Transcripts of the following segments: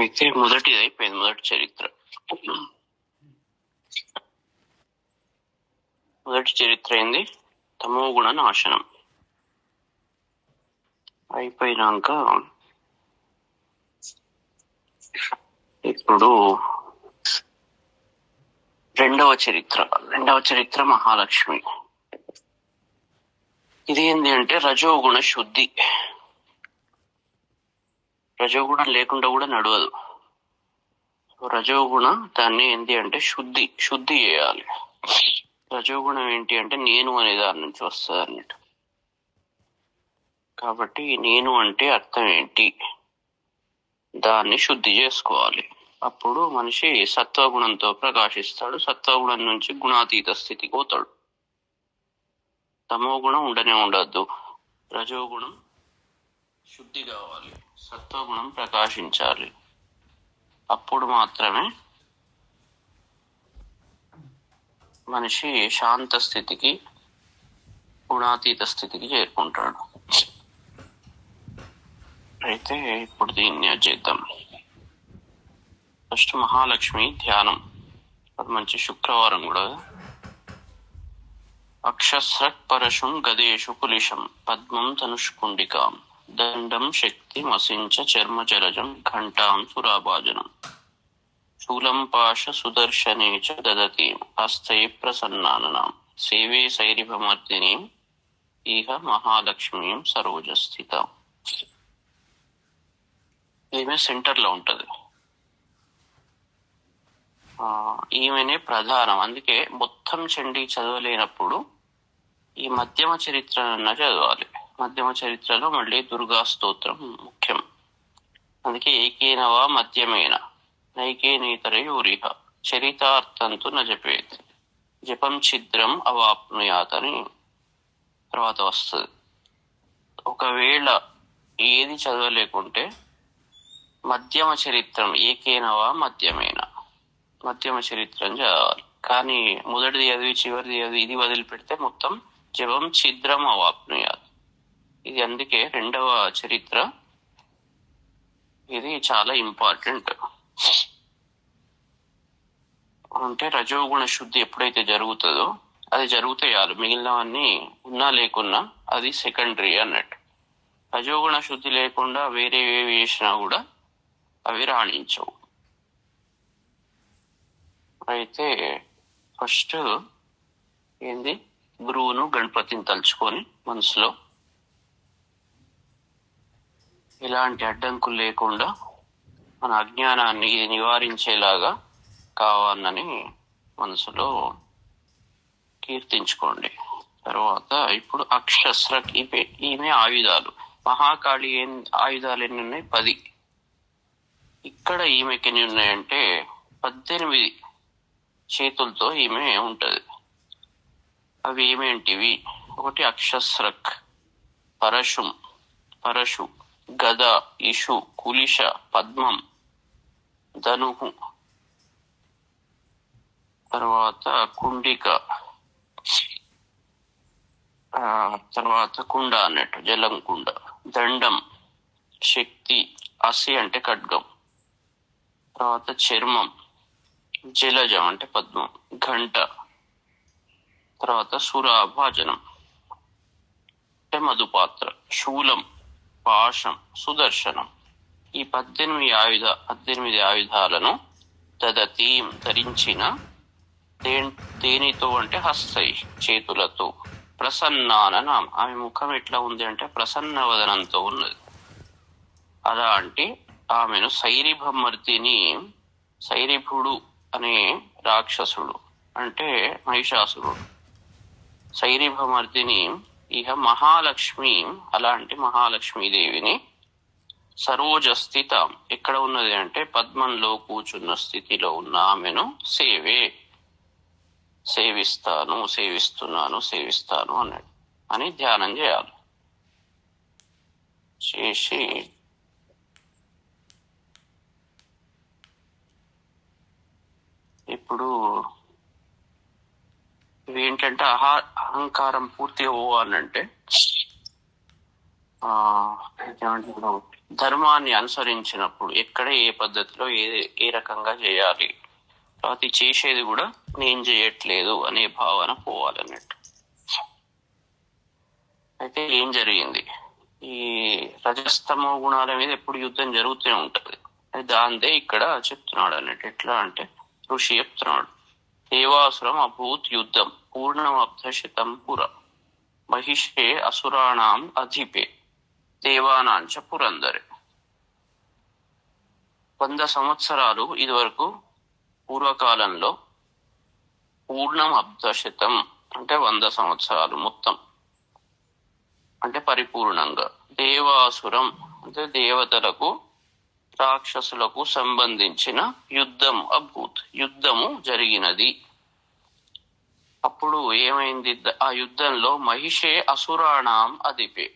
అయితే మొదటిది అయిపోయింది, మొదటి చరిత్ర. మొదటి చరిత్ర ఏంది? తమో గుణ నాశనం. అయిపోయినాక ఇప్పుడు రెండవ చరిత్ర మహాలక్ష్మి. ఇది ఏంది అంటే రజోగుణ శుద్ధి. రజోగుణం లేకుండా కూడా నడవదు. రజోగుణ దాన్ని ఏంటి అంటే శుద్ధి చేయాలి. రజోగుణం ఏంటి అంటే నేను అనే దాని నుంచి వస్తుంది అన్నట్టు. కాబట్టి నేను అంటే అర్థం ఏంటి, దాన్ని శుద్ధి చేసుకోవాలి. అప్పుడు మనిషి సత్వగుణంతో ప్రకాశిస్తాడు. సత్వగుణం నుంచి గుణాతీత స్థితికి పోతాడు. తమో గుణం ఉండనే ఉండద్దు. రజోగుణం శుద్ధి కావాలి, సత్వగుణం ప్రకాశించాలి. అప్పుడు మాత్రమే మనిషి శాంత స్థితికి, గుణాతీత స్థితికి చేరుకుంటాడు. అయితే ఇప్పుడు దీన్ని చేద్దాం. ఫస్ట్ మహాలక్ష్మి ధ్యానం. అది మంచి శుక్రవారం కూడా. అక్షస్రక్ పరశుం గదేషు కులిశం పద్మం ధనుష్కుండికాం దండం శక్తి మసించ చర్మ జలజం ఘంటాం సురాభాజనం శూలం పాశ సుదర్శనే చ దదతి హస్తై ప్రసన్నాననాం సేవే సైరిభమర్దినీం ఇహ మహాలక్ష్మీం సరోజస్థిత. ఈమె సెంటర్ లో ఉంటది. ఈమెనే ప్రధానం. అందుకే మొత్తం చండీ చదవలేనప్పుడు ఈ మధ్యమ చరిత్రనన్నా చదవాలి. మధ్యమ చరిత్రలో మళ్ళీ దుర్గా స్తోత్రం ముఖ్యం. అందుకే ఏకేనవా మధ్యమేన నైకేనేతరయోరిహ చరితార్థంతు నజపేత్ జపం ఛిద్రం అవాప్నుయాత్ అని తర్వాత వస్తుంది. ఒకవేళ ఏది చదవలేకుంటే మధ్యమ చరిత్రం ఏకేనవా మధ్యమ చరిత్రం చదవాలి. కానీ మొదటిది చదివి చివరిది చదివి ఇది వదిలిపెడితే మొత్తం జపం ఛిద్రం అవాప్నుయాత్. ఇది అందుకే రెండవ చరిత్ర ఇది చాలా ఇంపార్టెంట్. అంటే రజోగుణ శుద్ధి ఎప్పుడైతే జరుగుతుందో అది జరిగితే చాలు, మిగిలినవన్నీ ఉన్నా లేకున్నా అది సెకండరీ అన్నట్టు. రజోగుణ శుద్ధి లేకుండా వేరే ఏవి చేసినా కూడా అవి రాణించవు. అయితే ఫస్ట్ ఏంది, గురువును గణపతిని తలుచుకొని మనసులో ఎలాంటి అడ్డంకులు లేకుండా మన అజ్ఞానాన్ని నివారించేలాగా కావాలని మనసులో కీర్తించుకోండి. తర్వాత ఇప్పుడు అక్షస్రక్ ఈమె ఆయుధాలు. మహాకాళి ఆయుధాలు ఎన్ని ఉన్నాయి? 10. ఇక్కడ ఈమెకి ఎన్ని ఉన్నాయంటే 18 చేతులతో ఈమె ఉంటది. అవి ఏమేంటివి? ఒకటి అక్షస్రక్, పరశు, గద, ఇషు, కులిశ, పద్మం, ధనుహు, తర్వాత కుండిక, తర్వాత కుండ అన్నట్టు జలం కుండ, దండం శక్తి, అసి అంటే ఖడ్గం, తర్వాత చర్మం, జలజం అంటే పద్మం, ఘంట, తర్వాత సురాభాజనం అంటే మధుపాత్ర, శూలం, పాశం, సుదర్శనం. ఈ 18 ఆయుధాలను దదతీం ధరించిన దేనితో అంటే హస్తై చేతులతో, ప్రసన్నాననాం ఆమె ముఖం ఎట్లా ఉంది అంటే ప్రసన్న వదనంతో ఉన్నది. అలాంటి ఆమెను సైరిభమర్దిని, సైరిభుడు అనే రాక్షసుడు అంటే మహిషాసురుడు, సైరిభమర్దిని ఇహ మహాలక్ష్మి, అలాంటి మహాలక్ష్మీదేవిని సరోజస్థిత ఎక్కడ ఉన్నది అంటే పద్మంలో కూర్చున్న స్థితిలో ఉన్న ఆమెను సేవిస్తున్నాను అన్నాడు అని ధ్యానం చేయాలి. చేసి ఇప్పుడు ఏంటంటే అహంకారం పూర్తిగా పోవాలంటే ధర్మాన్ని అనుసరించినప్పుడు ఎక్కడ ఏ పద్ధతిలో ఏ రకంగా చేయాలి, అది చేసేది కూడా నేను చేయట్లేదు అనే భావన పోవాలన్నట్టు. అయితే ఏం జరిగింది, ఈ రజస్తమో గుణాల మీద ఎప్పుడు యుద్ధం జరుగుతూనే ఉంటది. దాందే ఇక్కడ చెప్తున్నాడు అన్నట్టు. ఎట్లా అంటే ఋషి చెప్తున్నాడు, దేవాసురం అభూత్ యుద్ధం పూర్ణమబ్ధశతం పుర మహిషే అసురాణం అధిపే దేవానాంచ పురందరే. 100 సంవత్సరాలు ఇదివరకు పూర్వకాలంలో, పూర్ణం అబ్ధశతం అంటే 100 సంవత్సరాలు మొత్తం అంటే పరిపూర్ణంగా, దేవాసురం అంటే దేవతలకు రాక్షసులకు సంబంధించిన యుద్ధం అభూత్ యుద్ధము జరిగినది. అప్పుడు ఏమైంది, ఆ యుద్ధంలో మహిషే అసురాణం అధిపే,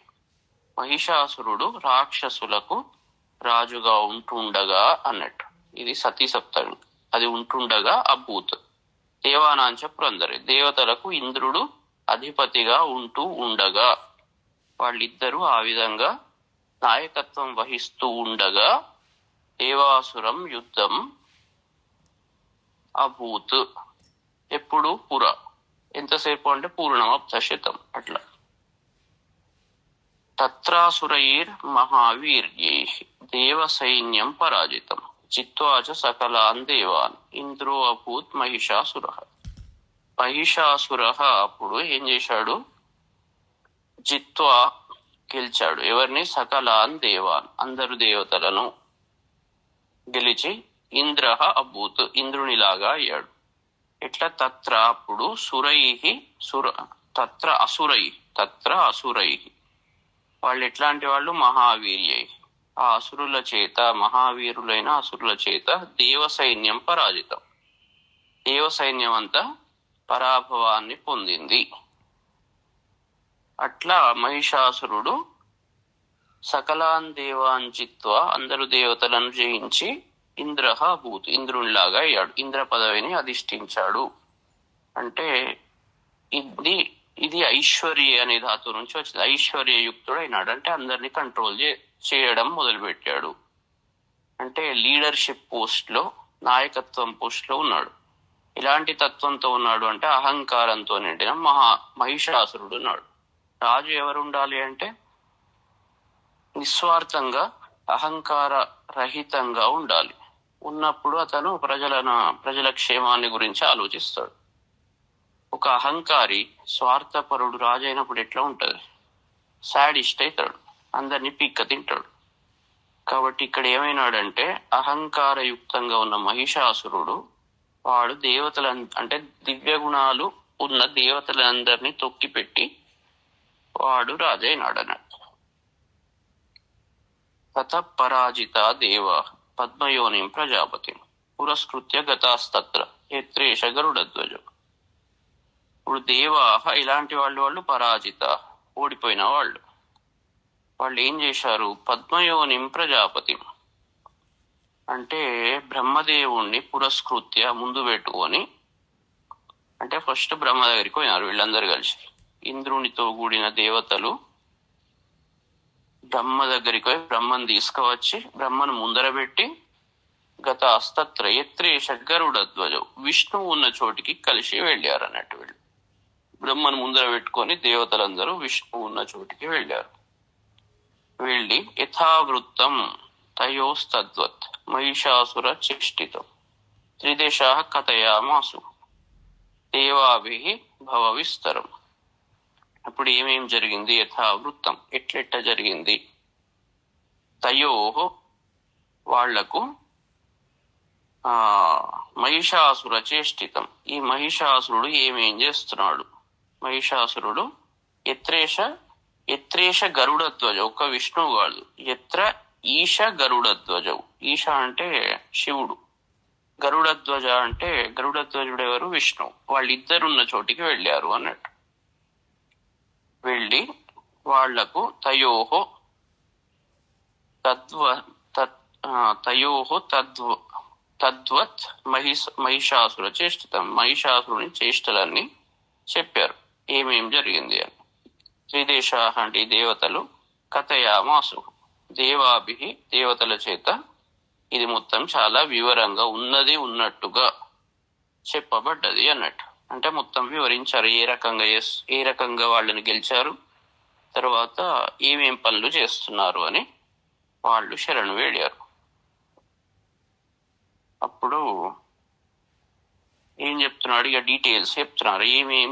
మహిషాసురుడు రాక్షసులకు రాజుగా ఉంటుండగా అన్నట్టు. ఇది సతీ సప్తమి. అది ఉంటుండగా అభూత్ దేవానాంచ పురందరే, దేవతలకు ఇంద్రుడు అధిపతిగా ఉంటూ ఉండగా, వాళ్ళిద్దరూ ఆ విధంగా నాయకత్వం వహిస్తూ ఉండగా దేవాసురం యుద్ధం అభూత్. ఎప్పుడు పుర, ఎంతసేపు అంటే పూర్ణమబ్ధశతం అట్లా. తత్రాసురైర్ మహావీర్యై దేవ సైన్యం పరాజితం చిత్వాచ సకలాన్ దేవాన్ ఇంద్రో అభూత్ మహిషాసుర. మహిషాసుర అప్పుడు ఏం చేశాడు, జిత్వా గెలిచాడు. ఎవరిని, సకలాన్ దేవాన్ అందరు దేవతలను గెలిచి ఇంద్ర అభూత్ ఇంద్రునిలాగా అయ్యాడు. ఎట్లా, తత్ర అప్పుడు తత్ర అసురై వాళ్ళు ఎట్లాంటి వాళ్ళు, మహావీర్యై ఆ అసురుల చేత, మహావీరులైన అసురుల చేత దేవ సైన్యం పరాజితం, దేవ సైన్యం అంతా పరాభవాన్ని పొందింది. అట్లా మహిషాసురుడు సకలాన్ దేవాన్ చిత్వా అందరు దేవతలను జయించి ఇంద్ర భూత్ ఇంద్రునిలాగా అయ్యాడు, ఇంద్ర పదవిని అధిష్ఠించాడు. అంటే ఇది ఐశ్వర్య అనే ధాతువు నుంచి వచ్చింది. ఐశ్వర్యయుక్తుడు అయినాడు అంటే అందరినీ కంట్రోల్ చేయడం మొదలుపెట్టాడు. అంటే లీడర్షిప్ పోస్ట్ లో, నాయకత్వం పోస్ట్ లో ఉన్నాడు. ఇలాంటి తత్వంతో ఉన్నాడు అంటే అహంకారంతో నిండిన మహిషాసురుడు ఉన్నాడు. రాజు ఎవరు ఉండాలి అంటే నిస్వార్థంగా, అహంకార రహితంగా ఉండాలి. ఉన్నప్పుడు అతను ప్రజల క్షేమాన్ని గురించి ఆలోచిస్తాడు. ఒక అహంకారి స్వార్థపరుడు రాజు అయినప్పుడు ఎట్లా ఉంటది, సాడిస్ట్ అవుతాడు, అందరినీ పీక్క తింటాడు. కాబట్టి ఇక్కడ ఏమైనాడంటే అహంకారయుక్తంగా ఉన్న మహిషాసురుడు వాడు దేవతల అంటే దివ్య గుణాలు ఉన్న దేవతలందరినీ తొక్కిపెట్టి వాడు రాజైనాడు అన్నట్టు. తత పరాజిత దేవ పద్మయోనిం ప్రజాపతి పురస్కృత్య గతాస్తత్ర ఎత్రేష గరుడధ్వజం. ఇప్పుడు దేవాహ ఇలాంటి వాళ్ళు పరాజిత ఓడిపోయిన వాళ్ళు ఏం చేశారు, పద్మయోనిం ప్రజాపతి అంటే బ్రహ్మదేవుణ్ణి పురస్కృత్య ముందు పెట్టుకొని, అంటే ఫస్ట్ బ్రహ్మ దగ్గరికి పోయినారు వీళ్ళందరూ కలిసి. ఇంద్రునితో కూడిన దేవతలు బ్రహ్మ దగ్గరికి పోయి బ్రహ్మను తీసుకువచ్చి బ్రహ్మను ముందర పెట్టి గత అస్తత్ర ఎత్రేష గరుడధ్వజం విష్ణువు ఉన్న చోటికి కలిసి వెళ్ళారు అన్నట్టు. వీళ్ళు బ్రహ్మను ముందర పెట్టుకొని దేవతలందరూ విష్ణువు ఉన్న చోటికి వెళ్ళారు. వెళ్ళి యథావృత్తం తయోస్తద్వత్ మహిషాసుర చేష్టితం త్రిదశా కథయామాసు దేవాభి భవ విస్తరం. అప్పుడు ఏమేం జరిగింది, యథావృత్తం ఎట్లెట్ట జరిగింది, తయోహో వాళ్లకు మహిషాసుర చేష్టితం ఈ మహిషాసురుడు ఏమేం చేస్తున్నాడు. మహిషాసురుడు ఎత్రేష గరుడధ్వజ, ఒక్క విష్ణువు కాదు, ఎత్ర ఈశ గరుడధ్వజవు, ఈశ అంటే శివుడు, గరుడధ్వజ అంటే గరుడధ్వజుడు ఎవరు, విష్ణువు. వాళ్ళిద్దరున్న చోటికి వెళ్ళారు అన్నట్టు. వెళ్ళి వాళ్లకు తయోహో తద్వత్ మహిషాసుర చేష్టితం మహిషాసురుని చేష్టలన్నీ చెప్పారు, ఏమేం జరిగింది అని. త్రిదేశ అంటే దేవతలు కథయామాసు దేవాభి దేవతల చేత ఇది మొత్తం చాలా వివరంగా ఉన్నది ఉన్నట్టుగా చెప్పబడ్డది అన్నట్టు. అంటే మొత్తం వివరించారు ఏ రకంగా వాళ్ళని గెలిచారు, తర్వాత ఏమేం పనులు చేస్తున్నారు అని వాళ్ళు శరణు వేడారు. అప్పుడు ఏం చెప్తున్నాడు, ఇక డీటెయిల్స్ చెప్తున్నారు.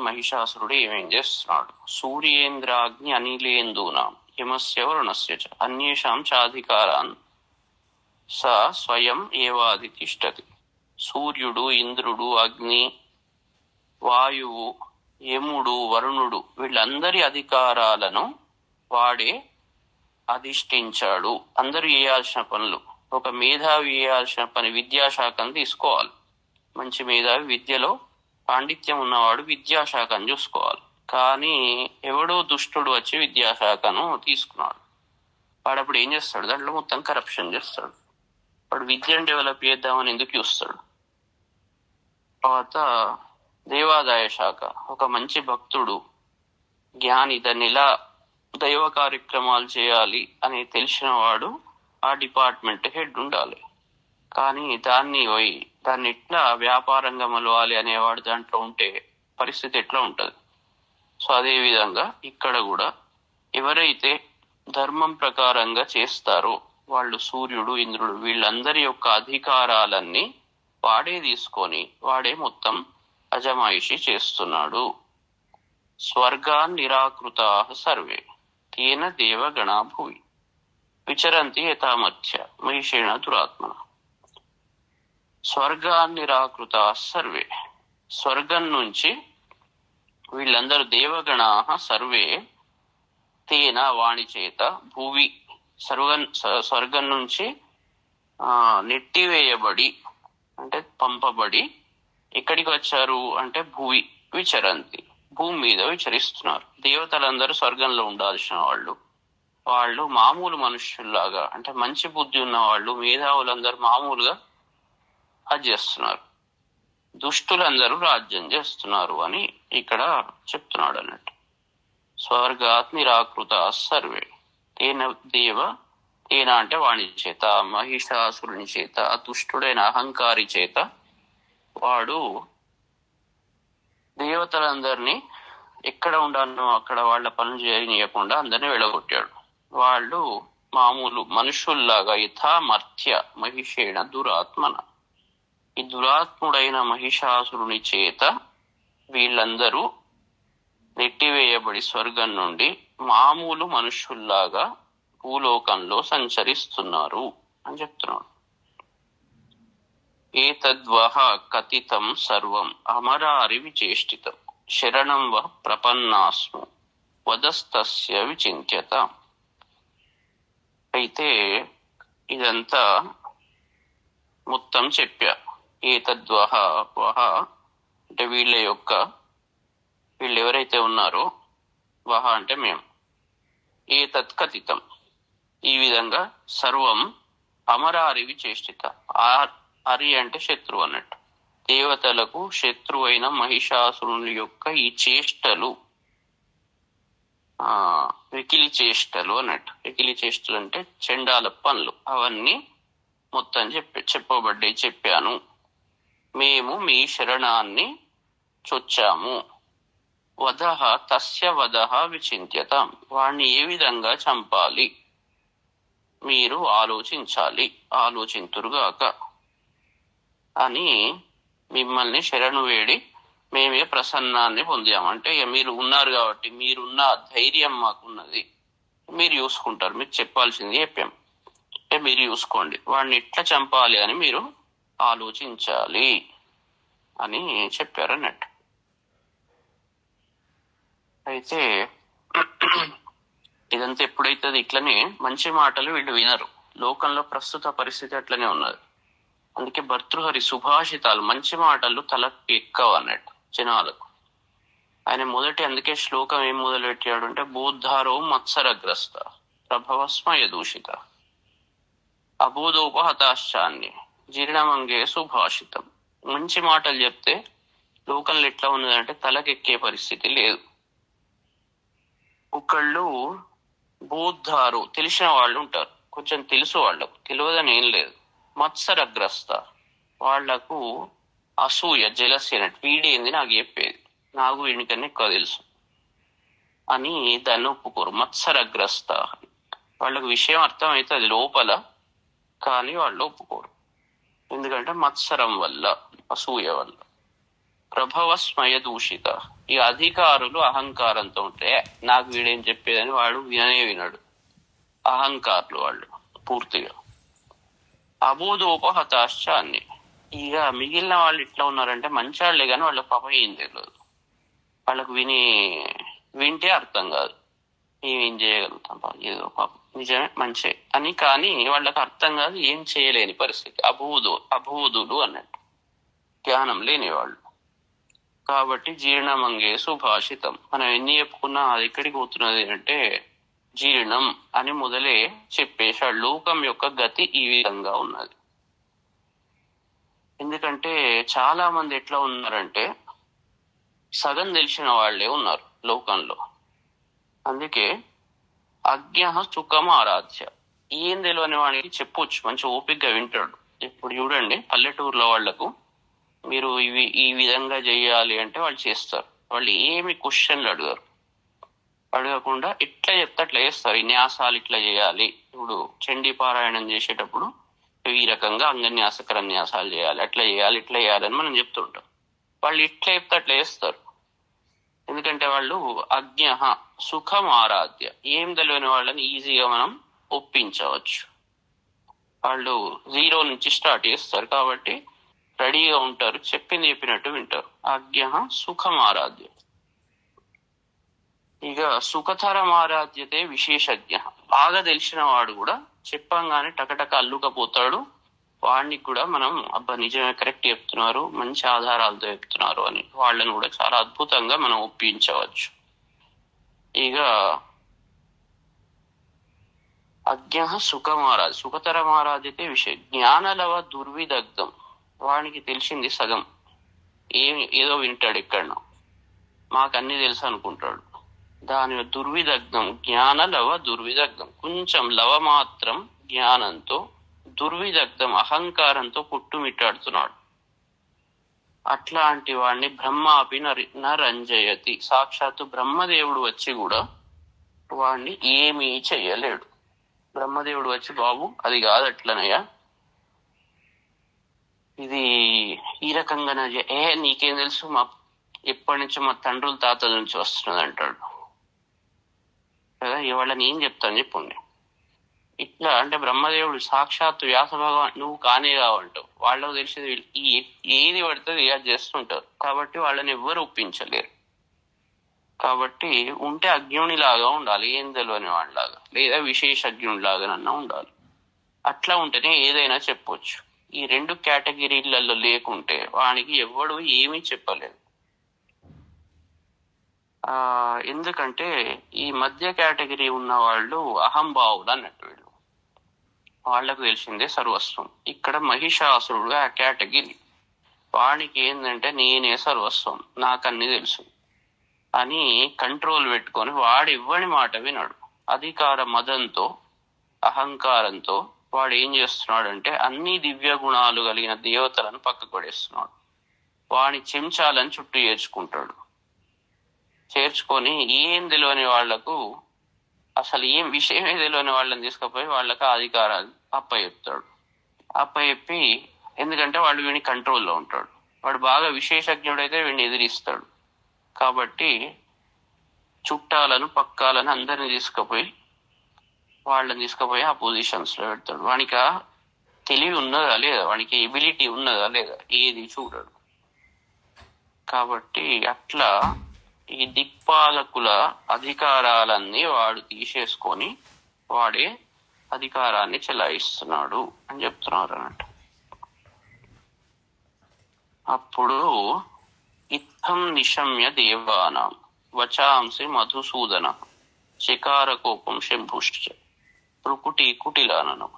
మహిషాసురుడు ఏమేం చేస్తున్నాడు. సూర్యేంద్రాగ్ని అనిలేందూనాం యమస్య వరుణస్య చ అన్యేషాం చాధికారాన్ స స్వయం ఏవాది తిష్టతి. సూర్యుడు, ఇంద్రుడు, అగ్ని, వాయువు, యముడు, వరుణుడు వీళ్ళందరి అధికారాలను వాడే అధిష్ఠించాడు. అందరూ చేయాల్సిన పనులు, ఒక మేధావి చేయాల్సిన పని విద్యాశాఖను తీసుకోవాలి. మంచి మేధావి విద్యలో పాండిత్యం ఉన్నవాడు విద్యాశాఖను చూసుకోవాలి. కానీ ఎవడో దుష్టుడు వచ్చి విద్యాశాఖను తీసుకున్నాడు. వాడు అప్పుడు ఏం చేస్తాడు, దాంట్లో మొత్తం కరప్షన్ చేస్తాడు. వాడు విద్యను డెవలప్ చేద్దామని ఎందుకు చూస్తాడు. తర్వాత దేవాదాయ శాఖ, ఒక మంచి భక్తుడు జ్ఞాని దాన్ని ఎలా దైవ కార్యక్రమాలు చేయాలి అని తెలిసిన వాడు ఆ డిపార్ట్మెంట్ హెడ్ ఉండాలి. కానీ దాన్ని ఎట్లా వ్యాపారంగా మలవాలి అనేవాడు దాంట్లో ఉంటే పరిస్థితి ఎట్లా ఉంటది. సో అదే విధంగా ఇక్కడ కూడా ఎవరైతే ధర్మం ప్రకారంగా చేస్తారో వాళ్ళు సూర్యుడు, ఇంద్రుడు వీళ్ళందరి యొక్క అధికారాలన్నీ వాడే తీసుకొని వాడే మొత్తం అజమాయిషి చేస్తున్నాడు. స్వర్గాన్ నిరాకృతా సర్వే తేన దేవగణా భూమి విచరంతి యథామధ్య మహిషేణ దురాత్మన. స్వర్గాన్ నిరాకృతా సర్వే, స్వర్గం నుంచి వీళ్ళందరూ దేవగణా సర్వే తేన వాణి చేత భూవి స్వర్గం నుంచి నెట్టివేయబడి అంటే పంపబడి ఎక్కడికి వచ్చారు అంటే భూమి విచరంతి, భూమి మీద విచరిస్తున్నారు. దేవతలందరూ స్వర్గంలో ఉండాల్సిన వాళ్ళు మామూలు మనుష్యుల్లాగా అంటే మంచి బుద్ధి ఉన్న వాళ్ళు మేధావులందరూ మామూలుగా అది చేస్తున్నారు. దుష్టులందరూ రాజ్యం చేస్తున్నారు అని ఇక్కడ చెప్తున్నాడు అన్నట్టు. స్వర్గాత్ నిరాకృత సర్వే తేన అంటే వాణి చేత, మహిషాసురుని చేత, దుష్టుడైన అహంకారి చేత వాడు దేవతలందరినీ ఎక్కడ ఉండాలనో అక్కడ వాళ్ళ పనులు చేయనీయకుండా అందరినీ వెళ్ళగొట్టాడు. వాళ్ళు మామూలు మనుషుల్లాగా యథామర్త్య మహిషేణ దురాత్మన, ఈ దురాత్ముడైన మహిషాసురుని చేత వీళ్ళందరూ నెట్టివేయబడి స్వర్గం నుండి మామూలు మనుషుల్లాగా భూలోకంలో సంచరిస్తున్నారు అని చెప్తున్నాడు. ఏతద్వహ కథితం సర్వం అమరారి విచేష్టితం శరణం వహ ప్రపన్నాస్ము వదస్తస్య విచింత్యత. అయితే ఇదంతా మొత్తం చెప్పా. ఏతద్వహ అంటే వీళ్ళు ఎవరైతే ఉన్నారో, వహ అంటే మేము, ఏతత్ కథితం ఈ విధంగా సర్వం అమరారి విచేష్టిత, అరి అంటే శత్రువు అన్నట్టు, దేవతలకు శత్రువు అయిన మహిషాసురుని యొక్క ఈ చేష్టలు వెకిలి చేష్టలు అన్నట్టు. వెకిలి చేష్టలు అంటే చెండాల పనులు, అవన్నీ మొత్తం చెప్పాను. మేము మీ శరణాన్ని చొచ్చాము. వదహ తస్య వదహ విచింత్యత, వాణ్ణి ఏ విధంగా చంపాలి మీరు ఆలోచింతురుగాక అని మిమ్మల్ని శరణు వేడి మేమే ప్రసన్నాన్ని పొందామంటే ఇక మీరు ఉన్నారు కాబట్టి మీరున్న ధైర్యం మాకున్నది, మీరు చూసుకుంటారు, మీకు చెప్పాల్సింది చెప్పాం, అంటే మీరు చూసుకోండి, వాడిని ఎట్లా చంపాలి అని మీరు ఆలోచించాలి అని చెప్పారు అన్నట్టు. అయితే ఇదంతా ఎప్పుడైతే ఇట్లనే మంచి మాటలు వీళ్ళు వినరు. లోకంలో ప్రస్తుత పరిస్థితి అట్లనే ఉన్నది. అందుకే భర్తృహరి సుభాషితాలు మంచి మాటలు తలకి ఎక్కవు అన్నట్టు జనాలకు. ఆయన అందుకే శ్లోకం ఏం మొదలు పెట్టాడు అంటే బోద్ధారో మత్సరగ్రస్త ప్రభవస్మయ దూషిత అబోధోపహతాశ్చాన్య జీర్ణమంగే సుభాషితం. మంచి మాటలు చెప్తే లోకంలో ఎట్లా ఉన్నదంటే తలకెక్కే పరిస్థితి లేదు. ఒకళ్ళు బోద్ధారు తెలిసిన వాళ్ళు ఉంటారు, కొంచెం తెలుసు, వాళ్ళకు తెలియదని ఏం లేదు. మత్సరగ్రస్త, వాళ్లకు అసూయ, జెలసీ అన్నట్టు, వీడేంది నాకు చెప్పేది, నాకు వీడికన్నా ఎక్కువ తెలుసు అని దాన్ని ఒప్పుకోరు. మత్సరగ్రస్త, వాళ్ళకు విషయం అర్థమవుతుంది లోపల, కానీ వాళ్ళు ఒప్పుకోరు. ఎందుకంటే మత్సరం వల్ల, అసూయ వల్ల. ప్రభవ స్మయ దూషిత, ఈ అధికారులు అహంకారంతో ఉంటే నాకు వీడేం చెప్పేదని వాడు వినడు. అహంకారులు వాళ్ళు పూర్తిగా. అబోధోపహతాశ్చ అన్ని. ఇక మిగిలిన వాళ్ళు ఇట్లా ఉన్నారంటే మంచి వాళ్ళే, కానీ వాళ్ళ పాపం ఏం తెలియదు. వాళ్ళకు వింటే అర్థం కాదు, ఏం చేయగలుగుతాం, ఏదో పాపం నిజమే మంచి అని, కానీ వాళ్ళకి అర్థం కాదు, ఏం చేయలేని పరిస్థితి. అబోధులు అన్నట్టు, జ్ఞానం లేని వాళ్ళు. కాబట్టి జీర్ణమంగే సుభాషితం, మనం ఎన్ని చెప్పుకున్నా అది ఎక్కడికి పోతున్నది అంటే జీర్ణం అని మొదలే చెప్పేశాడు. లోకం యొక్క గతి ఈ విధంగా ఉన్నది. ఎందుకంటే చాలా మంది ఎట్లా ఉన్నారంటే సగం తెలిసిన వాళ్లే ఉన్నారు లోకంలో. అందుకే అజ్ఞ సుఖం ఆరాధ్య, ఏం తెలియని వాడికి చెప్పొచ్చు, మంచి ఓపికగా వింటాడు. ఇప్పుడు చూడండి, పల్లెటూరులో వాళ్లకు మీరు ఈ విధంగా చెయ్యాలి అంటే వాళ్ళు చేస్తారు. వాళ్ళు ఏమి క్వశ్చన్లు అడగకుండా ఎట్లా చెప్తే అట్లా చేస్తారు. ఈ న్యాసాలు ఇట్లా చేయాలి, ఇప్పుడు చండీ పారాయణం చేసేటప్పుడు ఈ రకంగా అంగన్యాసకర న్యాసాలు చేయాలి, అట్లా చేయాలి, ఇట్లా చేయాలని మనం చెప్తుంటాం. వాళ్ళు ఇట్లా చెప్తే అట్లా చేస్తారు. ఎందుకంటే వాళ్ళు అజ్ఞ సుఖం ఆరాధ్య, ఏం తెలియని వాళ్ళని ఈజీగా మనం ఒప్పించవచ్చు. వాళ్ళు జీరో నుంచి స్టార్ట్ చేస్తారు కాబట్టి రెడీగా ఉంటారు, చెప్పింది చెప్పినట్టు వింటారు. అజ్ఞ సుఖం ఆరాధ్య. ఇక సుఖతరం ఆరాధ్యతే విశేషజ్ఞ, బాగా తెలిసిన వాడు కూడా చెప్పంగానే టకటక అల్లుకపోతాడు. వాడిని కూడా మనం అబ్బా నిజమే, కరెక్ట్ చెప్తున్నారు, మంచి ఆధారాలతో చెప్తున్నారు అని వాళ్ళని కూడా చాలా అద్భుతంగా మనం ఒప్పించవచ్చు. ఇక అజ్ఞ సుఖమారాధి, సుఖతరమారాధితే విషయం. జ్ఞానలవ దుర్విదగ్ధం, వానికి తెలిసింది సగం, ఏదో వింటాడు ఎక్కడనో, మాకన్నీ తెలుసు అనుకుంటాడు. దాని దుర్విదగ్ధం, జ్ఞానలవ దుర్విదగ్ధం, కొంచెం లవ మాత్రం జ్ఞానంతో, దుర్విదగ్ధం అహంకారంతో కొట్టుమిట్టాడుతున్నాడు. అట్లాంటి వాడిని బ్రహ్మాపి నరంజయతి, సాక్షాత్తు బ్రహ్మదేవుడు వచ్చి కూడా వాడిని ఏమీ చెయ్యలేడు. బ్రహ్మదేవుడు వచ్చి బాబు అది కాదు అట్లనయ్యా, ఇది ఈ రకంగా నీకేం తెలుసు, మా ఎప్పటి నుంచో మా తండ్రుల తాతల నుంచి వస్తున్నది అంటాడు కదా. ఇవాళని ఏం చెప్తాను చెప్పండి. ఇట్లా అంటే బ్రహ్మదేవుడు సాక్షాత్తు వ్యాస భగవాన్ నువ్వు కానే కావంటావు. వాళ్ళకు తెలిసేది ఏది పడుతుంది అది చేస్తుంటారు. కాబట్టి వాళ్ళని ఎవ్వరు ఒప్పించలేరు. కాబట్టి ఉంటే అజ్ఞునిలాగా ఉండాలి, ఏం తెలియని వాళ్ళలాగా, లేదా విశేషజ్ఞునిలాగానన్నా ఉండాలి. అట్లా ఉంటేనే ఏదైనా చెప్పొచ్చు. ఈ రెండు కేటగిరీలలో లేకుంటే వానికి ఎవడు ఏమీ చెప్పలేదు. ఎందుకంటే ఈ మధ్య కేటగిరీ ఉన్న వాళ్ళు అహంభావులు అన్నట్టు, వీళ్ళు వాళ్లకు తెలిసిందే సర్వస్వం. ఇక్కడ మహిషాసురుడు ఆ కేటగిరీ, వానికి ఏంటంటే నేనే సర్వస్వం, నాకన్నీ తెలుసు అని కంట్రోల్ పెట్టుకొని వాడు ఇవ్వని మాట వినడు. అధికార మదంతో, అహంకారంతో వాడు ఏం చేస్తున్నాడంటే అన్ని దివ్య గుణాలు కలిగిన దేవతలను పక్కకు పడేస్తున్నాడు. వాడిని చెంచాలని చుట్టూ చేర్చుకొని ఏం తెలియని వాళ్లకు, అసలు ఏం విషయమే తెలియని వాళ్ళని తీసుకుపోయి వాళ్ళకి అధికారాలు అప్పచెప్పి ఎందుకంటే వాడు వీడిని కంట్రోల్లో ఉంటాడు. వాడు బాగా విశేషజ్ఞుడైతే వీడిని ఎదిరిస్తాడు. కాబట్టి చుట్టాలను పక్కాలను అందరిని వాళ్ళని తీసుకుపోయి ఆ పొజిషన్స్ లో పెడతాడు. వానికి తెలివి ఉన్నదా లేదా, వానికి ఎబిలిటీ ఉన్నదా లేదా, ఏది చూడడు. కాబట్టి అట్లా ఈ దిక్పాలకుల అధికారాలన్నీ వాడు తీసేసుకొని వాడే అధికారాన్ని చెలాయిస్తున్నాడు అని చెప్తున్నారు అన్నట్టు. అప్పుడు ఇత్థం నిశమ్య దేవానాం వచాంసి మధుసూదన శికారకోపం శంభుశ్చ కుటిలానను.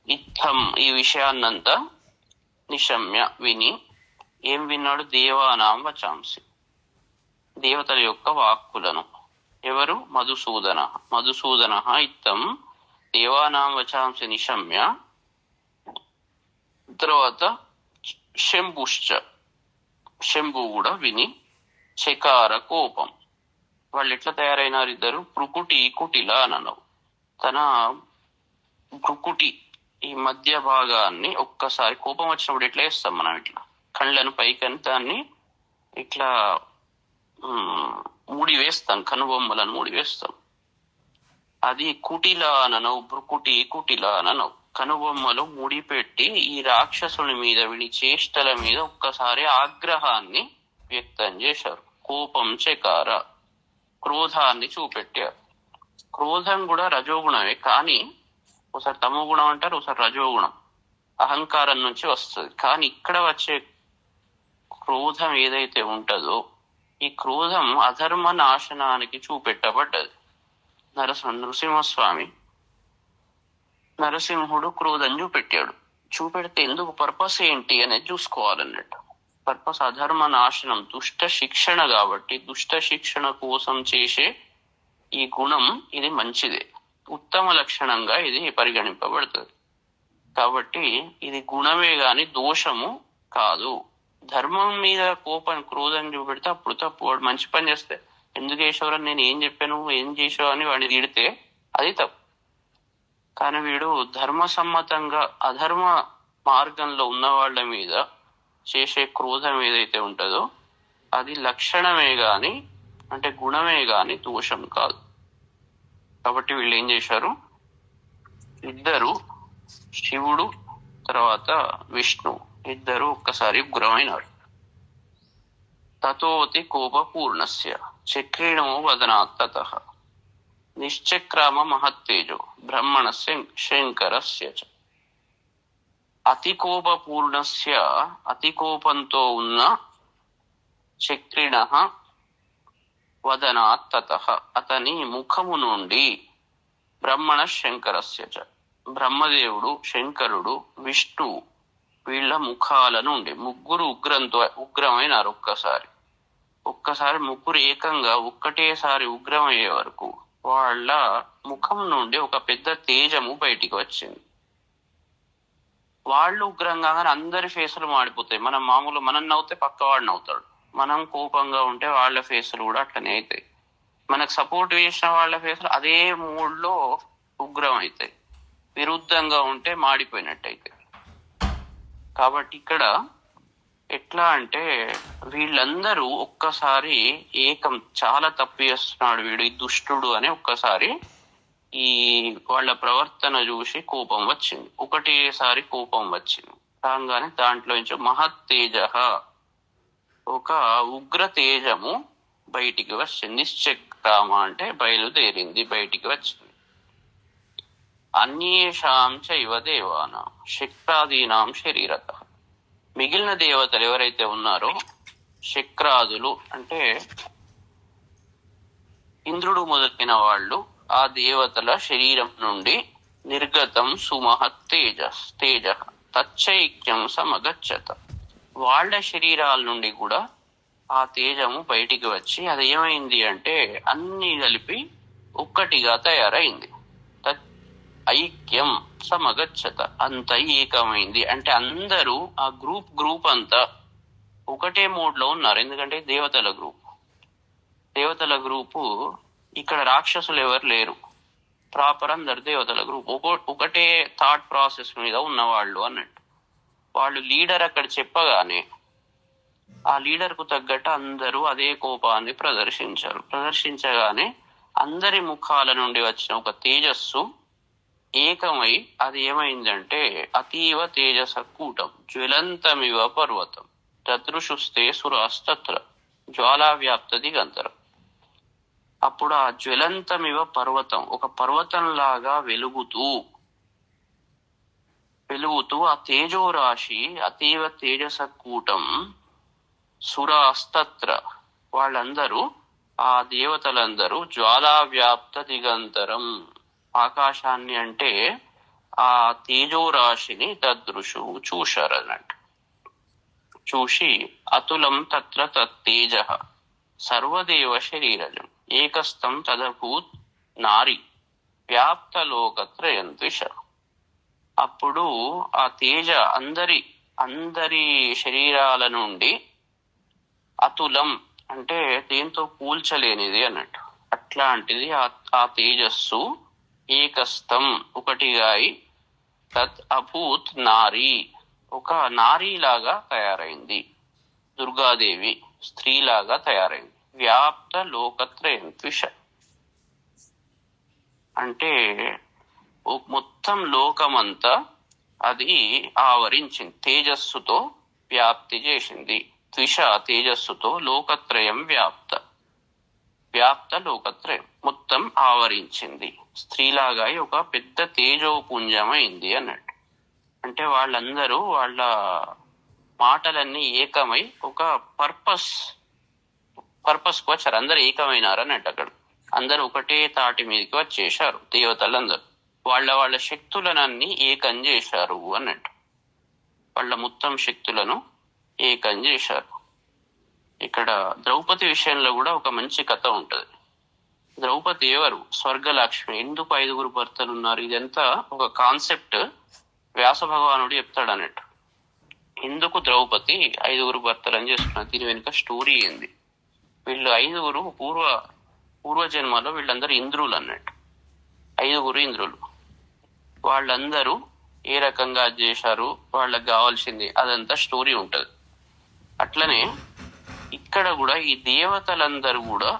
ఇత్థం ఈ విషయాన్నంతా నిశమ్య విని, ఏం విన్నాడు? దేవానాం వచాంసి, దేవతల యొక్క వాక్కులను. ఎవరు? మధుసూదన. ఇత్తం దేవానాం వచాంసి నిశమ్య, తర్వాత శంభుశ్చ, శంభు కూడా విని చకార కోపం. వాళ్ళు ఎట్లా తయారైనారు ఇద్దరు? భృకుటి కుటిల అని అన్నావు. తన భృకుటి ఈ మధ్య భాగాన్ని ఒక్కసారి కోపం వచ్చినప్పుడు ఎట్లా వేస్తాం మనం, ఇట్లా కళ్ళను పైకని దాన్ని ఇట్లా ముడి వేస్తాం, కనుబొమ్మలను ముడి వేస్తాం. అది కుటిల అనవు, భృకుటి కుటిల అనవు. కనుబొమ్మలు ముడిపెట్టి ఈ రాక్షసుని మీద, వీడి చేష్టల మీద ఒక్కసారి ఆగ్రహాన్ని వ్యక్తం చేశారు. కోపం చకార, క్రోధాన్ని చూపెట్టారు. క్రోధం కూడా రజోగుణమే, కానీ ఒకసారి తమో గుణం అంటారు, ఒకసారి రజోగుణం, అహంకారం నుంచి వస్తుంది. కానీ ఇక్కడ వచ్చే క్రోధం ఏదైతే ఉంటుందో, ఈ క్రోధం అధర్మ నాశనానికి చూపెట్టబడ్డది. నరసింహస్వామి, నరసింహుడు క్రోధం చూపెట్టాడు. చూపెడితే ఎందుకు, పర్పస్ ఏంటి అనేది చూసుకోవాలన్నట్టు. పర్పస్ అధర్మ నాశనం, దుష్ట శిక్షణ. కాబట్టి దుష్ట శిక్షణ కోసం చేసే ఈ గుణం ఇది మంచిదే, ఉత్తమ లక్షణంగా ఇది పరిగణింపబడుతుంది. కాబట్టి ఇది గుణమే గాని దోషము కాదు. ధర్మం మీద కోపం, క్రోధం చూపెడితే అప్పుడు తప్పు. వాడు మంచి పని చేస్తే ఎందుకు చేసేవారని, నేను ఏం చెప్పాను, ఏం చేసావు అని వాడిని తిడితే అది తప్పు. కానీ వీడు ధర్మసమ్మతంగా అధర్మ మార్గంలో ఉన్న వాళ్ళ మీద చేసే క్రోధం ఏదైతే ఉంటుందో అది లక్షణమే గాని, అంటే గుణమే గాని దోషం కాదు. కాబట్టి వీళ్ళు ఏం చేశారు, ఇద్దరు, శివుడు తర్వాత విష్ణు, ఇద్దరు ఒక్కసారి ఉగ్రమైనారు. తతోతి కోపపూర్ణస్య చక్రీణో వదనాత్ తతః నిశ్చక్రామ మహత్తేజో బ్రహ్మణస్య శంకరస్య చ. అతి కోపపూర్ణస్య, అతి కోపంతో ఉన్న చక్రిణ వదనాత్ తతః, అతని ముఖము నుండి, బ్రహ్మణ శంకరస్య చ, బ్రహ్మదేవుడు, శంకరుడు, విష్ణు వీళ్ళ ముఖాల నుండి, ముగ్గురు ఉగ్రమైనారు. ఒక్కసారి ముగ్గురు ఏకంగా ఒక్కటేసారి ఉగ్రమయ్యే వరకు వాళ్ళ ముఖం నుండి ఒక పెద్ద తేజము బయటికి వచ్చింది. వాళ్ళు ఉగ్రంగా అందరి ఫేసులు మాడిపోతాయి. మనం నవ్వుతే పక్కవాడు నవ్వుతాడు, మనం కోపంగా ఉంటే వాళ్ళ ఫేసులు కూడా అట్లనే అవుతాయి. మనకు సపోర్ట్ చేసిన వాళ్ళ ఫేసులు అదే మూడ్లో ఉగ్రం అవుతాయి, విరుద్ధంగా ఉంటే మాడిపోయినట్టయితే. కాబట్టి ఇక్కడ ఎట్లా అంటే వీళ్ళందరూ ఒక్కసారి ఏకం, చాలా తప్పు చేస్తున్నాడు వీడు, ఈ దుష్టుడు అని ఒక్కసారి ఈ వాళ్ళ ప్రవర్తన చూసి కోపం వచ్చింది. ఒకటేసారి కోపం వచ్చింది రాగానే దాంట్లో నుంచి మహత్తేజ, ఒక ఉగ్ర తేజము బయటికి వచ్చింది. నిశ్చక్రామ అంటే బయలుదేరింది, బయటికి వచ్చింది. అన్యేషాం చైవ దేవానాం శక్రాదీనాం శరీరత, మిగిలిన దేవతలు ఎవరైతే ఉన్నారో, శక్రాదులు అంటే ఇంద్రుడు మొదలైన వాళ్ళు, ఆ దేవతల శరీరం నుండి నిర్గతం సుమహత్ తేజ తచ్చైక్యం సమగచ్చత, వాళ్ళ శరీరాల నుండి కూడా ఆ తేజము బయటికి వచ్చి అది ఏమైంది అంటే అన్ని కలిపి ఒక్కటిగా తయారైంది. ఐక్యం సమగచ్చత, అంత ఏకమైంది. అంటే అందరూ ఆ గ్రూప్ అంతా ఒకటే మోడ్ లో ఉన్నారు. ఎందుకంటే దేవతల గ్రూపు ఇక్కడ రాక్షసులు ఎవరు లేరు, ప్రాపర్ అందరు దేవతల గ్రూప్ ఒకటే థాట్ ప్రాసెస్ మీద ఉన్నవాళ్ళు అన్నట్టు. వాళ్ళు లీడర్ అక్కడ చెప్పగానే ఆ లీడర్ కు తగ్గట్టు అందరూ అదే కోపాన్ని ప్రదర్శించగానే అందరి ముఖాల నుండి వచ్చిన ఒక తేజస్సు ఏకమై అది ఏమైందంటే అతీవ తేజస కూటం జ్వలంతమివ పర్వతం తదృశుస్తే సురాస్తత్ర జ్వాలా వ్యాప్త దిగంతరం. అప్పుడు ఆ జ్వలంతమివ పర్వతం, ఒక పర్వతం లాగా వెలుగుతూ ఆ తేజోరాశి అతీవ తేజస కూటం సురాస్తత్ర, వాళ్ళందరూ ఆ దేవతలందరూ జ్వాలా వ్యాప్త దిగంతరం, ఆకాశాన్ని అంటే ఆ తేజోరాశిని తదృశు చూశారు అన్నట్టు. చూసి అతులం తత్ర తత్తేజ సర్వదేవ శరీరజం ఏకస్థం తదభూత్ నారి వ్యాప్త లోకత్రయం ద్విష. అప్పుడు ఆ తేజ అందరి శరీరాల నుండి అతులం అంటే దేంతో కూల్చలేనిది అన్నట్టు. అట్లాంటిది ఆ తేజస్సు ఏకస్థం ఒకటిగా తత్ అభూత్ నారీ ఒక నారీలాగా తయారైంది. దుర్గాదేవి స్త్రీలాగా తయారైంది. వ్యాప్త లోకత్రయం ద్విష అంటే మొత్తం లోకమంతా అది ఆవరించింది, తేజస్సుతో వ్యాప్తి చేసింది. ద్విష తేజస్సుతో లోకత్రయం వ్యాప్త లోకత్రయం మొత్తం ఆవరించింది. స్త్రీలాగా ఒక పెద్ద తేజోపుంజమైంది అన్నట్టు. అంటే వాళ్ళందరూ వాళ్ళ మాటలన్నీ ఏకమై ఒక పర్పస్కి వచ్చారు. అందరు ఏకమైనారు అన్నట్టు. అక్కడ అందరూ ఒకటే తాటి మీదకి వచ్చేసారు. దేవతలందరూ వాళ్ళ శక్తులనన్నీ ఏకం చేశారు అన్నట్టు. వాళ్ళ మొత్తం శక్తులను ఏకం చేశారు. ఇక్కడ ద్రౌపది విషయంలో కూడా ఒక మంచి కథ ఉంటది. ద్రౌపది ఎవరు? స్వర్గలక్ష్మి. ఎందుకు 5 భర్తలు ఉన్నారు? ఇదంతా ఒక కాన్సెప్ట్ వ్యాస భగవానుడు చెప్తాడు అన్నట్టు. ఎందుకు ద్రౌపది 5 భర్తలు అని చేస్తున్నారు? దీని వెనుక స్టోరీ ఏంది? వీళ్ళు 5 పూర్వజన్మలో వీళ్ళందరూ ఇంద్రులు అన్నట్టు. 5 ఇంద్రులు. వాళ్ళందరూ ఏ రకంగా చేశారు, వాళ్ళకి కావాల్సింది అదంతా స్టోరీ ఉంటది. అట్లనే ఇక్కడ కూడా ఈ దేవతలందరూ కూడా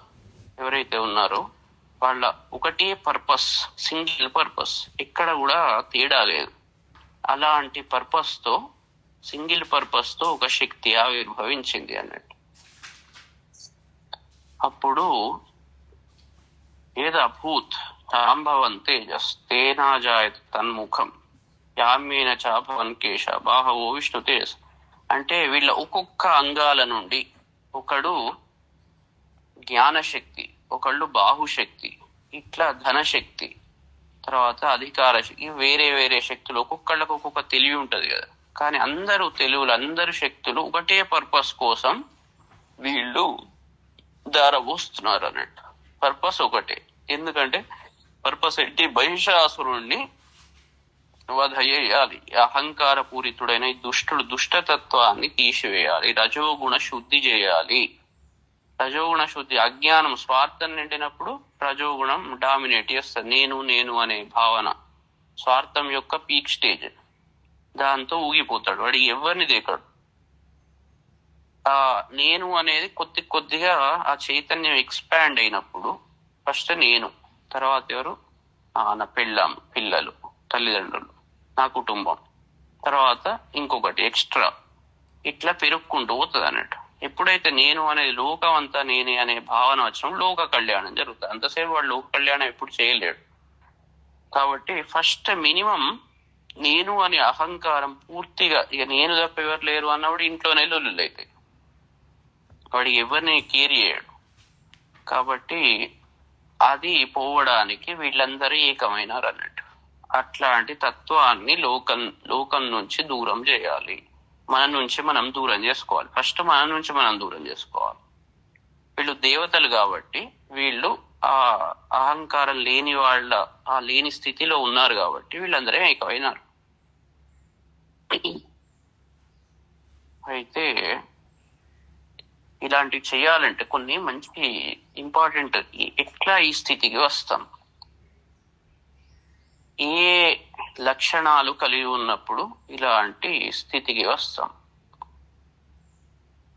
ఎవరైతే ఉన్నారో వాళ్ళ ఒకటే పర్పస్, సింగిల్ పర్పస్, ఎక్కడ కూడా తేడా లేదు. అలాంటి సింగిల్ పర్పస్ తో ఒక శక్తి ఆవిర్భవించింది అన్నట్టు. అప్పుడు ఏదభూత్ తాంభవన్ తేజస్ తేనాజాయత తన్ముఖం యామ్యేన చాభవన్ కేశ బాహవో విష్ణు తేజస్. అంటే వీళ్ళ ఒక్కొక్క అంగాల నుండి ఒకడు జ్ఞానశక్తి, ఒకళ్ళు బాహుశక్తి, ఇట్లా ధనశక్తి, తర్వాత అధికార శక్తి, వేరే వేరే శక్తులు ఒక్కొక్కళ్ళకు ఒక్కొక్క తెలివి ఉంటది కదా. కానీ అందరు శక్తులు ఒకటే పర్పస్ కోసం వీళ్ళు దారబోస్తున్నారు అన్నట్టు. పర్పస్ ఒకటే. ఎందుకంటే పర్పస్ ఏంటి? మహిషాసురుణ్ణి వధ చేయాలి. అహంకార పూరితుడైన ఈ దుష్టతత్వాన్ని తీసివేయాలి. రజోగుణ శుద్ధి చేయాలి. రజోగుణ శుద్ధి, అజ్ఞానం, స్వార్థం నిండినప్పుడు రజోగుణం డామినేట్ చేస్తుంది. నేను అనే భావన స్వార్థం యొక్క పీక్ స్టేజ్. దాంతో ఊగిపోతాడు. వాడు ఎవరిని దేకాడు. నేను అనేది కొద్దిగా ఆ చైతన్యం ఎక్స్పాండ్ అయినప్పుడు ఫస్ట్ నేను, తర్వాత ఎవరు? నా పెళ్ళాం, పిల్లలు, తల్లిదండ్రులు, నా కుటుంబం, తర్వాత ఇంకొకటి ఎక్స్ట్రా, ఇట్లా పెరుక్కుంటూ పోతుంది అన్నట్టు. ఎప్పుడైతే నేను అనేది లోకం అంతా నేనే అనే భావన వచ్చినప్పుడు లోక కళ్యాణం జరుగుతుంది. అంతసేపు వాడు లోక కళ్యాణం ఎప్పుడు చేయలేడు. కాబట్టి ఫస్ట్ మినిమం నేను అనే అహంకారం పూర్తిగా, ఇక నేను తప్ప ఎవరు లేరు అన్నప్పుడు ఇంట్లోనే లొల్లులు అవుతాయి. వాడికి ఎవరిని కేర్ చేయడు. కాబట్టి అది పోవడానికి వీళ్ళందరూ ఏకమైనారు అన్నట్టు. అట్లాంటి తత్వాన్ని లోకం నుంచి దూరం చేయాలి. మన నుంచి మనం దూరం చేసుకోవాలి. ఫస్ట్ మన నుంచి మనం దూరం చేసుకోవాలి. వీళ్ళు దేవతలు కాబట్టి వీళ్ళు ఆ అహంకారం లేని లేని స్థితిలో ఉన్నారు కాబట్టి వీళ్ళందరూ ఏకమైనారు. అయితే ఇలాంటివి చేయాలంటే కొన్ని మంచి ఇంపార్టెంట్, ఎట్లా ఈ స్థితికి వస్తాం, ఏ లక్షణాలు కలిగి ఉన్నప్పుడు ఇలాంటి స్థితికి వస్తాం.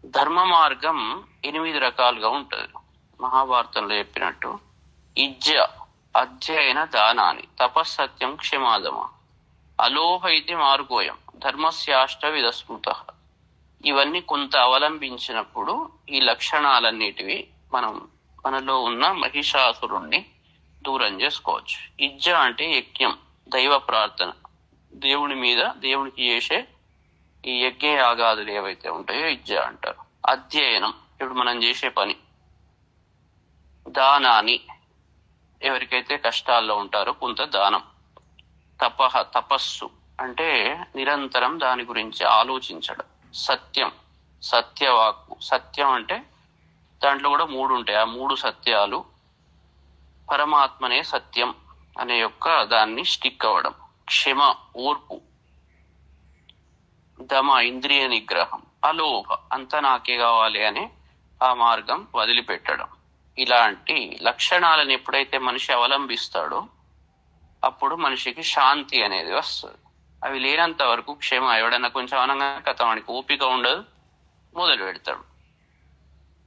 ధర్మ మార్గం 8 రకాలుగా ఉంటది. మహాభారతంలో చెప్పినట్టు అధ్యయన దానాన్ని, తపస్సత్యం క్షమాదమ, అలోహ ఇది మార్గోయం, ధర్మస్యాష్టవిధ స్మృత. ఇవన్నీ కొంత అవలంబించినప్పుడు ఈ లక్షణాలన్నిటివి మనలో ఉన్న మహిషాసురుణ్ణి దూరం చేసుకోవచ్చు. అంటే యజ్ఞం, దైవ ప్రార్థన, దేవునికి చేసే ఈ యజ్ఞ యాగాదులు ఏవైతే ఉంటాయో అంటారు. అధ్యయనం, ఇప్పుడు మనం చేసే పని. దానాన్ని, ఎవరికైతే కష్టాల్లో ఉంటారో కొంత దానం. తపస్సు అంటే నిరంతరం దాని గురించి ఆలోచించడం. సత్యవాక్కు, సత్యం అంటే దాంట్లో కూడా 3 ఉంటాయి. ఆ 3 సత్యాలు. పరమాత్మనే సత్యం, అనే యొక్క దాన్ని స్టిక్ అవ్వడం. క్షమ ఓర్పు. దమ ఇంద్రియ నిగ్రహం. అలోభ అంతా నాకే కావాలి అని ఆ మార్గం వదిలిపెట్టడం. ఇలాంటి లక్షణాలను ఎప్పుడైతే మనిషి అవలంబిస్తాడో అప్పుడు మనిషికి శాంతి అనేది వస్తుంది. అవి లేనంత వరకు క్షేమ ఎవడన్నా కొంచెం అనంగా కథ వానికి ఓపిక ఉండదు, మొదలు పెడతాడు.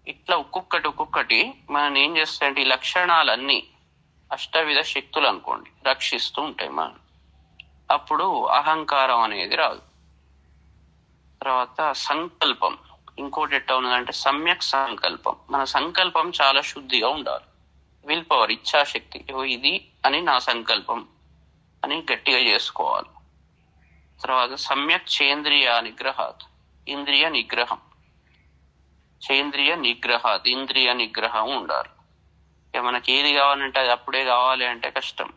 ఇట్లా ఒక్కొక్కటి మనం ఏం చేస్తాయంటే ఈ లక్షణాలన్నీ అష్టవిధ శక్తులు అనుకోండి రక్షిస్తూ ఉంటాయి మనం. అప్పుడు అహంకారం అనేది రాదు. తర్వాత సంకల్పం. ఇంకోటి ఎట్లా ఉన్నదంటే సమ్యక్ సంకల్పం. మన సంకల్పం చాలా శుద్ధిగా ఉండాలి. విల్ పవర్, ఇచ్ఛాశక్తి. ఇది అని నా సంకల్పం అని గట్టిగా చేసుకోవాలి. తర్వాత సమ్యక్ చేంద్రియ నిగ్రహాత్. ఇంద్రియ నిగ్రహం. చేంద్రియ నిగ్రహాత్ ఇంద్రియ నిగ్రహం ఉండాలి. ఇక మనకి ఏది కావాలంటే అది అప్పుడే కావాలి అంటే కష్టం.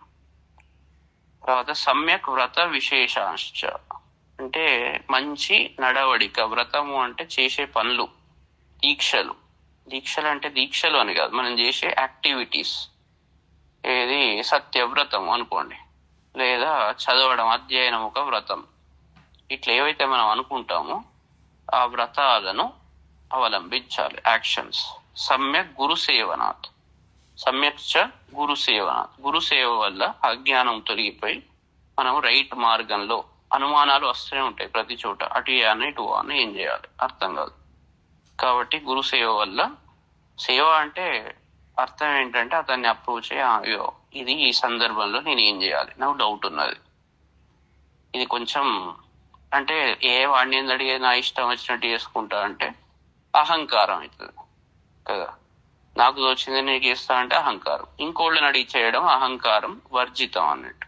తర్వాత సమ్యక్ వ్రత విశేషాంశ. అంటే మంచి నడవడిక. వ్రతము అంటే చేసే పనులు, దీక్షలు. దీక్షలు అంటే దీక్షలు అని కాదు, మనం చేసే యాక్టివిటీస్. ఏది సత్యవ్రతం అనుకోండి, లేదా చదవడం, అధ్యయనం ఒక వ్రతం. ఇట్లా ఏవైతే మనం అనుకుంటామో ఆ వ్రతాలను అవలంబించాలి, యాక్షన్స్. సమ్యక్ గురు సేవనాథ్. సమ్యక్ చ గురు సేవనాథ్. గురుసేవ వల్ల అజ్ఞానం తొలగిపోయి మనం రైట్ మార్గంలో. అనుమానాలు వస్తూనే ఉంటాయి ప్రతి చోట, అటు చేయాలని ఇటు అని ఏం చేయాలి అర్థం కాదు. కాబట్టి గురుసేవ వల్ల, సేవ అంటే అర్థం ఏంటంటే అతన్ని అప్రోచ్ అయ్యో ఇది ఈ సందర్భంలో నేను ఏం చేయాలి, నాకు డౌట్ ఉన్నది, ఇది కొంచెం అంటే వాడిని ఏంది అడిగే నా ఇష్టం వచ్చినట్టు చేసుకుంటా అంటే అహంకారం అవుతుంది కదా. నాకు వచ్చింది నీకు ఇస్తా అంటే అహంకారం. ఇంకోళ్ళని అడిగి చేయడం అహంకారం వర్జితం అన్నట్టు,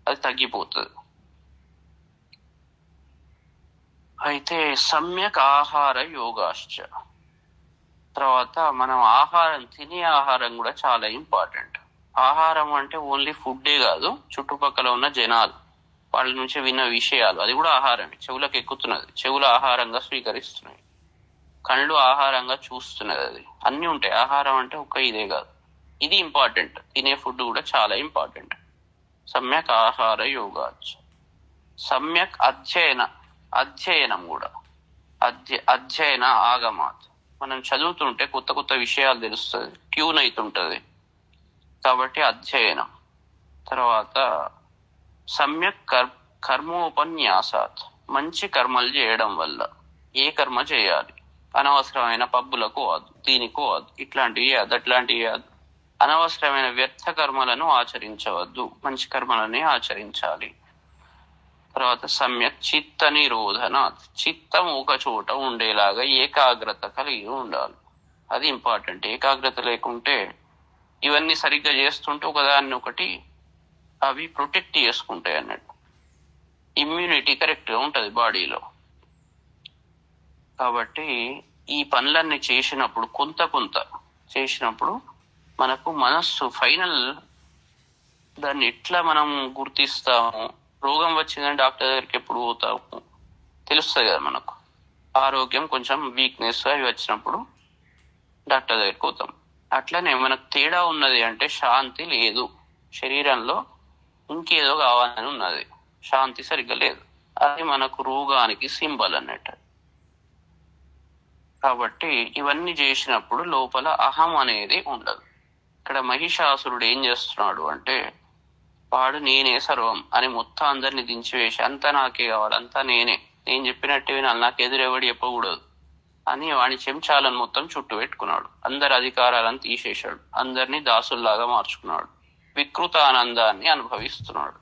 అది తగ్గిపోతుంది. అయితే సమ్యక్ ఆహార యోగాశ్చ. తర్వాత మనం ఆహారం, తినే ఆహారం కూడా చాలా ఇంపార్టెంట్. ఆహారం అంటే ఓన్లీ ఫుడ్డే కాదు, చుట్టుపక్కల ఉన్న జనాలు, వాళ్ళ నుంచి విన్న విషయాలు, అది కూడా ఆహారమే. చెవులకు ఎక్కుతున్నది, చెవులు ఆహారంగా స్వీకరిస్తున్నాయి, కళ్ళు ఆహారంగా చూస్తున్నది, అది అన్నీ ఉంటాయి. ఆహారం అంటే ఒక్క ఇదే కాదు, ఇది ఇంపార్టెంట్. తినే ఫుడ్ కూడా చాలా ఇంపార్టెంట్. సమ్యక్ ఆహార యోగాచ. సమ్యక్ అధ్యయనం కూడా. అధ్యయన ఆగమాత్. మనం చదువుతుంటే కొత్త కొత్త విషయాలు తెలుస్తుంది, ట్యూన్ అవుతుంటది, కాబట్టి అధ్యయనం. తర్వాత సమ్యక్ కర్మోపన్యాసాత్. మంచి కర్మలు చేయడం వల్ల. ఏ కర్మ చేయాలి, అనవసరమైన పబ్బులకు పోవద్దు, దీనికి పోవద్దు, ఇట్లాంటివి చేయద్దు, అట్లాంటివి చేయద్దు, అనవసరమైన వ్యర్థ కర్మలను ఆచరించవద్దు, మంచి కర్మలని ఆచరించాలి. తర్వాత సమ్యక్ చిత్త నిరోధన. చిత్తం ఒక చోట ఉండేలాగా ఏకాగ్రత కలిగి ఉండాలి, అది ఇంపార్టెంట్. ఏకాగ్రత లేకుంటే ఇవన్నీ సరిగ్గా చేస్తుంటే ఒకదాన్ని ఒకటి అవి ప్రొటెక్ట్ చేసుకుంటాయి అన్నట్టు. ఇమ్యూనిటీ కరెక్ట్గా ఉంటుంది బాడీలో. కాబట్టి ఈ పనులన్నీ చేసినప్పుడు కొంత చేసినప్పుడు మనకు మనస్సు ఫైనల్ దాన్ని ఎట్లా మనం గుర్తిస్తాము. రోగం వచ్చిందని డాక్టర్ దగ్గరికి ఎప్పుడు పోతాము, తెలుస్తుంది కదా మనకు. ఆరోగ్యం కొంచెం వీక్నెస్ అవి వచ్చినప్పుడు డాక్టర్ దగ్గరికి పోతాం. అట్లనే మనకు తేడా ఉన్నది అంటే శాంతి లేదు శరీరంలో, ఇంకేదో కావాలని ఉన్నది, శాంతి సరిగ్గా లేదు, అది మనకు రోగానికి సింబల్ అన్నట్టు. కాబట్టి ఇవన్నీ చేసినప్పుడు లోపల అహం అనేది ఉండదు. ఇక్కడ మహిషాసురుడు ఏం చేస్తున్నాడు అంటే, వాడు నేనే సర్వం అని మొత్తం అందరిని దించివేసి అంతా నాకే కావాలి, అంతా నేను చెప్పినట్టు వినాలి, నాకు ఎదురెవడు చెప్పకూడదు అని వాడి చెంచాలను మొత్తం చుట్టూ పెట్టుకున్నాడు. అందరి అధికారాలను తీసేశాడు, అందరినీ దాసుల్లాగా మార్చుకున్నాడు, వికృత ఆనందాన్ని అనుభవిస్తున్నాడు.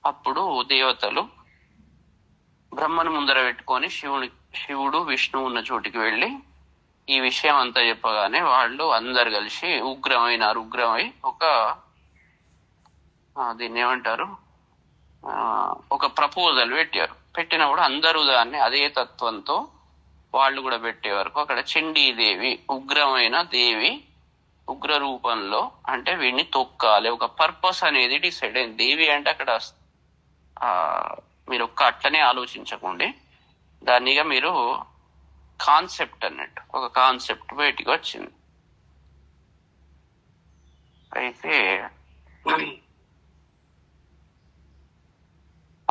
అప్పుడు దేవతలు బ్రహ్మను ముందర పెట్టుకొని శివుడు విష్ణువు ఉన్న చోటికి వెళ్ళి ఈ విషయం అంతా చెప్పగానే వాళ్ళు అందరు కలిసి ఉగ్రమై దీన్ని ఏమంటారు, ఒక ప్రపోజల్ పెట్టినప్పుడు అందరూ దాన్ని అదే తత్వంతో వాళ్ళు కూడా పెట్టే వరకు అక్కడ చండీదేవి, ఉగ్రమైన దేవి, ఉగ్ర రూపంలో, అంటే వీడిని తొక్కాలి, ఒక పర్పస్ అనేది డిసైడ్ అయింది. దేవి అంటే అక్కడ మీరు అట్లనే ఆలోచించకండి, దానిగా మీరు కాన్సెప్ట్ అన్నట్టు, ఒక కాన్సెప్ట్ బయటికి వచ్చింది. అయితే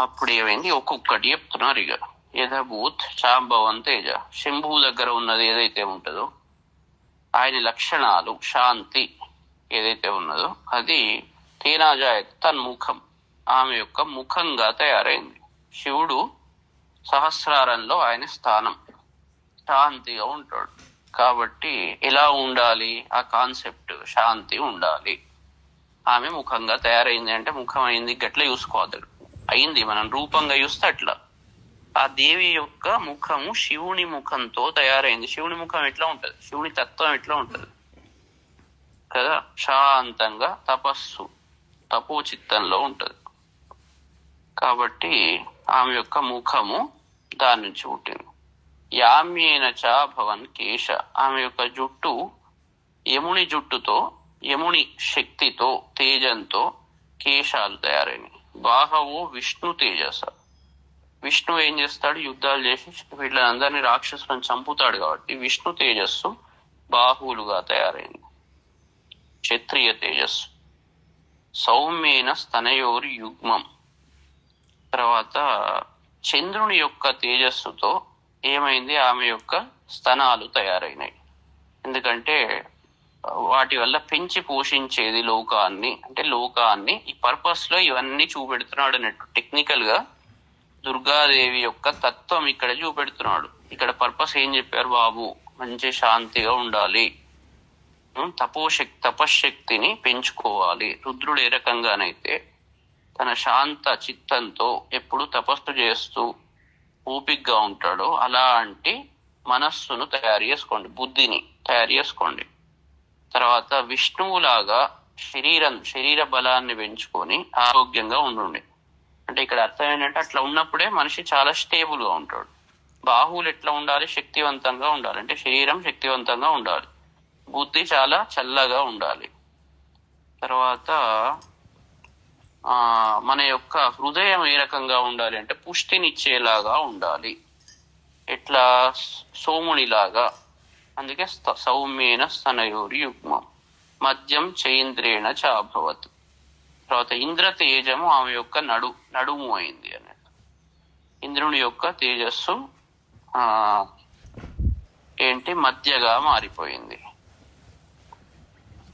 అప్పుడు ఏమైంది, ఒక్కొక్కటి చెప్తున్నారు ఇక. యథభూత్ శాంభవం తేజ, శంభువు దగ్గర ఉన్నది ఏదైతే ఉంటుందో ఆయన లక్షణాలు, శాంతి ఏదైతే ఉన్నదో అది తేనాజాయ తన్ముఖం, ఆమె యొక్క ముఖంగా తయారైంది. శివుడు సహస్రారంలో ఆయన స్థానం, శాంతిగా ఉంటాడు. కాబట్టి ఎలా ఉండాలి ఆ కాన్సెప్ట్, శాంతి ఉండాలి. ఆమె ముఖంగా తయారైంది అంటే ముఖం అయింది గట్ల చూసుకోవద్దు, అయింది మనం రూపంగా చూస్తే అట్లా. ఆ దేవి యొక్క ముఖము శివుని ముఖంతో తయారైంది. శివుని ముఖం ఎట్లా ఉంటది, శివుని తత్వం ఎట్లా ఉంటది కదా, శాంతంగా తపస్సు తపోచిత్తంలో ఉంటది. కాబట్టి ఆమె యొక్క ముఖము దాని నుంచి పుట్టింది. యామ్యేన చ భవన్ కేశ, ఆమె యొక్క జుట్టు యముని జుట్టుతో, యముని శక్తితో, తేజంతో కేశాలు తయారైనవి. బాహవో విష్ణు తేజస, విష్ణు ఏం చేస్తాడు, యుద్ధాలు చేసి వీళ్ళందరినీ రాక్షసులను చంపుతాడు. కాబట్టి విష్ణు తేజస్సు బాహువులుగా తయారైంది. క్షత్రియ తేజస్సు. సౌమ్యేన స్తనయోరి యుగ్మం, తర్వాత చంద్రుని యొక్క తేజస్సుతో ఏమైంది, ఆమె యొక్క స్తనాలు తయారైనాయి. ఎందుకంటే వాటి వల్ల పెంచి పోషించేది లోకాన్ని, అంటే లోకాన్ని ఈ పర్పస్ లో ఇవన్నీ చూపెడుతున్నాడు అన్నట్టు. టెక్నికల్ గా దుర్గాదేవి యొక్క తత్వం ఇక్కడ చూపెడుతున్నాడు. ఇక్కడ పర్పస్ ఏం చెప్పారు బాబు, మంచి శాంతిగా ఉండాలి, తపశ్శక్తిని పెంచుకోవాలి. రుద్రుడు ఏ రకంగానైతే తన శాంత చిత్తంతో ఎప్పుడు తపస్సు చేస్తూ ఓపికగా ఉంటాడో అలాంటి మనస్సును తయారు చేసుకోండి, బుద్ధిని తయారు చేసుకోండి. తర్వాత విష్ణువులాగా శరీర బలాన్ని పెంచుకొని ఆరోగ్యంగా ఉండండి. అంటే ఇక్కడ అర్థం ఏంటంటే అట్లా ఉన్నప్పుడే మనిషి చాలా స్టేబుల్ గా ఉంటాడు. బాహువులు ఎట్లా ఉండాలి, శక్తివంతంగా ఉండాలి, అంటే శరీరం శక్తివంతంగా ఉండాలి, బుద్ధి చాలా చల్లగా ఉండాలి. తర్వాత మన యొక్క హృదయం ఏ రకంగా ఉండాలి అంటే పుష్టినిచ్చేలాగా ఉండాలి, ఎట్లా సోమునిలాగా. అందుకే సౌమ్యేన స్తనయోరి యుగ్మం మద్యం చైంద్రేణ చాభవత్. తర్వాత ఇంద్ర తేజము ఆమె యొక్క నడుము అయింది అన్నట్టు. ఇంద్రుని యొక్క తేజస్సు మధ్యగా మారిపోయింది.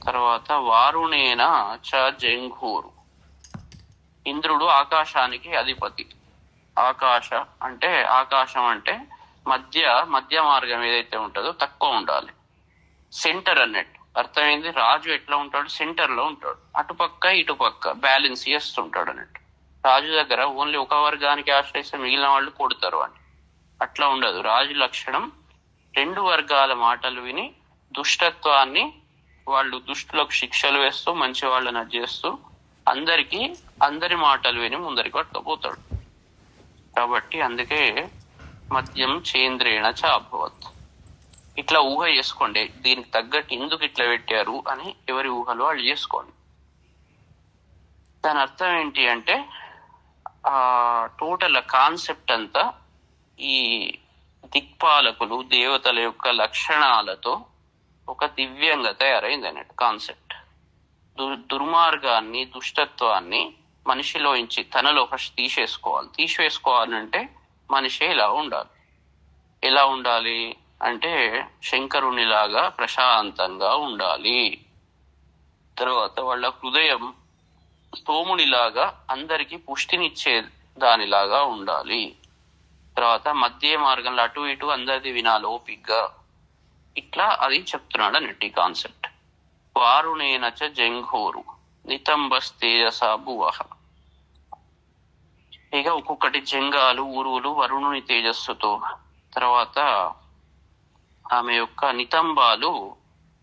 తర్వాత వారుణేన చ జంఘూరు, ఇంద్రుడు ఆకాశానికి అధిపతి. ఆకాశం అంటే మధ్య మార్గం ఏదైతే ఉంటుందో తక్కువ ఉండాలి, సెంటర్ అన్నట్టు. అర్థమైంది, రాజు ఎట్లా ఉంటాడు, సెంటర్ లో ఉంటాడు, అటుపక్క ఇటుపక్క బ్యాలెన్స్ చేస్తుంటాడు అన్నట్టు. రాజు దగ్గర ఓన్లీ ఒక వర్గానికి ఆశ్రయిస్తే మిగిలిన వాళ్ళు కొడతారు అని అట్లా ఉండదు. రాజు లక్షణం రెండు వర్గాల మాటలు విని దుష్టత్వాన్ని, వాళ్ళు దుష్టులకు శిక్షలు వేస్తూ మంచి వాళ్ళని చేస్తూ అందరి మాటలు విని ముందరికి పట్టుకపోతాడు. కాబట్టి అందుకే మద్యం చేంద్రేణ చాభవత్. ఇట్లా ఊహ చేసుకోండి, దీనికి తగ్గట్టు ఎందుకు ఇట్లా పెట్టారు అని ఎవరి ఊహలు వాళ్ళు చేసుకోండి. దాని అర్థం ఏంటి అంటే టోటల్ కాన్సెప్ట్ అంతా ఈ దిక్పాలకులు దేవతల యొక్క లక్షణాలతో ఒక దివ్యంగా తయారైంది అన్నట్టు కాన్సెప్ట్. దుర్మార్గాన్ని, దుష్టత్వాన్ని మనిషిలోంచి తనలో ఫస్ట్ తీసేసుకోవాలంటే మనిషి ఎలా ఉండాలి అంటే శంకరునిలాగా ప్రశాంతంగా ఉండాలి. తర్వాత వాళ్ళ హృదయం సోమునిలాగా అందరికీ పుష్టినిచ్చే దానిలాగా ఉండాలి. తర్వాత మధ్య మార్గంలో అటు ఇటు అందరిది వినాలి ఓపిగ్గా. ఇట్లా అది చెప్తున్నాడు అన్నట్టు ఈ కాన్సెప్ట్. వారుణేనచ జంఘోరు నితంబస్తేజసా భువః. ఇక ఒక్కొక్కటి జంగాలు, ఉరువులు వరుణుని తేజస్సుతో. తర్వాత ఆమె యొక్క నితంబాలు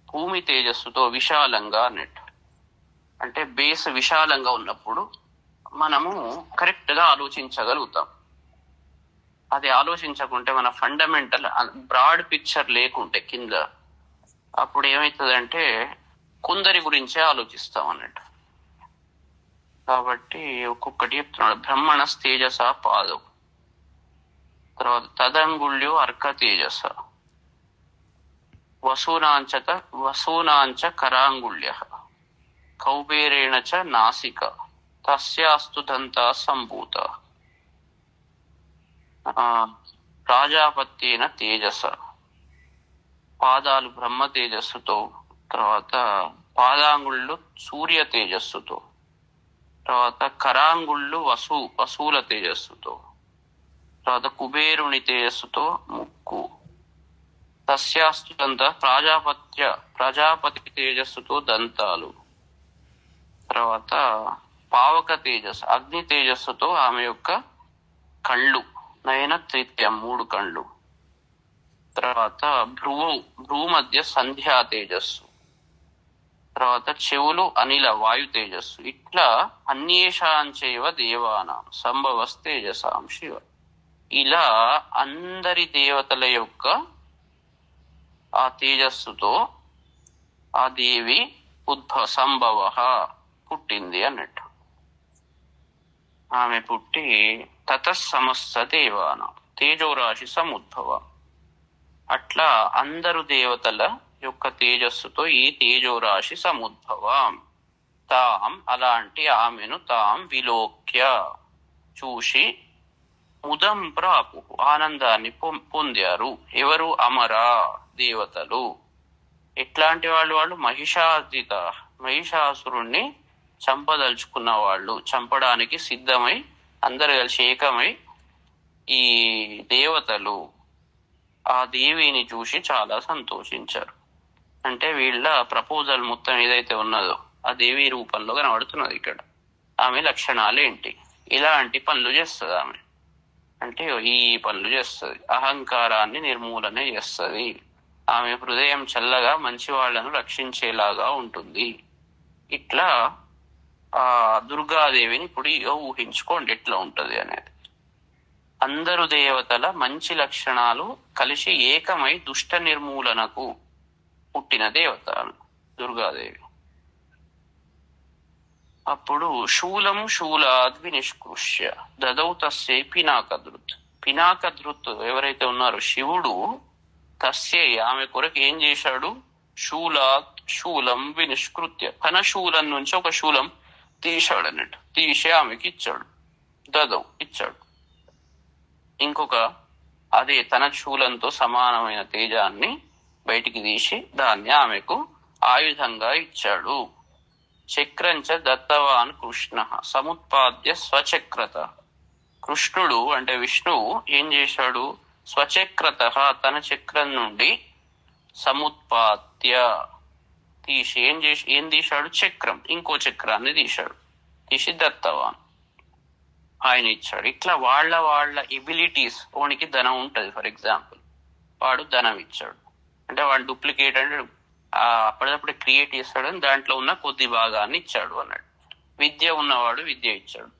భూమి తేజస్సుతో విశాలంగా అన్నట్టు. అంటే బేస్ విశాలంగా ఉన్నప్పుడు మనము కరెక్ట్ గా ఆలోచించగలుగుతాం. అది ఆలోచించకుంటే మన ఫండమెంటల్ బ్రాడ్ పిక్చర్ లేకుంటే కింద, అప్పుడు ఏమవుతుందంటే కొందరి గురించే ఆలోచిస్తాం అన్నట్టు. కాబట్టి ఒక్కొక్కటి చెప్తున్నాడు. బ్రహ్మణ తేజస పాదం, తర్వాత తదంగుళ్యో అర్క తేజస, వసూనాంచ కరాంగుళ్య, కౌబేరేణ చ నాసిక, తస్యాస్తు దంతా సంభూత, ఆ ప్రాజాపత్యేన తేజస, పాదాలు బ్రహ్మ తేజస్సుతో, తర్వాత పాదాంగుళ్ళు సూర్య తేజస్సుతో, తర్వాత కరాంగుళ్ళు వసువుల తేజస్సుతో, తర్వాత కుబేరుని తేజస్సుతో ముక్కు, తస్యాస్తుదంత ప్రజాపతి తేజస్సుతో దంతాలు, తర్వాత పావక తేజస్సు అగ్ని తేజస్సుతో ఆమె యొక్క కళ్ళు, నయన తృతీయం 3 కళ్ళు, తర్వాత భ్రూ మధ్య సంధ్యా తేజస్సు, తర్వాత చెవులు అనిల వాయు తేజస్సు. ఇట్లా అన్యేషాంచైవ దేవానాం సంభవస్తేజసాం శివ. ఇలా అందరి దేవతల యొక్క ఆ తేజస్సుతో ఆ దేవి సంభవ పుట్టింది అన్నట్టు. ఆమె పుట్టి తతస్సమస్త దేవానాం తేజోరాశి సముద్భవ. అట్లా అందరు దేవతల యొక్క తేజస్సుతో ఈ తేజోరాశి సముద్భవం. తాం అలాంటి ఆమెను తాం విలోక్య చూసి ముదం ప్రాపు ఆనందాన్ని పొందారు. ఎవరు? అమరా దేవతలు. ఎట్లాంటి వాళ్ళు మహిషాసురుణ్ణి చంపదలుచుకున్న వాళ్ళు, చంపడానికి సిద్ధమై అందరు కలిసి ఏకమై ఈ దేవతలు ఆ దేవిని చూసి చాలా సంతోషించారు. అంటే వీళ్ళ ప్రపోజల్ మొత్తం ఏదైతే ఉన్నదో ఆ దేవి రూపంలో కనబడుతున్నది. ఇక్కడ ఆమె లక్షణాలు ఏంటి? ఇలాంటి పనులు చేస్తుంది ఆమె. అంటే ఈ పనులు చేస్తుంది, అహంకారాన్ని నిర్మూలన చేస్తుంది, ఆమె హృదయం చల్లగా మంచి వాళ్లను రక్షించేలాగా ఉంటుంది. ఇట్లా ఆ దుర్గాదేవిని ఇప్పుడు ఊహించుకోండి ఎట్లా ఉంటది అనేది. అందరు దేవతల మంచి లక్షణాలు కలిసి ఏకమై దుష్ట నిర్మూలనకు పుట్టిన దేవత దుర్గాదేవి. అప్పుడు శూలాద్వి నిష్కృష్య దదౌ తస్యై పినాకధృత్. పినాకధృత్ ఎవరైతే ఉన్నారో శివుడు తస్యై ఆమె కొరకు ఏం చేశాడు? శూలం వినిష్కృత్య, తన శూలం నుంచి ఒక శూలం తీశాడు అన్నట్టు. తీసి ఆమెకి ఇచ్చాడు. దదౌ ఇచ్చాడు. ఇంకొక అదే తన శూలంతో సమానమైన తేజాన్ని బయటికి తీసి దాన్ని ఆమెకు ఆయుధంగా ఇచ్చాడు. చక్రంచ దత్తవాన్ కృష్ణ సముత్పాద్య స్వచక్రత. కృష్ణుడు అంటే విష్ణువు ఏం చేశాడు? స్వచక్రత తన చక్రం నుండి సముత్పాద్య తీసి ఏం తీశాడు? చక్రం, ఇంకో చక్రాన్ని తీసి దత్తవాన్ ఆయన ఇచ్చాడు. ఇట్లా వాళ్ళ ఎబిలిటీస్. ఓనికి ధనం ఉంటది, ఫర్ ఎగ్జాంపుల్ వాడు ధనం ఇచ్చాడు అంటే వాడు డూప్లికేట్ అంటే అప్పటికప్పుడు క్రియేట్ చేస్తాడని దాంట్లో ఉన్న కొద్ది భాగాన్ని ఇచ్చాడు అన్నాడు. విద్య ఉన్నవాడు విద్య ఇచ్చాడు.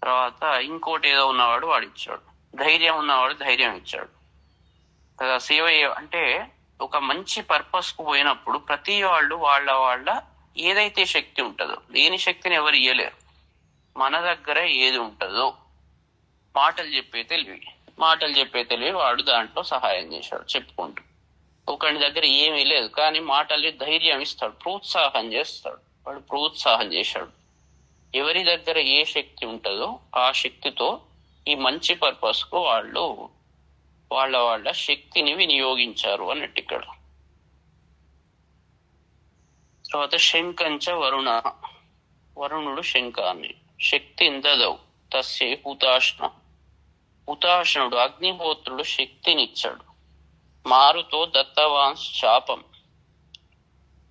తర్వాత ఇంకోటి ఏదో ఉన్నవాడు వాడు ఇచ్చాడు. ధైర్యం ఉన్నవాడు ధైర్యం ఇచ్చాడు కదా. సేవ అంటే ఒక మంచి పర్పస్ కు పోయినప్పుడు ప్రతి వాళ్ళు వాళ్ళ ఏదైతే శక్తి ఉంటుందో, లేని శక్తిని ఎవరు ఇయ్యలేరు. మన దగ్గర ఏది ఉంటుందో మాటలు చెప్పే తెలివి వాడు దాంట్లో సహాయం చేశాడు చెప్పుకుంటూ. ఒకరి దగ్గర ఏమీ లేదు కానీ మాటల్ని ధైర్యం ఇస్తాడు, ప్రోత్సాహం చేస్తాడు. వాడు ప్రోత్సాహం చేశాడు. ఎవరి దగ్గర ఏ శక్తి ఉంటుందో ఆ శక్తితో ఈ మంచి పర్పస్ కు వాళ్ళు వాళ్ళ శక్తిని వినియోగించారు అన్నట్టు ఇక్కడ. తర్వాత శంకంచ వరుణుడు శంఖాన్ని శక్తిని దదౌ తస్యై హుతాష్ణుడు అగ్నిహోత్రుడు శక్తినిచ్చాడు. మారుతో దత్తవాన్స్ చాపం,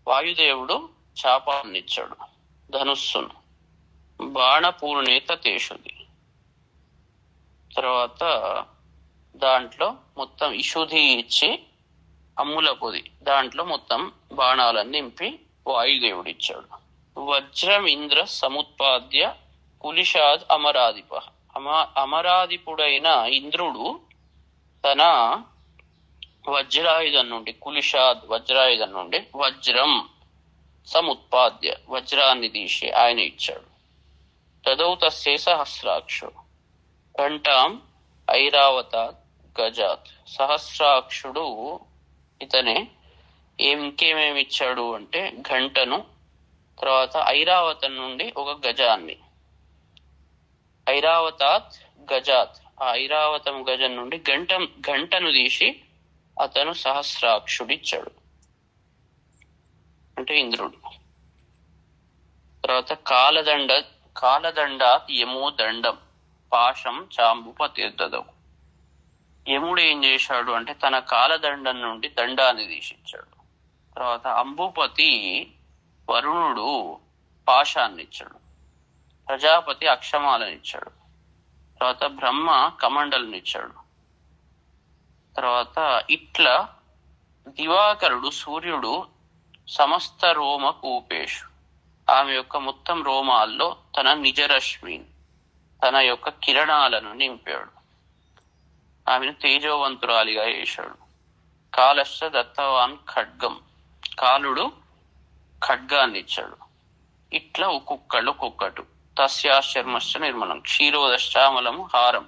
వాయుదేవుడు చాపాన్నిచ్చాడు, ధనుస్సును. బాణపూర్ణేత తేషుది, తర్వాత దాంట్లో మొత్తం ఇషుధి ఇచ్చి అమ్ముల పొది దాంట్లో మొత్తం బాణాలను నింపి వాయుదేవుడు ఇచ్చాడు. వజ్రం ఇంద్ర సముత్పాద్య కులిషాద్ అమరాధిప. అమరాధిపుడైన ఇంద్రుడు తన వజ్రాయుధం నుండి వజ్రాయుధం నుండి వజ్రం సముత్పాద్య వజ్రాన్ని తీసి ఆయన ఇచ్చాడు. తదౌ తస్యై సహస్రాక్షు ఘంటాం ఐరావతాత్ గజాత్. సహస్రాక్షుడు ఇతనే ఇంకేమేమి ఇచ్చాడు అంటే ఘంటను, తర్వాత ఐరావతం నుండి ఒక గజాన్ని. ఐరావతాత్ గజాత్ ఆ ఐరావతం గజం నుండి గంటను తీసి అతను సహస్రాక్షుడిచ్చాడు, అంటే ఇంద్రుడు. తర్వాత కాలదండాత్ యమో దండం పాశం చాంబుపతిర్దదవు. యముడు ఏం చేశాడు అంటే తన కాలదండం నుండి దండాన్ని తీసిచ్చాడు. తర్వాత అంబుపతి వరుణుడు పాశాన్ని ఇచ్చాడు, ప్రజాపతి అక్షమాలను ఇచ్చాడు, తర్వాత బ్రహ్మ కమండలనిచ్చాడు. తర్వాత ఇట్లా దివాకరుడు సూర్యుడు సమస్త రోమ కూపేషు, ఆమె యొక్క మొత్తం రోమాల్లో తన నిజరశ్మి తన యొక్క కిరణాలను నింపాడు, ఆమెను తేజోవంతురాలిగా చేశాడు. కాలశ్చ దత్తవాన్ ఖడ్గం, కాలుడు ఖడ్గాన్ని ఇచ్చాడు. ఇట్లా ఒక్కొక్కటు తస్యాశర్మశ్చ నిర్మలం క్షీరోదశ్చామలం హారం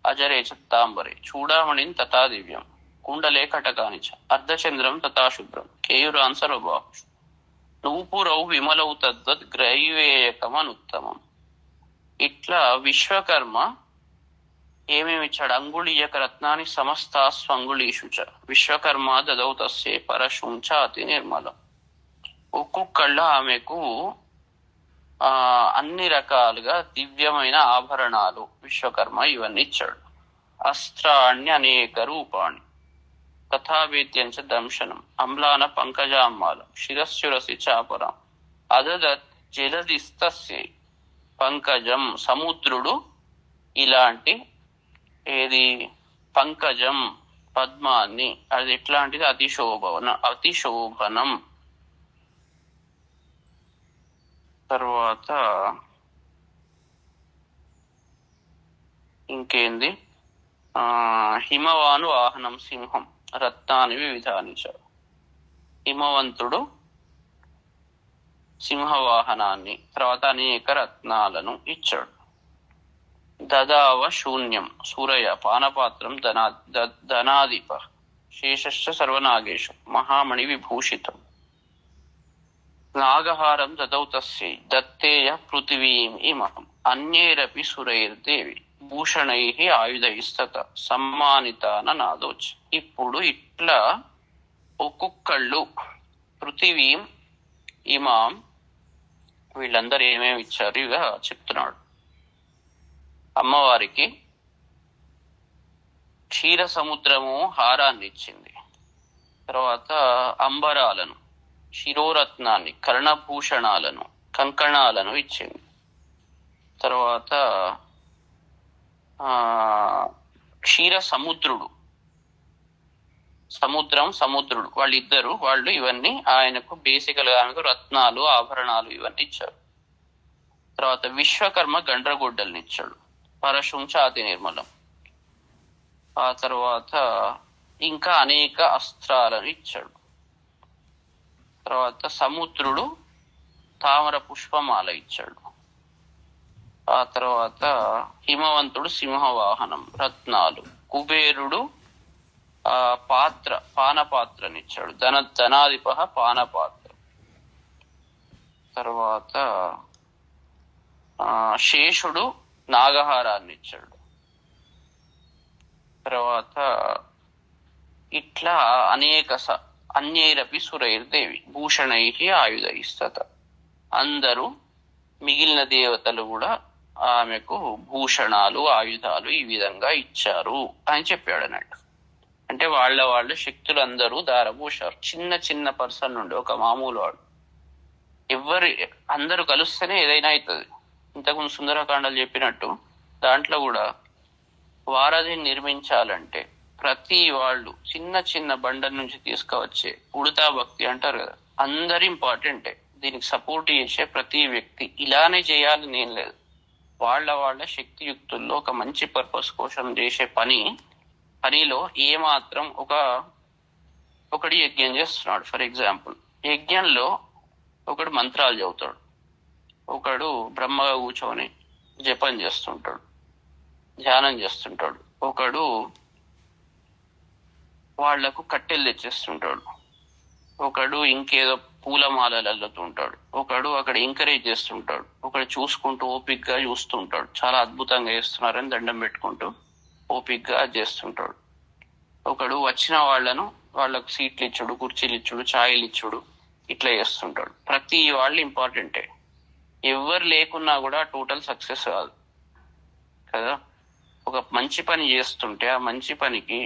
అజరే తాంబరే చూడామణిం తథా దివ్యం కుండలే కటకానిచ అర్ధచంద్రం తథా శుభ్రం కేయురాన్సరబాహు నూపురౌ విమలౌ తద్వద్ గ్రైవేయకమనుత్తమం. ఇట్లా విశ్వకర్మ ఏమేమి ఇచ్చాడు? అంగుళీయక రత్నాన్ని సమస్తాస్వంగుళీషుచ విశ్వకర్మ దదౌ తస్యే పరశుంచ అతి నిర్మలం. ఒక్కొక్కళ్ళ ఆమెకు అన్ని రకాలుగా దివ్యమైన ఆభరణాలు విశ్వకర్మ ఇవన్నీ ఇచ్చాడు. అస్త్రాణ్య అనేక రూపాణి తథావేద్యంచ దంశనం అమ్లాన పంకజామ్మాలం శిరస్సురసి చాపరం అదదత్ జలదిస్తస్యై పంకజం. సముద్రుడు ఇలాంటి ఏది పంకజం పద్మాన్ని, అది ఎట్లాంటిది? అతిశోభనం. తర్వాత ఇంకేంది? హిమవాను వాహనం సింహం రత్నాని వివిధాని చ. హిమవంతుడు సింహవాహనాన్ని, తర్వాత అనేక రత్నాలను ఇచ్చాడు. దదావ శూన్యం సూరయ పానపాత్రం ధనాధిప శేషశ్చ సర్వనాగేషు మహామణి విభూషితం. నాగహారం దదౌ తస్యై దత్తేయ పృథివీం ఇమహం అన్యేరపి సురైర్దేవి భూషణై ఆయుధైస్తత సమ్మానితాన నాదోచ్. ఇప్పుడు ఇట్లా ఒక్కొక్కళ్ళు పృథివీం ఇమాం వీళ్ళందరూ ఏమేమి ఇచ్చారు ఇక చెప్తున్నాడు. అమ్మవారికి క్షీర సముద్రము హారాన్ని ఇచ్చింది, తర్వాత అంబరాలను, శిరోరత్నాన్ని, కర్ణభూషణాలను, కంకణాలను ఇచ్చింది. తర్వాత క్షీర సముద్రుడు వాళ్ళు ఇవన్నీ ఆయనకు బేసికల్ గా ఆమెకు రత్నాలు ఆభరణాలు ఇవన్నీ ఇచ్చారు. తర్వాత విశ్వకర్మ గండ్రగొడ్డల్ని ఇచ్చాడు, పరశుంచ అతి నిర్మలం. ఆ తర్వాత ఇంకా అనేక అస్త్రాలను ఇచ్చాడు. తర్వాత సముద్రుడు తామర పుష్పమాల ఇచ్చాడు. ఆ తర్వాత హిమవంతుడు సింహవాహనం, రత్నాలు. కుబేరుడు పానపాత్రనిచ్చాడు, ధనాధిప పానపాత్ర. తర్వాత శేషుడు నాగహారాన్ని ఇచ్చాడు. తర్వాత ఇట్లా అనేక అన్యైరపి సురైర్దేవి భూషణై ఆయుధైస్తత. అందరూ మిగిలిన దేవతలు కూడా ఆమెకు భూషణాలు ఆయుధాలు ఈ విధంగా ఇచ్చారు అని చెప్పాడు అన్నట్టు. అంటే వాళ్ళ శక్తులందరూ దారబోశారు. చిన్న పర్సన్ నుండి ఒక మామూలు వాడు అందరూ కలిస్తేనే ఏదైనా అవుతుంది. ఇంతకుముందు సుందరకాండలు చెప్పినట్టు దాంట్లో కూడా వారధిని నిర్మించాలంటే ప్రతి వాళ్ళు చిన్న బండల నుంచి తీసుకువచ్చే ఉడతా భక్తి అంటారు కదా, అందరు ఇంపార్టెంటే. దీనికి సపోర్ట్ చేసే ప్రతి వ్యక్తి ఇలానే చేయాలని నేను లేదు. వాళ్ళ శక్తియుక్తుల్లో ఒక మంచి పర్పస్ కోసం చేసే పనిలో ఏమాత్రం ఒకటి యజ్ఞం చేస్తున్నాడు. ఫర్ ఎగ్జాంపుల్, యజ్ఞంలో ఒకడు మంత్రాలు చదువుతాడు, ఒకడు బ్రహ్మగా కూర్చొని జపం చేస్తుంటాడు, ధ్యానం చేస్తుంటాడు, ఒకడు వాళ్లకు కట్టెలు తెచ్చేస్తుంటాడు, ఒకడు ఇంకేదో పూలమాలలు అల్లుతుంటాడు, ఒకడు అక్కడ ఎంకరేజ్ చేస్తుంటాడు, ఒకడు చూసుకుంటూ ఓపిక్గా చూస్తుంటాడు, చాలా అద్భుతంగా చేస్తున్నారని దండం పెట్టుకుంటూ. ఓపిక్గా చేస్తుంటాడు. ఒకడు వచ్చిన వాళ్ళకు సీట్లు ఇచ్చుడు, కుర్చీలు ఇచ్చుడు, ఛాయలు ఇచ్చుడు, ఇట్లా చేస్తుంటాడు. ప్రతి వాళ్ళు ఇంపార్టెంటే. ఎవరు లేకున్నా కూడా టోటల్ సక్సెస్ కాదు కదా. ఒక మంచి పని చేస్తుంటే ఆ మంచి పనికి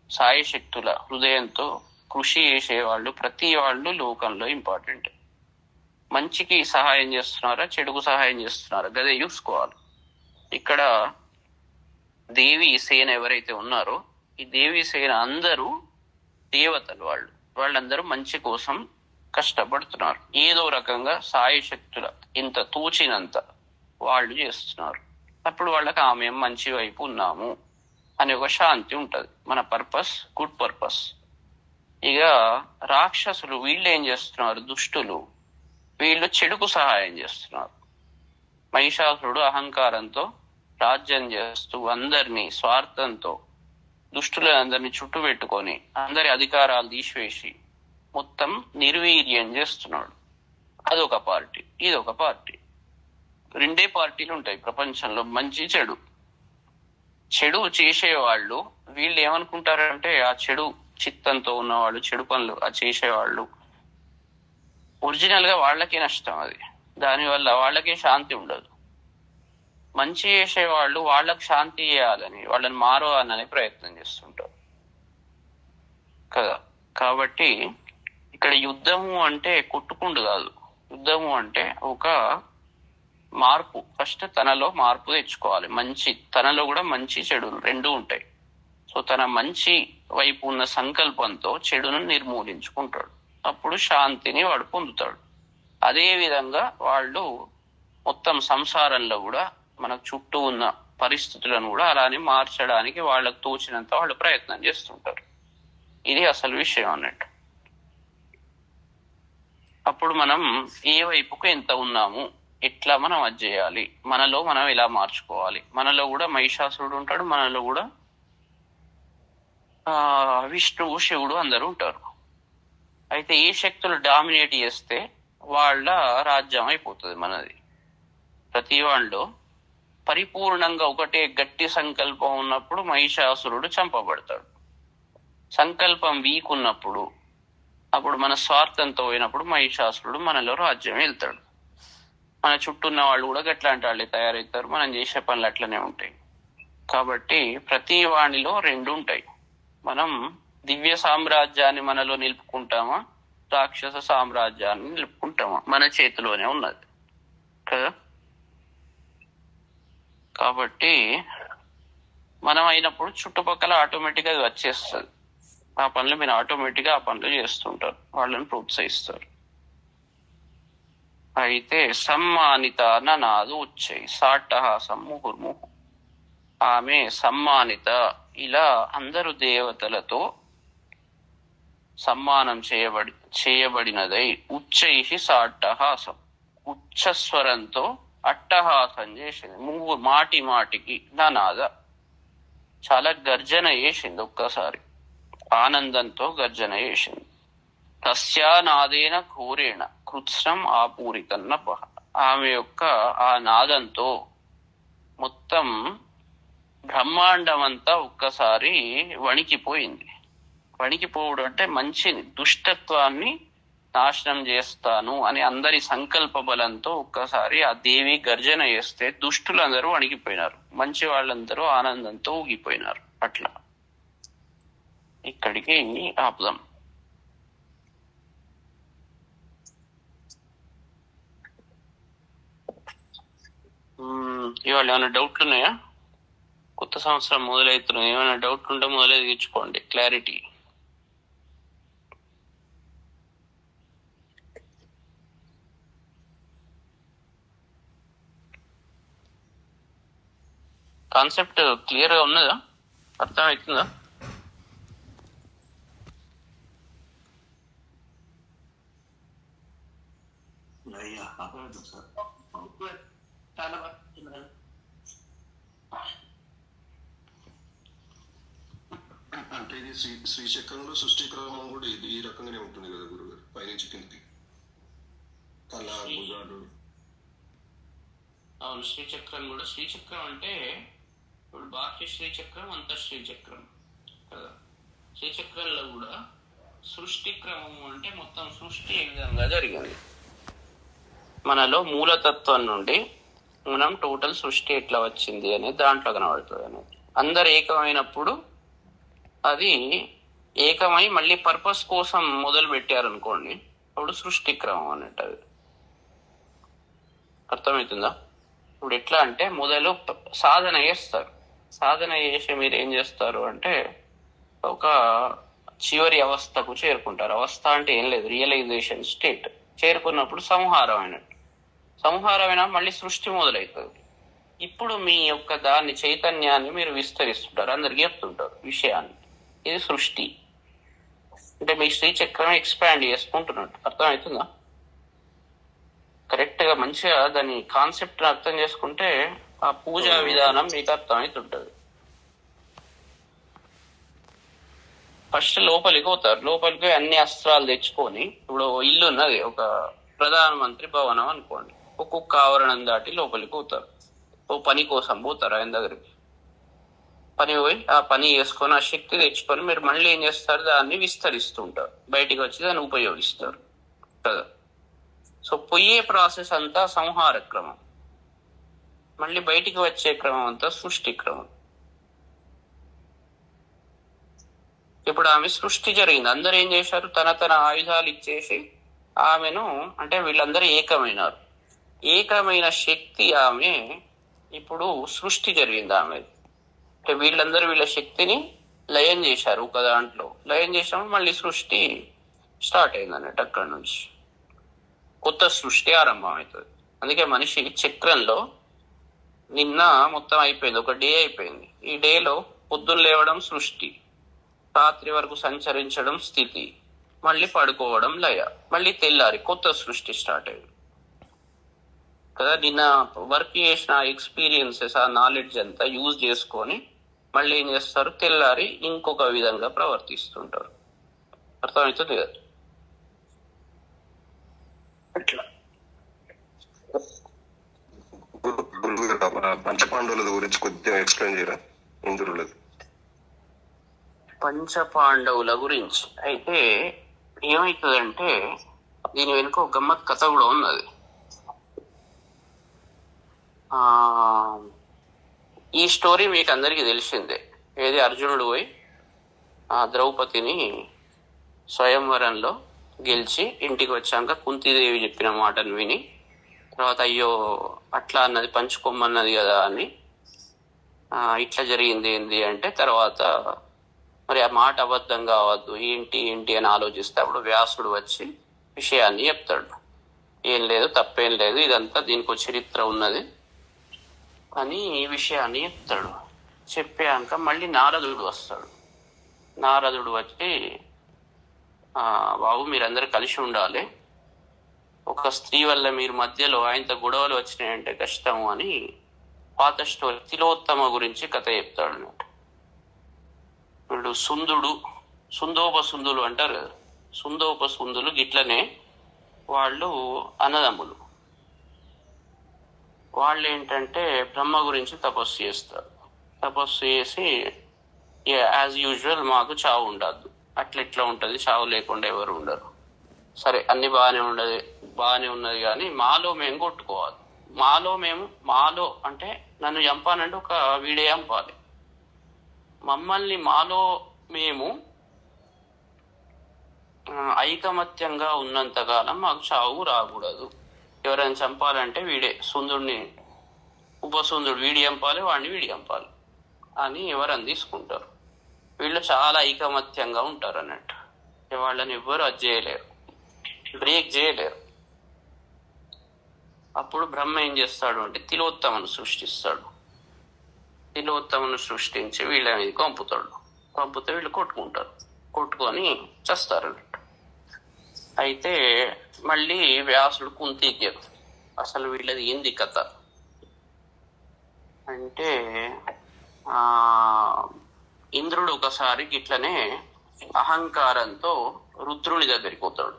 సాయశక్తుల హృదయంతో కృషి చేసేవాళ్ళు ప్రతి వాళ్ళు లోకంలో ఇంపార్టెంట్. మంచికి సహాయం చేస్తున్నారా, చెడుకు సహాయం చేస్తున్నారా, గదే చూసుకోవాలి. ఇక్కడ దేవి సేన ఎవరైతే ఉన్నారో ఈ దేవి సేన అందరూ దేవతలు. వాళ్ళందరూ మంచి కోసం కష్టపడుతున్నారు. ఏదో రకంగా సాయశక్తుల ఇంత తోచినంత వాళ్ళు చేస్తున్నారు. అప్పుడు వాళ్ళకి ఆమె మంచి వైపు ఉన్నాము అనే ఒక శాంతి ఉంటది. మన పర్పస్ గుడ్ పర్పస్. ఇక రాక్షసులు వీళ్ళు ఏం చేస్తున్నారు, దుష్టులు, వీళ్ళు చెడుకు సహాయం చేస్తున్నారు. మహిషాసురుడు అహంకారంతో రాజ్యం చేస్తూ అందరినీ స్వార్థంతో దుష్టులందరినీ చుట్టు పెట్టుకొని అందరి అధికారాలు తీసివేసి మొత్తం నిర్వీర్యం చేస్తున్నాడు. అదొక పార్టీ, ఇదొక పార్టీ. రెండే పార్టీలు ఉంటాయి ప్రపంచంలో, మంచి చెడు. చెడు చేసేవాళ్ళు వీళ్ళు ఏమనుకుంటారంటే ఆ చెడు చిత్తంతో ఉన్నవాళ్ళు, చెడు పనులు ఆ చేసేవాళ్ళు ఒరిజినల్ గా వాళ్ళకే నష్టం. అది దానివల్ల వాళ్ళకే శాంతి ఉండదు. మంచి చేసేవాళ్ళు వాళ్ళకు శాంతి చేయాలని, వాళ్ళని మారవాలని ప్రయత్నం చేస్తుంటారు కదా. కాబట్టి ఇక్కడ యుద్ధము అంటే కొట్టుకుండు కాదు. యుద్ధము అంటే ఒక మార్పు. ఫస్ట్ తనలో మార్పు తెచ్చుకోవాలి. తనలో కూడా మంచి చెడులు రెండు ఉంటాయి. సో తన మంచి వైపు ఉన్న సంకల్పంతో చెడును నిర్మూలించుకుంటాడు. అప్పుడు శాంతిని వాడు పొందుతాడు. అదే విధంగా వాళ్ళు మొత్తం సంసారంలో కూడా మన చుట్టూ ఉన్న పరిస్థితులను కూడా అలానే మార్చడానికి వాళ్ళకు తోచినంత వాళ్ళు ప్రయత్నం చేస్తుంటారు. ఇది అసలు విషయం అన్నట్టు. అప్పుడు మనం ఏ వైపుకు ఎంత ఉన్నాము, ఎట్లా మనం అది చేయాలి, మనలో మనం ఎలా మార్చుకోవాలి. మనలో కూడా మహిషాసురుడు ఉంటాడు, మనలో కూడా విష్ణువు, శివుడు అందరూ ఉంటారు. అయితే ఏ శక్తులు డామినేట్ చేస్తే వాళ్ళ రాజ్యం అయిపోతుంది మనది. ప్రతి వాళ్ళు పరిపూర్ణంగా ఒకటే గట్టి సంకల్పం ఉన్నప్పుడు మహిషాసురుడు చంపబడతాడు. సంకల్పం వీక్ ఉన్నప్పుడు, అప్పుడు మన స్వార్థంతో పోయినప్పుడు మహిషాసురుడు మనలో రాజ్యం వెళ్తాడు. మన చుట్టూ ఉన్న వాళ్ళు కూడా గట్లాంటి వాళ్ళే తయారవుతారు. మనం చేసే పనులు అట్లనే ఉంటాయి. కాబట్టి ప్రతి వాణిలో రెండు ఉంటాయి. మనం దివ్య సామ్రాజ్యాన్ని మనలో నిలుపుకుంటామా, రాక్షస సామ్రాజ్యాన్ని నిలుపుకుంటామా, మన చేతిలోనే ఉన్నది కదా. కాబట్టి మనం అయినప్పుడు చుట్టుపక్కల ఆటోమేటిక్ గా అది వచ్చేస్తుంది. ఆ పనులు మీరు ఆటోమేటిక్ గా ఆ పనులు చేస్తుంటారు, వాళ్ళని ప్రోత్సహిస్తారు. అయితే సమ్మానిత నాదు ఉచ్చై సాట్టహాసం ముహుర్ముహు. ఆమె సమ్మానిత, ఇలా అందరు దేవతలతో సమ్మానం చేయబడినదై ఉచ్చై సాట్టహాసం, ఉచ్చస్వరంతో అట్టహాసం చేసింది. మాటి మాటికి నానాద, చాలా గర్జన చేసింది. ఒక్కసారి ఆనందంతో గర్జన చేసింది. తస్యానాదేన ఘోరేణ కృత్స్నం ఆపూరితన్న పహ. ఆమె యొక్క ఆ నాదంతో మొత్తం బ్రహ్మాండం అంతా ఒక్కసారి వణికిపోయింది. వణికిపోవడం అంటే మంచిని, దుష్టత్వాన్ని నాశనం చేస్తాను అని అందరి సంకల్ప బలంతో ఒక్కసారి ఆ దేవి గర్జన చేస్తే దుష్టులందరూ వణికిపోయినారు, మంచి వాళ్ళందరూ ఆనందంతో ఊగిపోయినారు. అట్లా ఇక్కడికి ఆపుదాం. ఇవాళ ఏమైనా డౌట్లు ఉన్నాయా? కొత్త సంవత్సరం మొదలవుతున్నాయి. ఏమైనా డౌట్లు ఉంటే మొదలై తీర్చుకోండి. క్లారిటీ. కాన్సెప్ట్ క్లియర్ గా ఉన్నదా? అర్థం అవుతుందా? అంటే ఇది శ్రీచక్రంలో సృష్టి క్రమం కూడా ఇది ఈ రకంగానే ఉంటుంది కదా గురుగారు, పైనుంచి కిందకి తల భుజాలు. అవును, శ్రీచక్రం కూడా. శ్రీచక్రం అంటే ఇప్పుడు బాహ్య శ్రీచక్రం, అంతఃశ్రీచక్రం కదా. శ్రీచక్రంలో కూడా సృష్టి క్రమము అంటే మొత్తం సృష్టి ఏ విధంగా జరిగింది, మనలో మూలతత్వం నుండి మనం టోటల్ సృష్టి ఎట్లా వచ్చింది అనేది దాంట్లో కనబడుతుంది అనేది. అందరు ఏకమైనప్పుడు అది ఏకమై మళ్ళీ పర్పస్ కోసం మొదలు పెట్టారనుకోండి, అప్పుడు సృష్టి క్రమం అన్నట్టు. అది అర్థమవుతుందా? ఇప్పుడు ఎట్లా అంటే మొదలు సాధన చేస్తారు, సాధన చేసి మీరు ఏం చేస్తారు అంటే ఒక చివరి అవస్థకు చేరుకుంటారు. అవస్థ అంటే ఏం లేదు, రియలైజేషన్ స్టేట్. చేరుకున్నప్పుడు సంహారం అయినట్టు. సంహారం అయినా మళ్ళీ సృష్టి మొదలవుతుంది. ఇప్పుడు మీ యొక్క దాన్ని చైతన్యాన్ని మీరు విస్తరిస్తుంటారు, అందరికి చెప్తుంటారు విషయాన్ని. ఇది సృష్టి అంటే మీ శ్రీచక్రం ఎక్స్పాండ్ చేసుకుంటున్నట్టు. అర్థమవుతుందా? కరెక్ట్ గా మంచిగా దాని కాన్సెప్ట్ అర్థం చేసుకుంటే ఆ పూజా విధానం మీకు అర్థమవుతుంటది. ఫస్ట్ లోపలికి పోతారు, లోపలికి అన్ని అస్త్రాలు తెచ్చుకొని, ఇప్పుడు ఇల్లు ఉన్నది, ఒక ప్రధానమంత్రి భవనం అనుకోండి, ఒక్కొక్క ఆవరణం దాటి లోపలికి పోతారు. ఓ పని కోసం పోతారు ఆయన దగ్గరికి. పని పోయి ఆ పని చేసుకొని ఆ శక్తి తెచ్చుకొని మీరు మళ్ళీ ఏం చేస్తారు, దాన్ని విస్తరిస్తుంటారు, బయటికి వచ్చి దాన్ని ఉపయోగిస్తారు కదా. సో పొయ్యే ప్రాసెస్ అంతా సంహార క్రమం, మళ్ళీ బయటికి వచ్చే క్రమం అంతా సృష్టి క్రమం. ఇప్పుడు ఆమె సృష్టి జరిగింది, అందరు ఏం చేశారు, తన తన ఆయుధాలు ఇచ్చేసి ఆమెను, అంటే వీళ్ళందరూ ఏకమైనారు. ఏకమైన శక్తి ఆమె, ఇప్పుడు సృష్టి జరిగింది ఆమె. అంటే వీళ్ళందరూ వీళ్ళ శక్తిని లయం చేశారు, ఒక దాంట్లో లయం చేసినప్పుడు మళ్ళీ సృష్టి స్టార్ట్ అయింది అన్నట్టు. అక్కడి నుంచి కొత్త సృష్టి ఆరంభం అవుతుంది. అందుకే మనిషి చక్రంలో నిన్న మొత్తం అయిపోయింది, ఒక డే అయిపోయింది. ఈ డేలో పొద్దున్న లేవడం సృష్టి, రాత్రి వరకు సంచరించడం స్థితి, మళ్ళీ పడుకోవడం లయ, మళ్ళీ తెల్లారి కొత్త సృష్టి స్టార్ట్ అయింది కదా. నిన్న వర్క్ చేసిన ఎక్స్పీరియన్సెస్, ఆ నాలెడ్జ్ అంతా యూజ్ చేసుకొని మళ్ళీ ఏం చేస్తారు, తెల్లారి ఇంకొక విధంగా ప్రవర్తిస్తుంటారు. అర్థమవుతుంది కదా. అట్లా పంచపాండవుల గురించి కొద్దిగా ఎక్స్ప్లెయిన్ చేయరా, ఇంద్రులది. పంచపాండవుల గురించి అయితే ఏమవుతుందంటే, దీని వెనుక ఒక గమ్మత్ కథ కూడా ఉన్నది. ఈ స్టోరీ మీకు అందరికీ తెలిసిందే. ఏది, అర్జునుడు పోయి ద్రౌపదిని స్వయంవరంలో గెలిచి ఇంటికి వచ్చాక కుంతీదేవి చెప్పిన మాటను విని తర్వాత అయ్యో అట్లా అన్నది, పంచుకోమన్నది కదా అని ఇట్లా జరిగింది ఏంది అంటే, తర్వాత మరి ఆ మాట అబద్ధం కావద్దు, ఏంటి ఏంటి అని ఆలోచిస్తే అప్పుడు వ్యాసుడు వచ్చి విషయాన్ని చెప్తాడు. ఏం లేదు, తప్పేం లేదు, ఇదంతా దీనికి చరిత్ర ఉన్నది అని ఈ విషయాన్ని చెప్తాడు. చెప్పాక మళ్ళీ నారదుడు వస్తాడు. నారదుడు వచ్చి బాబు మీరందరూ కలిసి ఉండాలి, ఒక స్త్రీ వల్ల మీరు మధ్యలో ఆయనతో గొడవలు వచ్చినాయంటే కష్టము అని పాత స్టోరీ తిలోత్తమ గురించి కథ చెప్తాడు అన్నట్టు. ఇప్పుడు సుందోపసుందులు అంటారు కదా, సుందోపసుందులు గిట్లనే వాళ్ళు అన్నదమ్ములు. వాళ్ళు ఏంటంటే బ్రహ్మ గురించి తపస్సు చేస్తారు. తపస్సు చేసి యాజ్ యూజువల్ మాకు చావు ఉండద్దు, అట్లా ఎట్లా ఉంటుంది, చావు లేకుండా ఎవరు ఉండరు, సరే అన్ని బాగానే ఉన్నది కానీ మాలో మేము కొట్టుకోవాలి. మాలో అంటే నన్ను చంపానంటే ఒక వీడే చంపాలి. మమ్మల్ని మాలో మేము ఐకమత్యంగా ఉన్నంతకాలం మాకు చావు రాకూడదు. ఎవరైనా చంపాలంటే వీడే సుందుడిని, ఉపసుందుడు వీడి చంపాలి, వీడి చంపాలి అని ఎవరని తీసుకుంటారు. వీళ్ళు చాలా ఐకమత్యంగా ఉంటారు అన్నట్టు. వాళ్ళని ఎవ్వరు అది చేయలేరు, బ్రేక్ చేయలేరు. అప్పుడు బ్రహ్మ ఏం చేస్తాడు అంటే తిలోత్తమను సృష్టిస్తాడు. తిలోత్తమను సృష్టించి వీళ్ళ మీద పంపితే వీళ్ళు కొట్టుకొని చేస్తారు అన్నట్టు. అయితే మళ్ళీ వ్యాసుడు కుంతికి చెప్తాడు అసలు వీళ్ళది ఏంది కథ అంటే, ఇంద్రుడు ఒకసారి ఇట్లనే అహంకారంతో రుద్రుని దగ్గరికి పోతాడు.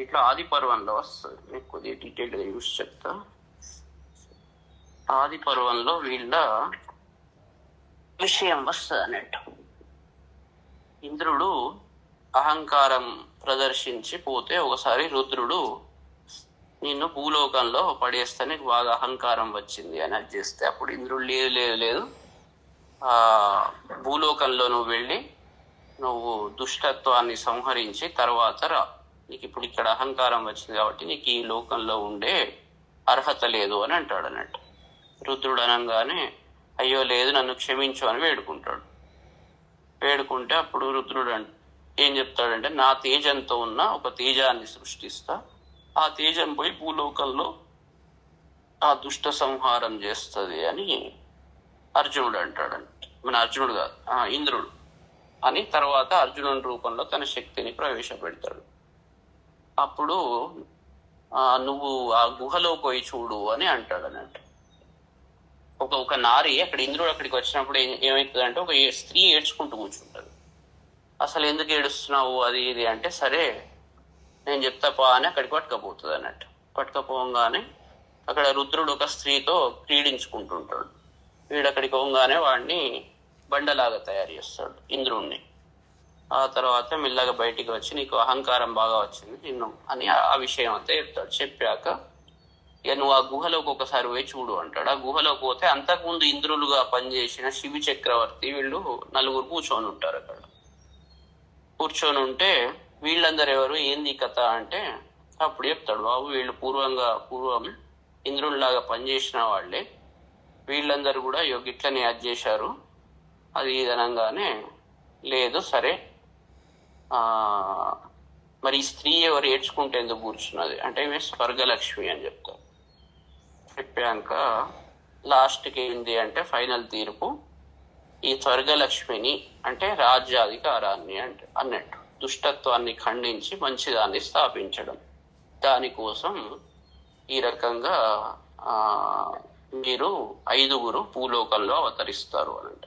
ఇట్లా ఆది పర్వంలో వస్తుంది, మీకు కొద్దిగా డీటెయిల్గా యూస్ చెప్తా. ఆది పర్వంలో వీళ్ళ విషయం వస్తుంది అన్నట్టు. ఇంద్రుడు అహంకారం ప్రదర్శించి పోతే ఒకసారి రుద్రుడు నిన్ను భూలోకంలో పడేస్తే నీకు బాగా అహంకారం వచ్చింది అని అది చేస్తే అప్పుడు ఇంద్రుడు లేదు లేదు లేదు, ఆ భూలోకంలో నువ్వు వెళ్ళి నువ్వు దుష్టత్వాన్ని సంహరించి తర్వాత రా, నీకు ఇప్పుడు ఇక్కడ అహంకారం వచ్చింది కాబట్టి నీకు ఈ లోకంలో ఉండే అర్హత లేదు అని అంటాడు అన్నట్టు. రుద్రుడు అనగానే అయ్యో లేదు నన్ను క్షమించు అని వేడుకుంటాడు. వేడుకుంటే అప్పుడు రుద్రుడు ఏం చెప్తాడంటే నా తేజంతో ఉన్న ఒక తేజాన్ని సృష్టిస్తా, ఆ తేజం పోయి భూలోకంలో ఆ దుష్ట సంహారం చేస్తుంది అని అర్జునుడు అంటాడంట. మన అర్జునుడు కాదు, ఇంద్రుడు అని. తర్వాత అర్జునుడి రూపంలో తన శక్తిని ప్రవేశపెడతాడు. అప్పుడు నువ్వు ఆ గుహలో పోయి చూడు అని అంటాడు అన్నట్టు. ఒక నారి అక్కడ ఇంద్రుడు అక్కడికి వచ్చినప్పుడు ఏమవుతుందంటే ఒక స్త్రీ ఏడ్చుకుంటూ కూర్చుంటది. అసలు ఎందుకు ఏడుస్తున్నావు అది ఇది అంటే సరే నేను చెప్తాపా అని అక్కడికి పట్టుకపోతుంది అన్నట్టు. పట్టుకపోగానే అక్కడ రుద్రుడు ఒక స్త్రీతో క్రీడించుకుంటుంటాడు. వీడు అక్కడికి పోగానే వాడిని బండలాగా తయారు చేస్తాడు ఇంద్రుణ్ణి. ఆ తర్వాత మెల్లగా బయటికి వచ్చి నీకు అహంకారం బాగా వచ్చింది నిన్ను అని ఆ విషయం అంతా చెప్తాడు. చెప్పాక ఇక నువ్వు ఆ గుహలోకి ఒకసారి పోయి చూడు అంటాడు. ఆ గుహలోకి పోతే అంతకుముందు ఇంద్రులుగా పనిచేసిన శివి చక్రవర్తి వీళ్ళు నలుగురు కూర్చొని ఉంటారు. అక్కడ కూర్చొని ఉంటే వీళ్ళందరూ ఎవరు ఏంది కథ అంటే అప్పుడు చెప్తాడు, బాబు వీళ్ళు పూర్వం ఇంద్రుల్లాగా పనిచేసిన వాళ్ళే, వీళ్ళందరూ కూడా గిట్లని యాడ్ చేశారు అది ఇదనంగానే లేదు సరే మరి ఈ స్త్రీ ఎవరు ఏడ్చుకుంటే ఎందుకు కూర్చున్నది అంటే ఈమె స్వర్గలక్ష్మి అని చెప్తారు. చెప్పాక లాస్ట్కి ఏంది అంటే ఫైనల్ తీర్పు ఈ స్వర్గలక్ష్మిని అంటే రాజ్యాధికారాన్ని అన్నట్టు దుష్టత్వాన్ని ఖండించి మంచిదాన్ని స్థాపించడం. దానికోసం ఈ రకంగా మీరు 5గురు భూలోకంలో అవతరిస్తారు అనంట.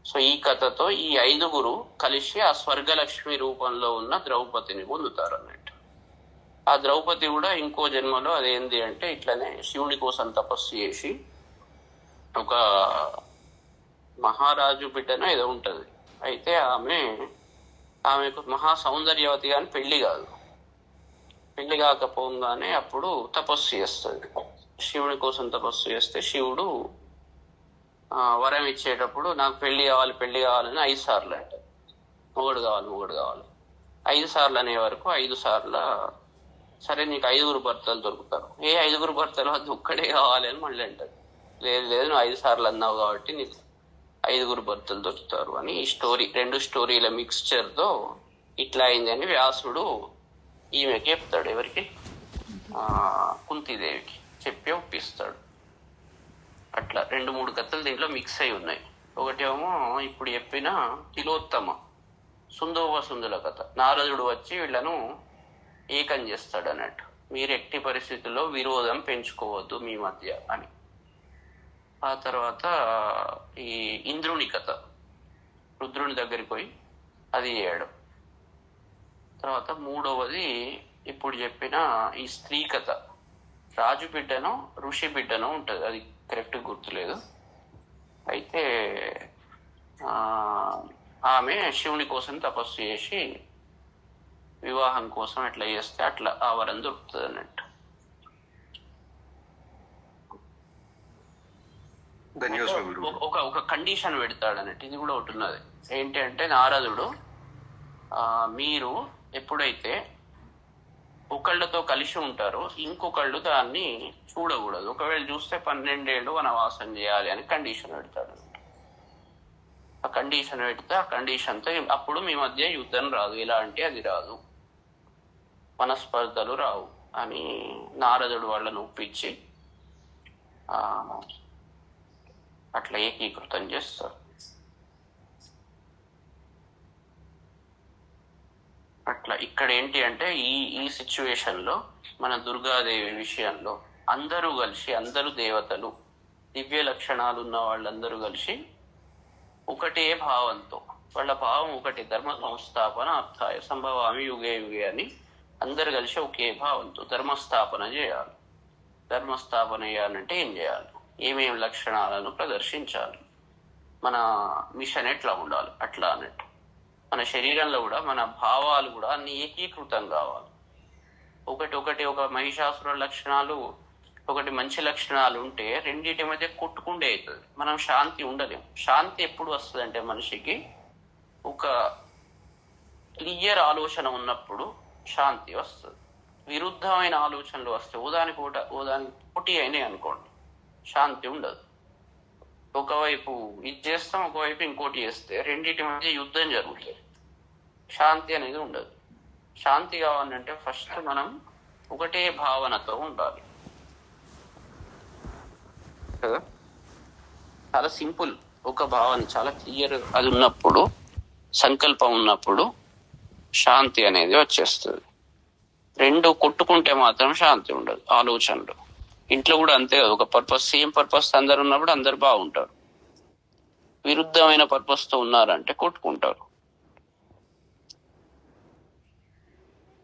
సో ఈ కథతో ఈ 5గురు కలిసి ఆ స్వర్గలక్ష్మి రూపంలో ఉన్న ద్రౌపదిని పొందుతారు అన్నట్టు. ఆ ద్రౌపది కూడా ఇంకో జన్మలో అదేంది అంటే ఇట్లనే శివుని కోసం తపస్సు చేసి ఒక మహారాజు బిడ్డన ఏదో ఉంటది. అయితే ఆమెకు మహా సౌందర్యవతి కానీ పెళ్లి కాదు. పెళ్లి కాకపోగానే అప్పుడు తపస్సు చేస్తుంది. శివుని కోసం తపస్సు చేస్తే శివుడు వరం ఇచ్చేటప్పుడు నాకు పెళ్లి కావాలని 5 సార్లు అంటారు. మొగుడు కావాలి 5 సార్లు అనే వరకు 5 సార్లు సరే నీకు 5గురు భర్తలు దొరుకుతారు. 5గురు భర్తలు అది ఒక్కడే కావాలి అని మళ్ళీ అంటారు. లేదు నువ్వు 5 సార్లు అన్నావు కాబట్టి నీకు 5గురు భర్తలు దొరుకుతారు అని ఈ స్టోరీ 2 స్టోరీల మిక్స్చర్తో ఇట్లా అయింది అని వ్యాసుడు ఈమెకి చెప్తాడు. ఎవరికి? కుంతీదేవికి చెప్పి ఒప్పిస్తాడు. అట్లా 2-3 కథలు దీంట్లో మిక్స్ అయి ఉన్నాయి. ఒకటేమో ఇప్పుడు చెప్పిన తిలోత్తమ సుందోపసుందుల కథ. నారదుడు వచ్చి వీళ్ళను ఏకం చేస్తాడు అన్నట్టు. మీరు ఎట్టి పరిస్థితుల్లో విరోధం పెంచుకోవద్దు మీ మధ్య అని. ఆ తర్వాత ఈ ఇంద్రుని కథ, రుద్రుని దగ్గరికి పోయి అది చేయడం. తర్వాత 3వది ఇప్పుడు చెప్పిన ఈ స్త్రీ కథ. రాజు బిడ్డనో ఋషి బిడ్డనో ఉంటుంది, అది కరెక్ట్ గుర్తులేదు. అయితే ఆమె శివుని కోసం తపస్సు చేసి వివాహం కోసం ఎట్లా చేస్తే అట్లా ఆ వరం దొరుకుతుంది అన్నట్టు. ఒక కండిషన్ పెడతాడు అన్నట్టు. ఇది కూడా ఒకటి ఉన్నది. ఏంటి అంటే నారదుడు మీరు ఎప్పుడైతే ఒకళ్ళతో కలిసి ఉంటారో ఇంకొకళ్ళు దాన్ని చూడకూడదు, ఒకవేళ చూస్తే 12 ఏళ్ళు వనవాసం చేయాలి అని కండిషన్ పెడతాడు. ఆ కండిషన్ పెడితే ఆ కండిషన్తో అప్పుడు మీ మధ్య యుద్ధం రాదు, ఎలాంటి అది రాదు, మనస్పర్ధలు రావు అని నారదుడు వాళ్ళను ఒప్పించి అట్లా ఏకీకృతం చేస్తారు. అట్లా ఇక్కడ ఏంటి అంటే ఈ సిచ్యువేషన్ లో మన దుర్గాదేవి విషయంలో అందరూ కలిసి, అందరూ దేవతలు, దివ్య లక్షణాలు ఉన్న వాళ్ళందరూ కలిసి ఒకటే భావంతో, వాళ్ళ భావం ఒకటి, ధర్మ సంస్థాపన అర్థాయ సంభవామి యుగే యుగే అని అందరు కలిసి ఒకే భావంతో ధర్మస్థాపన చేయాలి. ధర్మస్థాపన చేయాలంటే ఏం చేయాలి, ఏమేమి లక్షణాలను ప్రదర్శించాలి, మన మిషన్ ఎట్లా ఉండాలి అట్లా అన్నట్టు. మన శరీరంలో కూడా మన భావాలు కూడా అన్ని ఏకీకృతం కావాలి. ఒకటి ఒక మహిషాసుర లక్షణాలు, ఒకటి మంచి లక్షణాలు ఉంటే రెండింటి మధ్య కొట్టుకుండే అవుతుంది. మనం శాంతి ఉండలేము. శాంతి ఎప్పుడు వస్తుంది అంటే మనిషికి ఒక క్లియర్ ఆలోచన ఉన్నప్పుడు శాంతి వస్తుంది. విరుద్ధమైన ఆలోచనలు వస్తే ఓదానికి పోటీ అయినాయి అనుకోండి, శాంతి ఉండదు. ఒకవైపు ఇది చేస్తాం, ఒకవైపు ఇంకోటి చేస్తే రెండింటి మధ్య యుద్ధం జరుగుతుంది. శాంతి అనేది ఉండదు. శాంతి కావాలంటే ఫస్ట్ మనం ఒకటే భావనతో ఉండాలి కదా. చాలా సింపుల్. ఒక భావన చాలా క్లియర్ అది ఉన్నప్పుడు, సంకల్పం ఉన్నప్పుడు శాంతి అనేది వచ్చేస్తుంది. రెండు కొట్టుకుంటే మాత్రం శాంతి ఉండదు ఆలోచనలు. ఇంట్లో కూడా అంతే కదా. ఒక పర్పస్, సేమ్ పర్పస్ అందరు ఉన్నప్పుడు అందరు బాగుంటారు. విరుద్ధమైన పర్పస్ తో ఉన్నారంటే కొట్టుకుంటారు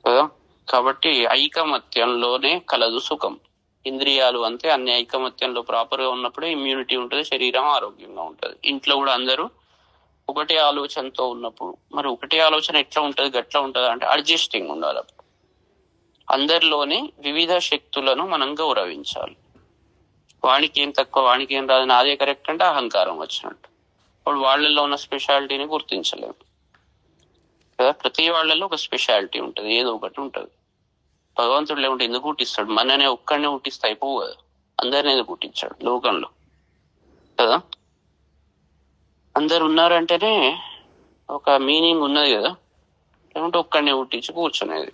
కదా. కాబట్టి ఐకమత్యంలోనే కలదు సుఖం. ఇంద్రియాలు అంతే, అన్ని ఐకమత్యంలో ప్రాపర్ గా ఉన్నప్పుడే ఇమ్యూనిటీ ఉంటుంది, శరీరం ఆరోగ్యంగా ఉంటుంది. ఇంట్లో కూడా అందరూ ఒకటే ఆలోచనతో ఉన్నప్పుడు, మరి ఒకటే ఆలోచన ఎట్లా ఉంటది గట్లా ఉంటది అంటే అడ్జస్టింగ్ ఉండాలి. అందరిలోని వివిధ శక్తులను మనం గౌరవించాలి. వానికి ఏం తక్కువ, వానికి ఏం రాదు, నాదే కరెక్ట్ అంటే అహంకారం వచ్చినట్టు. ఇప్పుడు వాళ్ళల్లో ఉన్న స్పెషాలిటీని గుర్తించలేము కదా. ప్రతి వాళ్ళలో ఒక స్పెషాలిటీ ఉంటుంది, ఏదో ఒకటి ఉంటుంది. భగవంతుడు లేకుంటే ఎందుకు పుట్టిస్తాడు? మననే ఒక్కడిని పుట్టిస్తే అయిపోవు కదా. అందరిని ఎందుకు పుట్టించాడు లోకంలో కదా. అందరు ఉన్నారంటేనే ఒక మీనింగ్ ఉన్నది కదా, లేకుంటే ఒక్కడిని పుట్టించి కూర్చునేది.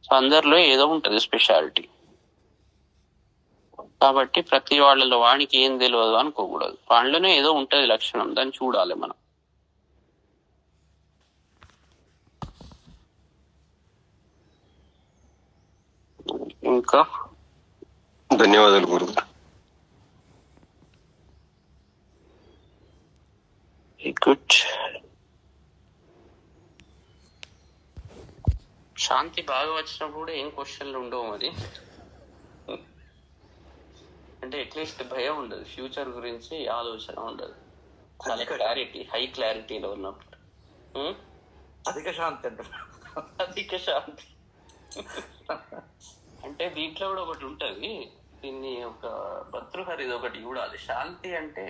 సో అందరిలో ఏదో ఉంటుంది స్పెషాలిటీ. కాబట్టి ప్రతి వాళ్ళలో వానికి ఏం తెలియదు అనుకోకూడదు. వాళ్ళలోనే ఏదో ఉంటది లక్షణం, దాన్ని చూడాలి మనం. ఇంకా ధన్యవాదాలు గురుగారు. గుడ్. శాంతి బాగా వచ్చినప్పుడు ఏం క్వశ్చన్లు ఉండవు మరి. అంటే అట్లీస్ట్ భయం ఉండదు, ఫ్యూచర్ గురించి ఆలోచన ఉండదు. చాలా క్లారిటీ, హై క్లారిటీలో ఉన్నప్పుడు అధిక శాంతి అంటే అధిక శాంతి. అంటే దీంట్లో కూడా ఒకటి ఉంటది, దీన్ని ఒక భర్తృహరిది ఒకటి చూడాలి. శాంతి అంటే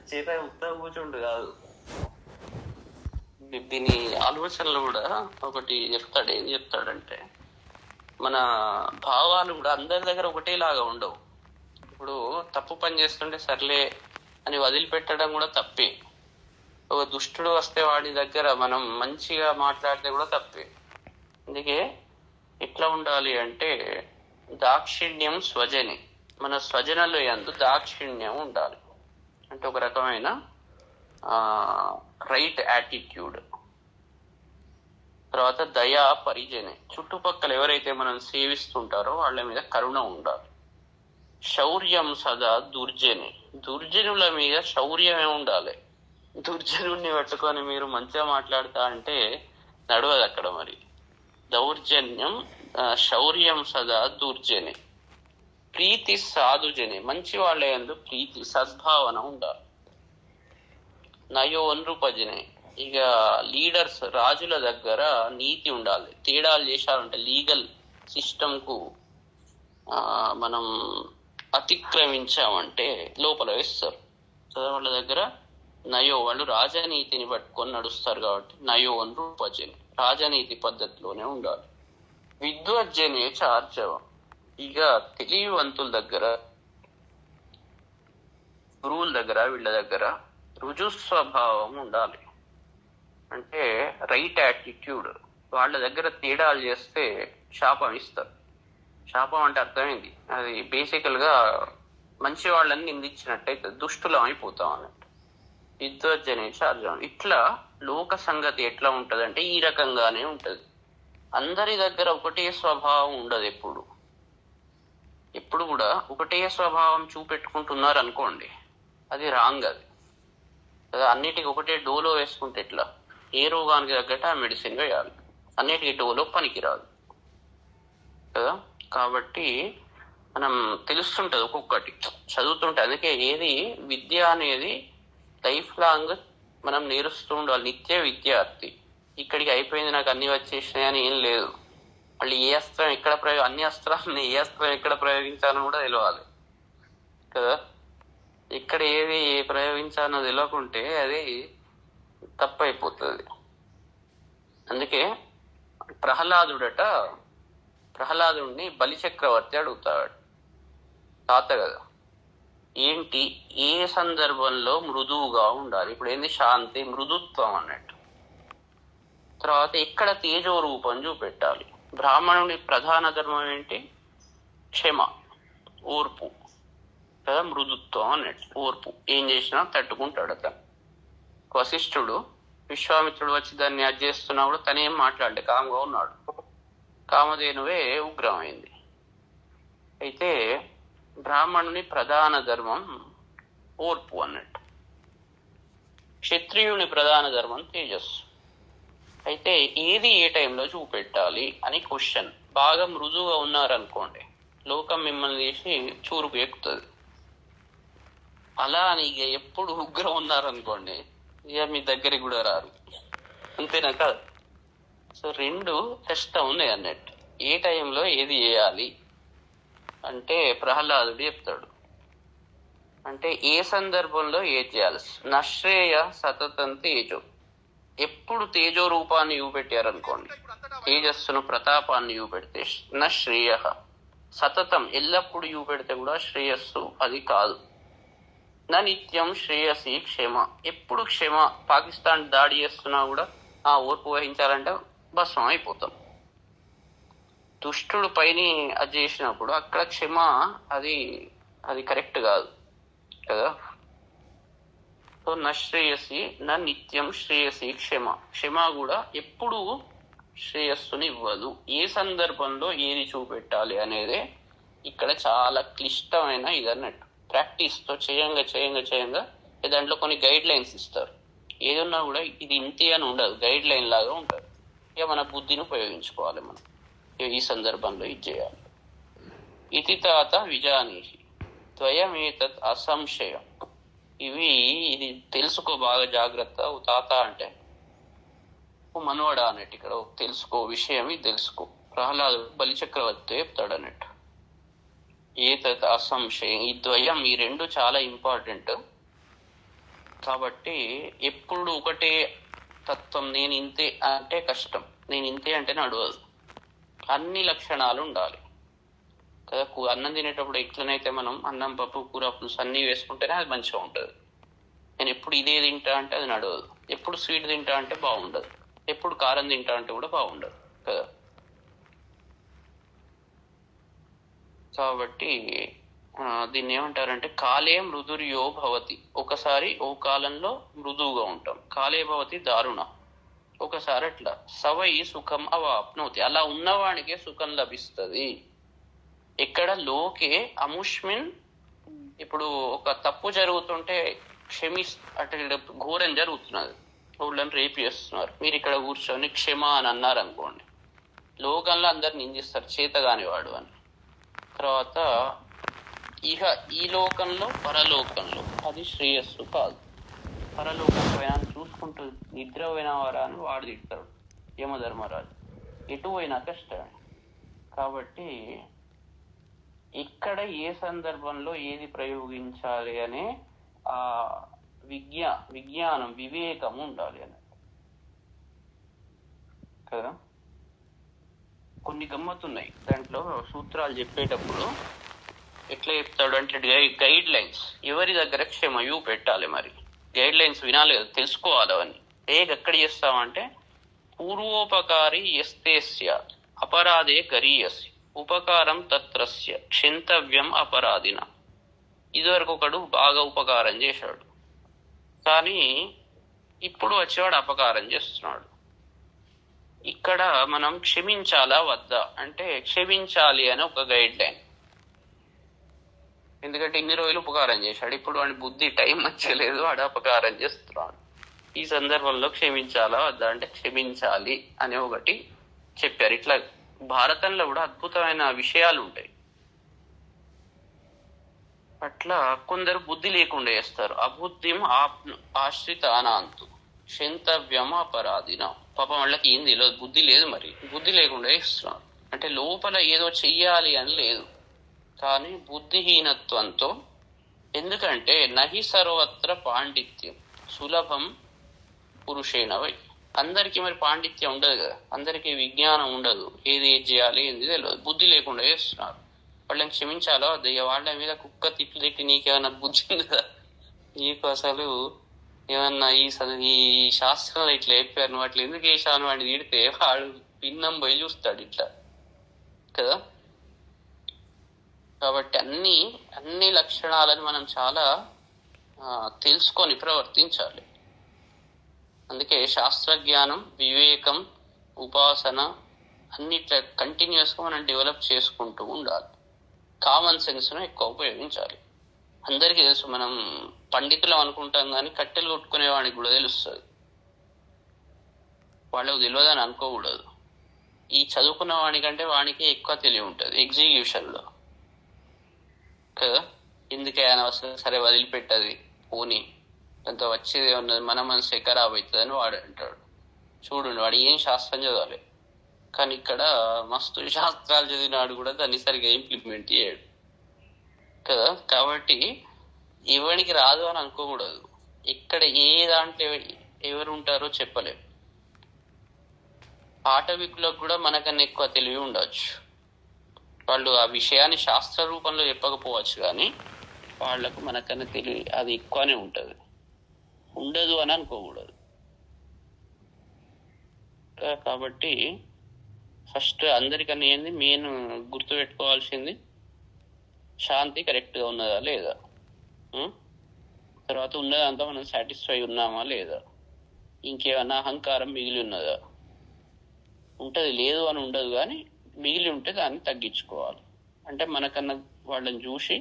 చేత ఉత్తరం కూర్చుండు కాదు. దీని ఆలోచనలు కూడా ఒకటి చెప్తాడు. ఏం చెప్తాడంటే మన భావాలు కూడా అందరి దగ్గర ఒకటేలాగా ఉండవు. ఇప్పుడు తప్పు పని చేస్తుంటే సర్లే అని వదిలిపెట్టడం కూడా తప్పే. ఒక దుష్టుడు వస్తే వాడి దగ్గర మనం మంచిగా మాట్లాడితే కూడా తప్పే. అందుకే ఎట్లా ఉండాలి అంటే దాక్షిణ్యం స్వజని, మన స్వజనలో యందు దాక్షిణ్యం ఉండాలి. అంటే ఒక రకమైన రైట్ యాటిట్యూడ్. తర్వాత దయా పరిజనే, చుట్టుపక్కల ఎవరైతే మనం సేవిస్తుంటారో వాళ్ళ మీద కరుణ ఉండాలి. శౌర్యం సదా దుర్జని, దుర్జనుల మీద శౌర్యమే ఉండాలి. దుర్జనుడిని పట్టుకొని మీరు మంచిగా మాట్లాడతా అంటే నడవదు అక్కడ. మరి దౌర్జన్యం, శౌర్యం సదా దుర్జని. ప్రీతి సాధుజని, మంచి వాళ్ళ యందు ప్రీతి సద్భావన ఉండాలి. నయో నృపజనే, ఇక లీడర్స్ రాజుల దగ్గర నీతి ఉండాలి. తేడాలు చేశారంటే లీగల్ సిస్టమ్ కు మనం అతిక్రమించామంటే లోపల వేస్తారు. వాళ్ళ దగ్గర నయో, వాళ్ళు రాజనీతిని పట్టుకొని నడుస్తారు కాబట్టి నయో నృపజని, రాజనీతి పద్ధతిలోనే ఉండాలి. విద్వజ్జనే చార్జవం, ఇక తెలివివంతుల దగ్గర, గురువుల దగ్గర, వీళ్ళ దగ్గర రుజుస్వభావం ఉండాలి. అంటే రైట్ యాటిట్యూడ్. వాళ్ళ దగ్గర తేడాలు చేస్తే శాపం ఇస్తారు. శాపం అంటే అర్థమైంది, అది బేసికల్ గా మంచి వాళ్ళని నిందించినట్టయితే దుష్టులం అయిపోతాం అన్నట్టు. విద్వజ్జనే చార్జం. ఇట్లా లోక సంగతి ఎట్లా ఉంటది అంటే ఈ రకంగానే ఉంటది. అందరి దగ్గర ఒకటే స్వభావం ఉండదు. ఎప్పుడు కూడా ఒకటే స్వభావం చూపెట్టుకుంటున్నారు అనుకోండి, అది రాంగ్. అది అన్నిటికీ ఒకటే డోలో వేసుకుంటే ఎట్లా? ఏ రోగానికి తగ్గట్టు ఆ మెడిసిన్ వేయాలి. అన్నిటికీ డోలో పనికిరాదు కదా. కాబట్టి మనం తెలుస్తుంటది ఒక్కొక్కటి చదువుతుంటే. అందుకే ఏది విద్య అనేది లైఫ్ లాంగ్ మనం నేర్స్తూ ఉండాలి. నిత్య విద్యార్థి. ఇక్కడికి అయిపోయింది, నాకు అన్ని వచ్చేసినాయి అని ఏం లేదు. మళ్ళీ ఏ అస్త్రం ఎక్కడ అన్ని అస్త్రాలని ఏ అస్త్రం ఎక్కడ ప్రయోగించాలని కూడా తెలియాలి కదా. ఎక్కడ ఏది ప్రయోగించాలో తెలియకుంటే అది తప్పైపోతుంది. అందుకే ప్రహ్లాదుడిని బలిచక్రవర్తి అడుగుతాడు, తాత కదా, ఏంటి ఏ సందర్భంలో మృదువుగా ఉండాలి? ఇప్పుడు ఏంది శాంతి, మృదుత్వం అన్నట్టు. తర్వాత ఎక్కడ తేజో రూపం చూపెట్టాలి? బ్రాహ్మణుని ప్రధాన ధర్మం ఏంటి? క్షమ, ఓర్పు కదా, మృదుత్వం అన్నట్టు. ఓర్పు, ఏం చేసినా తట్టుకుంటాడు అతను. వశిష్ఠుడు విశ్వామిత్రుడు వచ్చి దాన్ని అది చేస్తున్నా కూడా తనేం మాట్లాడలే, కామ్గా ఉన్నాడు. కామధేనువే ఉగ్రమైంది. అయితే బ్రాహ్మణుని ప్రధాన ధర్మం ఓర్పు అన్నట్టు. క్షత్రియుని ప్రధాన ధర్మం తేజస్సు. అయితే ఏది ఏ టైంలో చూపెట్టాలి అని క్వశ్చన్. బాగా మృదువుగా ఉన్నారనుకోండి, లోకం మిమ్మల్ని తీసి చూరుకు ఎక్కుతుంది. అలా అని ఇక ఎప్పుడు ఉగ్రం ఉన్నారనుకోండి, ఇక మీ దగ్గరికి కూడా రారు. అంతేనా కాదు? సో రెండు టెస్ట్ ఉన్నాయి అన్నట్టు. ఏ టైంలో ఏది చేయాలి అంటే ప్రహ్లాదుడు చెప్తాడు. అంటే ఏ సందర్భంలో ఏది చేయాలి? నశ్రేయ సతతం తేజో. ఎప్పుడు తేజో రూపాన్ని చూపెట్టారనుకోండి, తేజస్సును ప్రతాపాన్ని చూపెడితే నశ్రేయ, సతతం ఎల్లప్పుడు చూపెడితే కూడా శ్రేయస్సు అది కాదు. నా నిత్యం శ్రేయసి క్షమ. ఎప్పుడు క్షమ. పాకిస్తాన్ దాడి చేస్తున్నా కూడా ఆ ఓర్పు వహించాలంటే భస్మం అయిపోతాం. దుష్టుడు పైన అది చేసినప్పుడు అక్కడ క్షమ అది కరెక్ట్ కాదు కదా. సో నశ్రేయసి నా నిత్యం శ్రేయసి క్షమ. క్షమ కూడా ఎప్పుడు శ్రేయస్సుని ఇవ్వదు. ఏ సందర్భంలో ఏది చూపెట్టాలి అనేదే ఇక్కడ చాలా క్లిష్టమైన ఇది అన్నట్టు. ప్రాక్టీస్తో చేయంగా దాంట్లో కొన్ని గైడ్ లైన్స్ ఇస్తారు. ఏదన్నా కూడా ఇది ఇంతే అని ఉండదు, గైడ్ లైన్ లాగా ఉంటుంది. ఇక మన బుద్ధిని ఉపయోగించుకోవాలి మనం. ఈ సందర్భంలో ఇది చేయాలి. ఇది తాత విజానీహి ద్వయమేతత్ అసంశయం. ఇది తెలుసుకో బాగా జాగ్రత్త. తాత అంటే మనవడా అన్నట్టు. ఇక్కడ తెలుసుకో విషయం, ఇది తెలుసుకో. ప్రహ్లాదుడు బలిచక్రవర్తి చెప్తాడు అన్నట్టు. ఏతత్ అసంశయం. ఈ ద్వయం, ఈ రెండు చాలా ఇంపార్టెంట్. కాబట్టి ఎప్పుడు ఒకటే తత్వం నేను ఇంతే అంటే కష్టం. నేను ఇంతే అంటే నడవదు. అన్ని లక్షణాలు ఉండాలి కదా. అన్నం తినేటప్పుడు ఎట్లనైతే మనం అన్నం, పప్పు, కూర, పులుసు అన్నీ వేసుకుంటేనే అది మంచిగా ఉంటుంది. నేను ఎప్పుడు ఇదే తింటా అంటే అది నడవదు. ఎప్పుడు స్వీట్ తింటా అంటే బాగుండదు. ఎప్పుడు కారం తింటా అంటే కూడా బాగుండదు కదా. కాబట్టి దీన్ని ఏమంటారంటే కాలే మృదుర్యో భవతి. ఒకసారి ఓ కాలంలో మృదువుగా ఉంటాం. కాలే భవతి దారుణ. ఒకసారి అట్లా సవై సుఖం అవాప్నోతి. అలా ఉన్నవాడికే సుఖం లభిస్తుంది. ఎక్కడ లోకే అముష్మిన్. ఇప్పుడు ఒక తప్పు జరుగుతుంటే అంటే ఘోరం జరుగుతున్నది, వాళ్ళని రేపు చేస్తున్నారు, మీరు ఇక్కడ కూర్చొని క్షమ అని అన్నారు అనుకోండి, లోకంలో అందరు నిందిస్తారు చేతగాని వాడు అని. తర్వాత ఈ లోకంలో పరలోకంలో అది శ్రేయస్సు కాదు. పరలోకం పోయినా చూసుకుంటూ నిద్ర పోయిన వారా అని వాడు తిడతాడు యమధర్మరాజు. ఎటు పోయినా కష్టమే. కాబట్టి ఇక్కడ ఏ సందర్భంలో ఏది ప్రయోగించాలి అనే ఆ విజ్ఞానం, వివేకం ఉండాలి అని కదా. కొన్ని గమ్మత్తున్నాయి దాంట్లో. సూత్రాలు చెప్పేటప్పుడు ఎట్లా చెప్తాడు అంటే గైడ్ లైన్స్. ఎవరి దగ్గర క్షమయు పెట్టాలి. మరి గైడ్ లైన్స్ వినాలి కదా, తెలుసుకోవాలి అవన్నీ. ఎక్కడ చేస్తామంటే పూర్వోపకారి ఎస్తే స్యాత్ అపరాధే గరీయసి ఉపకారం తత్రస్య క్షంతవ్యం అపరాధిన. ఇదివరకు ఒకడు బాగా ఉపకారం చేశాడు, కానీ ఇప్పుడు వచ్చేవాడు అపకారం చేస్తున్నాడు. ఇక్కడ మనం క్షమించాలా వద్దా అంటే క్షమించాలి అని ఒక గైడ్ లైన్. ఎందుకంటే ఇన్ని రోజులు ఉపకారం చేశాడు, ఇప్పుడు వాడి బుద్ధి టైం వచ్చలేదు, వాడు అపకారం చేస్తున్నాడు. ఈ సందర్భంలో క్షమించాలా వద్దా అంటే క్షమించాలి అని ఒకటి చెప్పారు. ఇట్లా భారతంలో కూడా అద్భుతమైన విషయాలు ఉంటాయి. అట్లా కొందరు బుద్ధి లేకుండా చేస్తారు. అబుద్ధిం ఆశ్రిత అనాంతు క్షంతవ్యం అపరాధిన. పాపం వాళ్ళకి ఏం తెలియదు, బుద్ధి లేదు, మరి బుద్ధి లేకుండా చేస్తున్నారు. అంటే లోపల ఏదో చెయ్యాలి అని లేదు, కానీ బుద్ధిహీనత్వంతో. ఎందుకంటే నహి సర్వత్ర పాండిత్యం సులభం పురుషేణ వై. అందరికీ మరి పాండిత్యం ఉండదు కదా, అందరికీ విజ్ఞానం ఉండదు, ఏది చేయాలి ఏంది తెలియదు, బుద్ధి లేకుండా చేస్తున్నారు. వాళ్ళని క్షమించాలో అదయ్య, వాళ్ళ మీద కుక్క తిట్లు తిట్టి నీకేమన్నా బుద్ధి ఉందా? నీకు అసలు ఏమన్నా ఈ శాస్త్రంలో ఇట్లా చెప్పారు, నువ్వు అట్లా ఎందుకు వేసాను వాడిని తిడితే వాడు భిన్నం పోయి చూస్తాడు ఇట్లా కదా. కాబట్టి అన్ని లక్షణాలను మనం చాలా తెలుసుకొని ప్రవర్తించాలి. అందుకే శాస్త్రజ్ఞానం, వివేకం, ఉపాసన అన్నిట్లా కంటిన్యూస్గా మనం డెవలప్ చేసుకుంటూ ఉండాలి. కామన్ సెన్స్ను ఎక్కువ ఉపయోగించాలి. అందరికీ తెలుసు, మనం పండితులం అనుకుంటాం కానీ కట్టెలు కొట్టుకునే వాడికి కూడా తెలుస్తుంది, వాళ్ళకు తెలియదని అనుకోకూడదు. ఈ చదువుకున్న వాడికంటే వాడికి ఎక్కువ తెలివి ఉంటుంది ఎగ్జిక్యూషన్లో కదా. ఎందుకే అనవసరం, సరే వదిలిపెట్టది పోనీ, దాంతో వచ్చేది ఉన్నది, మన మనసు ఖరాబ్ అవుతుంది అని వాడు అంటాడు. చూడండి, వాడు ఏం శాస్త్రం చదవాలి, కానీ ఇక్కడ మస్తు శాస్త్రాలు చదివినాడు కూడా దాన్ని సరిగా ఇంప్లిమెంట్ చేయడు కదా. కాబట్టి ఎవరికి రాదు అని అనుకోకూడదు. ఇక్కడ ఏ దాంట్లో ఎవరు ఉంటారో చెప్పలేము. ఆటవికులకు కూడా మనకన్నా ఎక్కువ తెలివి ఉండవచ్చు. వాళ్ళు ఆ విషయాన్ని శాస్త్ర రూపంలో చెప్పకపోవచ్చు, కానీ వాళ్లకు మనకన్నా తెలివి అది ఎక్కువనే ఉంటుంది. ఉండదు అని అనుకోకూడదు. కాబట్టి ఫస్ట్ అందరికన్నా ఏంది మెయిన్ గుర్తుపెట్టుకోవాల్సింది, శాంతి కరెక్ట్గా ఉన్నదా లేదా, తర్వాత ఉన్నదంతా మనం సాటిస్ఫై ఉన్నామా లేదా, ఇంకేమన్నా అహంకారం మిగిలి ఉన్నదా. ఉంటుంది, లేదు అని ఉండదు, కానీ మిగిలి ఉంటే దాన్ని తగ్గించుకోవాలి. అంటే మనకన్నా వాళ్ళని చూసి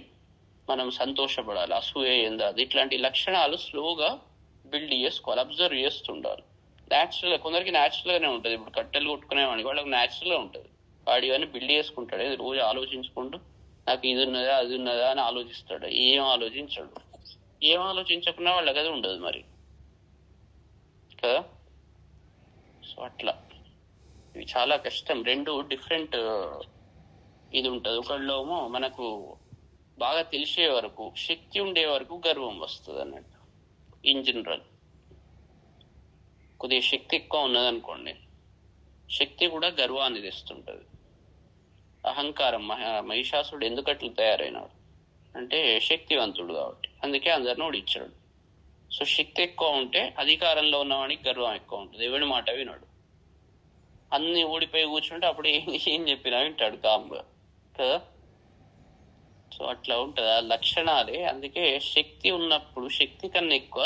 మనం సంతోషపడాలి, అసూయ ఏందా, అది ఇట్లాంటి లక్షణాలు స్లోగా బిల్డ్ చేసుకోవాలి, అబ్జర్వ్ చేస్తుండాలి. న్యాచురల్గా, కొందరికి న్యాచురల్గానే ఉంటుంది. ఇప్పుడు కట్టెలు కొట్టుకునేవాడికి వాళ్ళకి న్యాచురల్గా ఉంటుంది, వాడి ఇవన్నీ బిల్డ్ చేసుకుంటాడు. ఇది రోజు ఆలోచించుకుంటూ నాకు ఇది ఉన్నదా అది ఉన్నదా అని ఆలోచిస్తాడు. ఏం ఆలోచించాడు, ఏం ఆలోచించకుండా వాళ్ళకి అది ఉండదు మరి కదా. సో అట్లా ఇవి చాలా కష్టం. రెండు డిఫరెంట్ ఇది ఉంటుంది. ఒకళ్ళేమో మనకు బాగా తెలిసే వరకు, శక్తి ఉండే వరకు గర్వం వస్తుంది అన్నట్టు. ఇన్ జనరల్ కొద్దిగా శక్తి ఎక్కువ ఉన్నదనుకోండి, శక్తి కూడా గర్వాన్ని తెస్తుంటుంది. అహంకారం, మహిషాసుడు ఎందుకు అట్లా తయారైనాడు అంటే శక్తివంతుడు కాబట్టి, అందుకే అందరిని ఓడించాడు. సో శక్తి ఎక్కువ ఉంటే అధికారంలో ఉన్నవాడికి గర్వం ఎక్కువ ఉంటుంది, ఎవడి మాట వినాడు. అన్ని ఓడిపోయి కూర్చుంటే అప్పుడు ఏం చెప్పినా వింటాడు కామ్గా కదా. సో అట్లా ఉంటుంది ఆ లక్షణాలే. అందుకే శక్తి ఉన్నప్పుడు, శక్తి కన్నా ఎక్కువ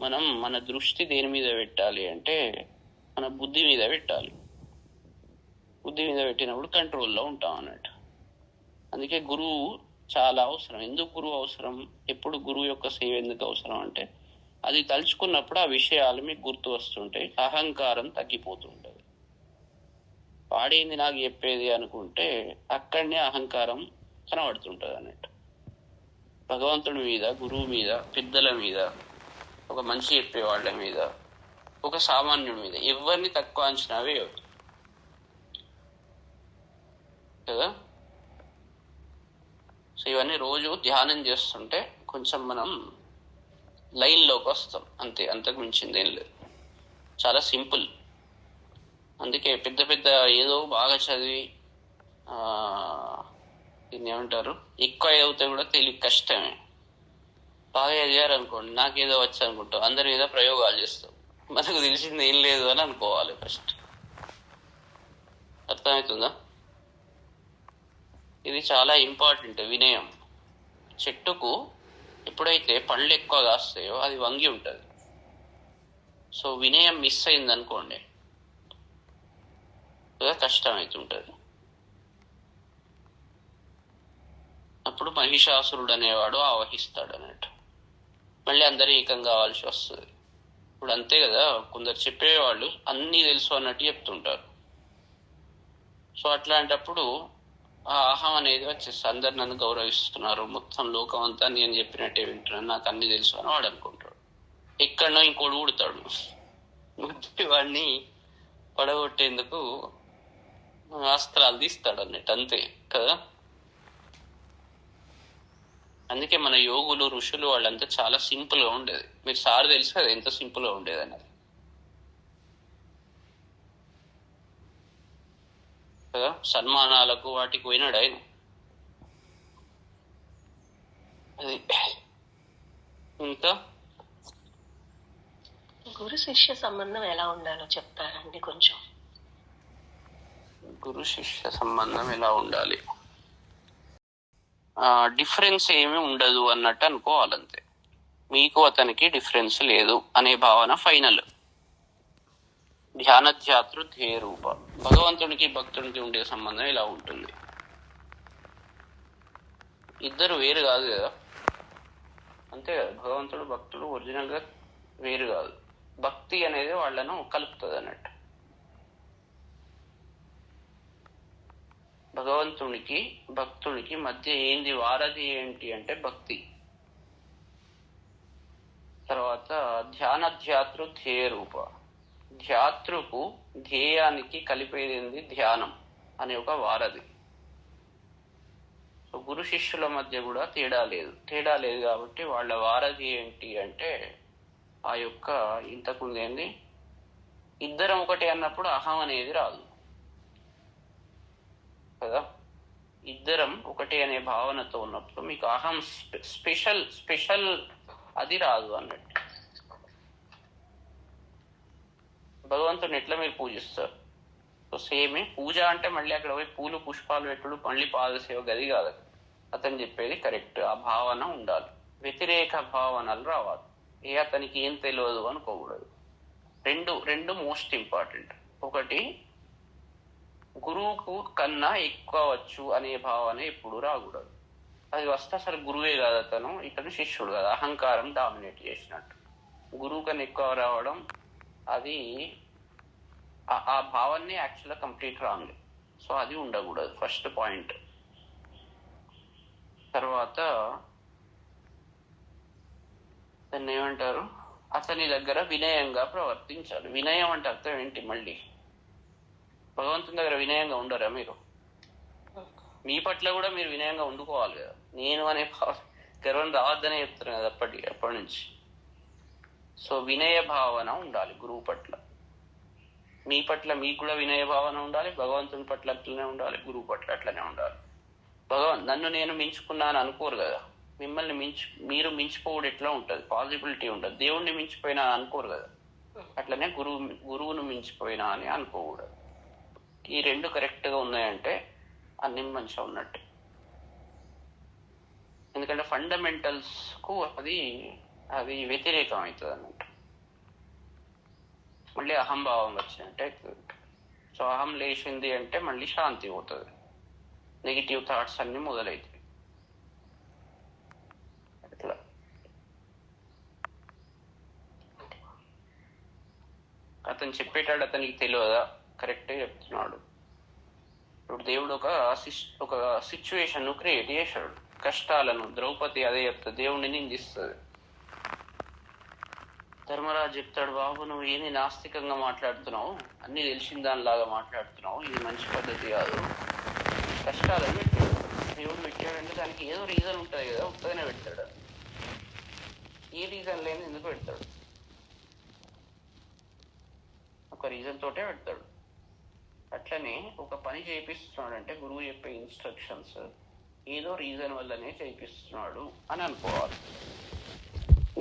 మనం మన దృష్టి దేని మీద పెట్టాలి అంటే మన బుద్ధి మీద పెట్టాలి. బుద్ధి మీద పెట్టినప్పుడు కంట్రోల్లో ఉంటాం అన్నట్టు. అందుకే గురువు చాలా అవసరం. ఎందుకు గురువు అవసరం, ఎప్పుడు గురువు యొక్క సేవ ఎందుకు అవసరం అంటే, అది తలుచుకున్నప్పుడు ఆ విషయాలు మీకు గుర్తు వస్తుంటాయి, అహంకారం తగ్గిపోతుంటుంది. వాడేంది నాకు చెప్పేది అనుకుంటే అక్కడనే అహంకారం కనబడుతుంటుంది అన్నట్టు. భగవంతుడి మీద, గురువు మీద, పెద్దల మీద, ఒక మంచి చెప్పే వాళ్ళ మీద, ఒక సామాన్యుడి మీద ఎవరిని తక్కువ అంచనా వేయవద్దు కదా. సో ఇవన్నీ రోజు ధ్యానం చేస్తుంటే కొంచెం మనం లైన్లోకి వస్తాం, అంతే, అంతకు మించింది ఏం లేదు. చాలా సింపుల్. అందుకే పెద్ద పెద్ద ఏదో బాగా చదివి దీన్ని ఏమంటారు, ఎక్కువ చదివితే కూడా తెలియ కష్టమే. బాగా చదివారు అనుకోండి, నాకేదో వచ్చు అనుకుంటాం, అందరి మీద ప్రయోగాలు చేస్తాం, మనకు తెలిసింది ఏం లేదు అని అనుకోవాలి ఫస్ట్. అర్థమవుతుందా? ఇది చాలా ఇంపార్టెంట్. వినయం. చెట్టుకు ఎప్పుడైతే పండ్లు ఎక్కువ కాస్తాయో అది వంగి ఉంటుంది. సో వినయం మిస్ అయింది అనుకోండి, కష్టం అవుతుంటుంది. అప్పుడు మహిషాసురుడు అనేవాడు ఆవహిస్తాడు అన్నట్టు, మళ్ళీ అందరూ ఏకం కావాల్సి వస్తుంది. ఇప్పుడు అంతే కదా, కొందరు చెప్పేవాళ్ళు అన్నీ తెలుసు అన్నట్టు చెప్తుంటారు. సో అట్లాంటప్పుడు ఆ అహం అనేది వచ్చేసి అందరు నన్ను గౌరవిస్తున్నారు, మొత్తం లోకం అంతా నేను చెప్పినట్టే వింటున్నాను, నాకు అన్ని తెలుసు అని వాడు అనుకుంటాడు. ఎక్కడనో ఇంకోటి ఊడతాడు, వాడిని పడగొట్టేందుకు అస్త్రాలు తీస్తాడు అన్నట్టు, అంతే కదా. అందుకే మన యోగులు ఋషులు వాళ్ళంతా చాలా సింపుల్ గా ఉండేది. మీరు సార్ తెలుసు కదా ఎంత సింపుల్ గా ఉండేది అన్నది కదా. సన్మానాలకు వాటికి పోయినాడు ఆయన. అది ఇంకా గురు శిష్య సంబంధం ఎలా ఉండాలో చెప్తారండి కొంచెం. గురు శిష్య సంబంధం ఎలా ఉండాలి, డిఫరెన్స్ ఏమి ఉండదు అన్నట్టు అనుకోవాలంతే. మీకు అతనికి డిఫరెన్స్ లేదు అనే భావన ఫైనల్. ధ్యానధ్యాతృ ధ్యేయ రూప, భగవంతునికి భక్తునికి ఉండే సంబంధం ఇలా ఉంటుంది. ఇద్దరు వేరు కాదు కదా, అంతే కదా. భగవంతుడు భక్తుడు ఒరిజినల్ గా వేరు కాదు. భక్తి అనేది వాళ్ళను కలుపుతుంది అన్నట్టు. భగవంతునికి భక్తునికి మధ్య ఏంది వారధి ఏంటి అంటే భక్తి. తర్వాత ధ్యానధ్యాతృ ధ్యేయ రూప, ధ్యాతృకు ధ్యేయానికి కలిపేది ధ్యానం అనే ఒక వారధి. గురు శిష్యుల మధ్య కూడా తేడా లేదు కాబట్టి వాళ్ళ వారధి ఏంటి అంటే ఆ యొక్క ఇంతకుముందు ఏంది, ఇద్దరం ఒకటి అన్నప్పుడు అహం అనేది రాదు కదా. ఇద్దరం ఒకటి అనే భావనతో ఉన్నప్పుడు మీకు అహం స్పెషల్ అది రాదు అన్నట్టు. భగవంతుని ఎట్లా మీరు పూజిస్తారు, సో సేమే పూజ అంటే మళ్ళీ అక్కడ పోయి పూలు పుష్పాలు పెట్టుడు మళ్ళీ పాదసేవ గది కాదు. అతను చెప్పేది కరెక్ట్, ఆ భావన ఉండాలి. వ్యతిరేక భావనలు రావాలి. అతనికి ఏం తెలియదు అనుకోకూడదు. రెండు మోస్ట్ ఇంపార్టెంట్. ఒకటి, గురువుకు కన్నా ఎక్కువ వచ్చు అనే భావన ఎప్పుడు రాకూడదు. అది వస్తే అసలు గురువే కాదు అతను, ఇతను శిష్యుడు కాదు, అహంకారం డామినేట్ చేసినట్టు. గురువు కన్నా ఎక్కువ రావడం అది ఆ భావాన్ని యాక్చువల్గా కంప్లీట్ రాంగ్. సో అది ఉండకూడదు, ఫస్ట్ పాయింట్. తర్వాత దాన్ని ఏమంటారు, అతని దగ్గర వినయంగా ప్రవర్తించాలి. వినయం అంటే అర్థం ఏంటి, మళ్ళీ భగవంతుని దగ్గర వినయంగా ఉండరా మీరు? మీ పట్ల కూడా మీరు వినయంగా ఉండుకోవాలి కదా. నేను అనే గర్వం రావద్దనే చెప్తున్నాను కదా అప్పటి నుంచి. సో వినయ భావన ఉండాలి గురువు పట్ల. మీ పట్ల మీకు కూడా వినయ భావన ఉండాలి, భగవంతుని పట్ల అట్లనే ఉండాలి, గురువు పట్ల అట్లనే ఉండాలి. నన్ను నేను మించుకున్నాను అనుకోరు కదా. మిమ్మల్ని మీరు మించిపోవడం ఎట్లా ఉంటుంది, పాసిబిలిటీ ఉంటుంది. దేవుణ్ణి మించిపోయినా అనుకోరు కదా. అట్లనే గురువును మించిపోయినా అని అనుకోకూడదు. ఈ రెండు కరెక్ట్ గా ఉన్నాయంటే అన్ని మంచిగా ఉన్నట్టే. ఎందుకంటే ఫండమెంటల్స్ కు అది వ్యతిరేకం అవుతుంది అన్నట్టు. మళ్ళీ అహంభావం వచ్చినట్టే. సో అహం లేచింది అంటే మళ్ళీ శాంతి పోతుంది, నెగిటివ్ థాట్స్ అన్ని మొదలవుతాయి. అట్లా అతను చెప్పేటాడు, అతనికి తెలియదా? కరెక్టే చెప్తున్నాడు. ఇప్పుడు దేవుడు ఒక సిచ్యువేషన్ క్రియేట్ చేశాడు, కష్టాలను. ద్రౌపది అదే చెప్తుంది, దేవుడిని నిందిస్తుంది. ధర్మరాజు చెప్తాడు, బాబు నువ్వు ఏంది నాస్తికంగా మాట్లాడుతున్నావు, అన్ని తెలిసిన దానిలాగా మాట్లాడుతున్నావు, ఇది మంచి పద్ధతి కాదు. కష్టాలను పెట్టాడు. దేవుడు పెట్టాడంటే దానికి ఏదో రీజన్ ఉంటుంది కదా, ఉత్తగానే పెడతాడు. ఏ రీజన్ లేని ఎందుకు పెడతాడు? ఒక రీజన్ తోటే పెడతాడు. అట్లనే ఒక పని చేయిస్తున్నాడు అంటే గురువు చెప్పే ఇన్స్ట్రక్షన్స్ ఏదో రీజన్ వల్లనే చేయిస్తున్నాడు అని అనుకోవాలి.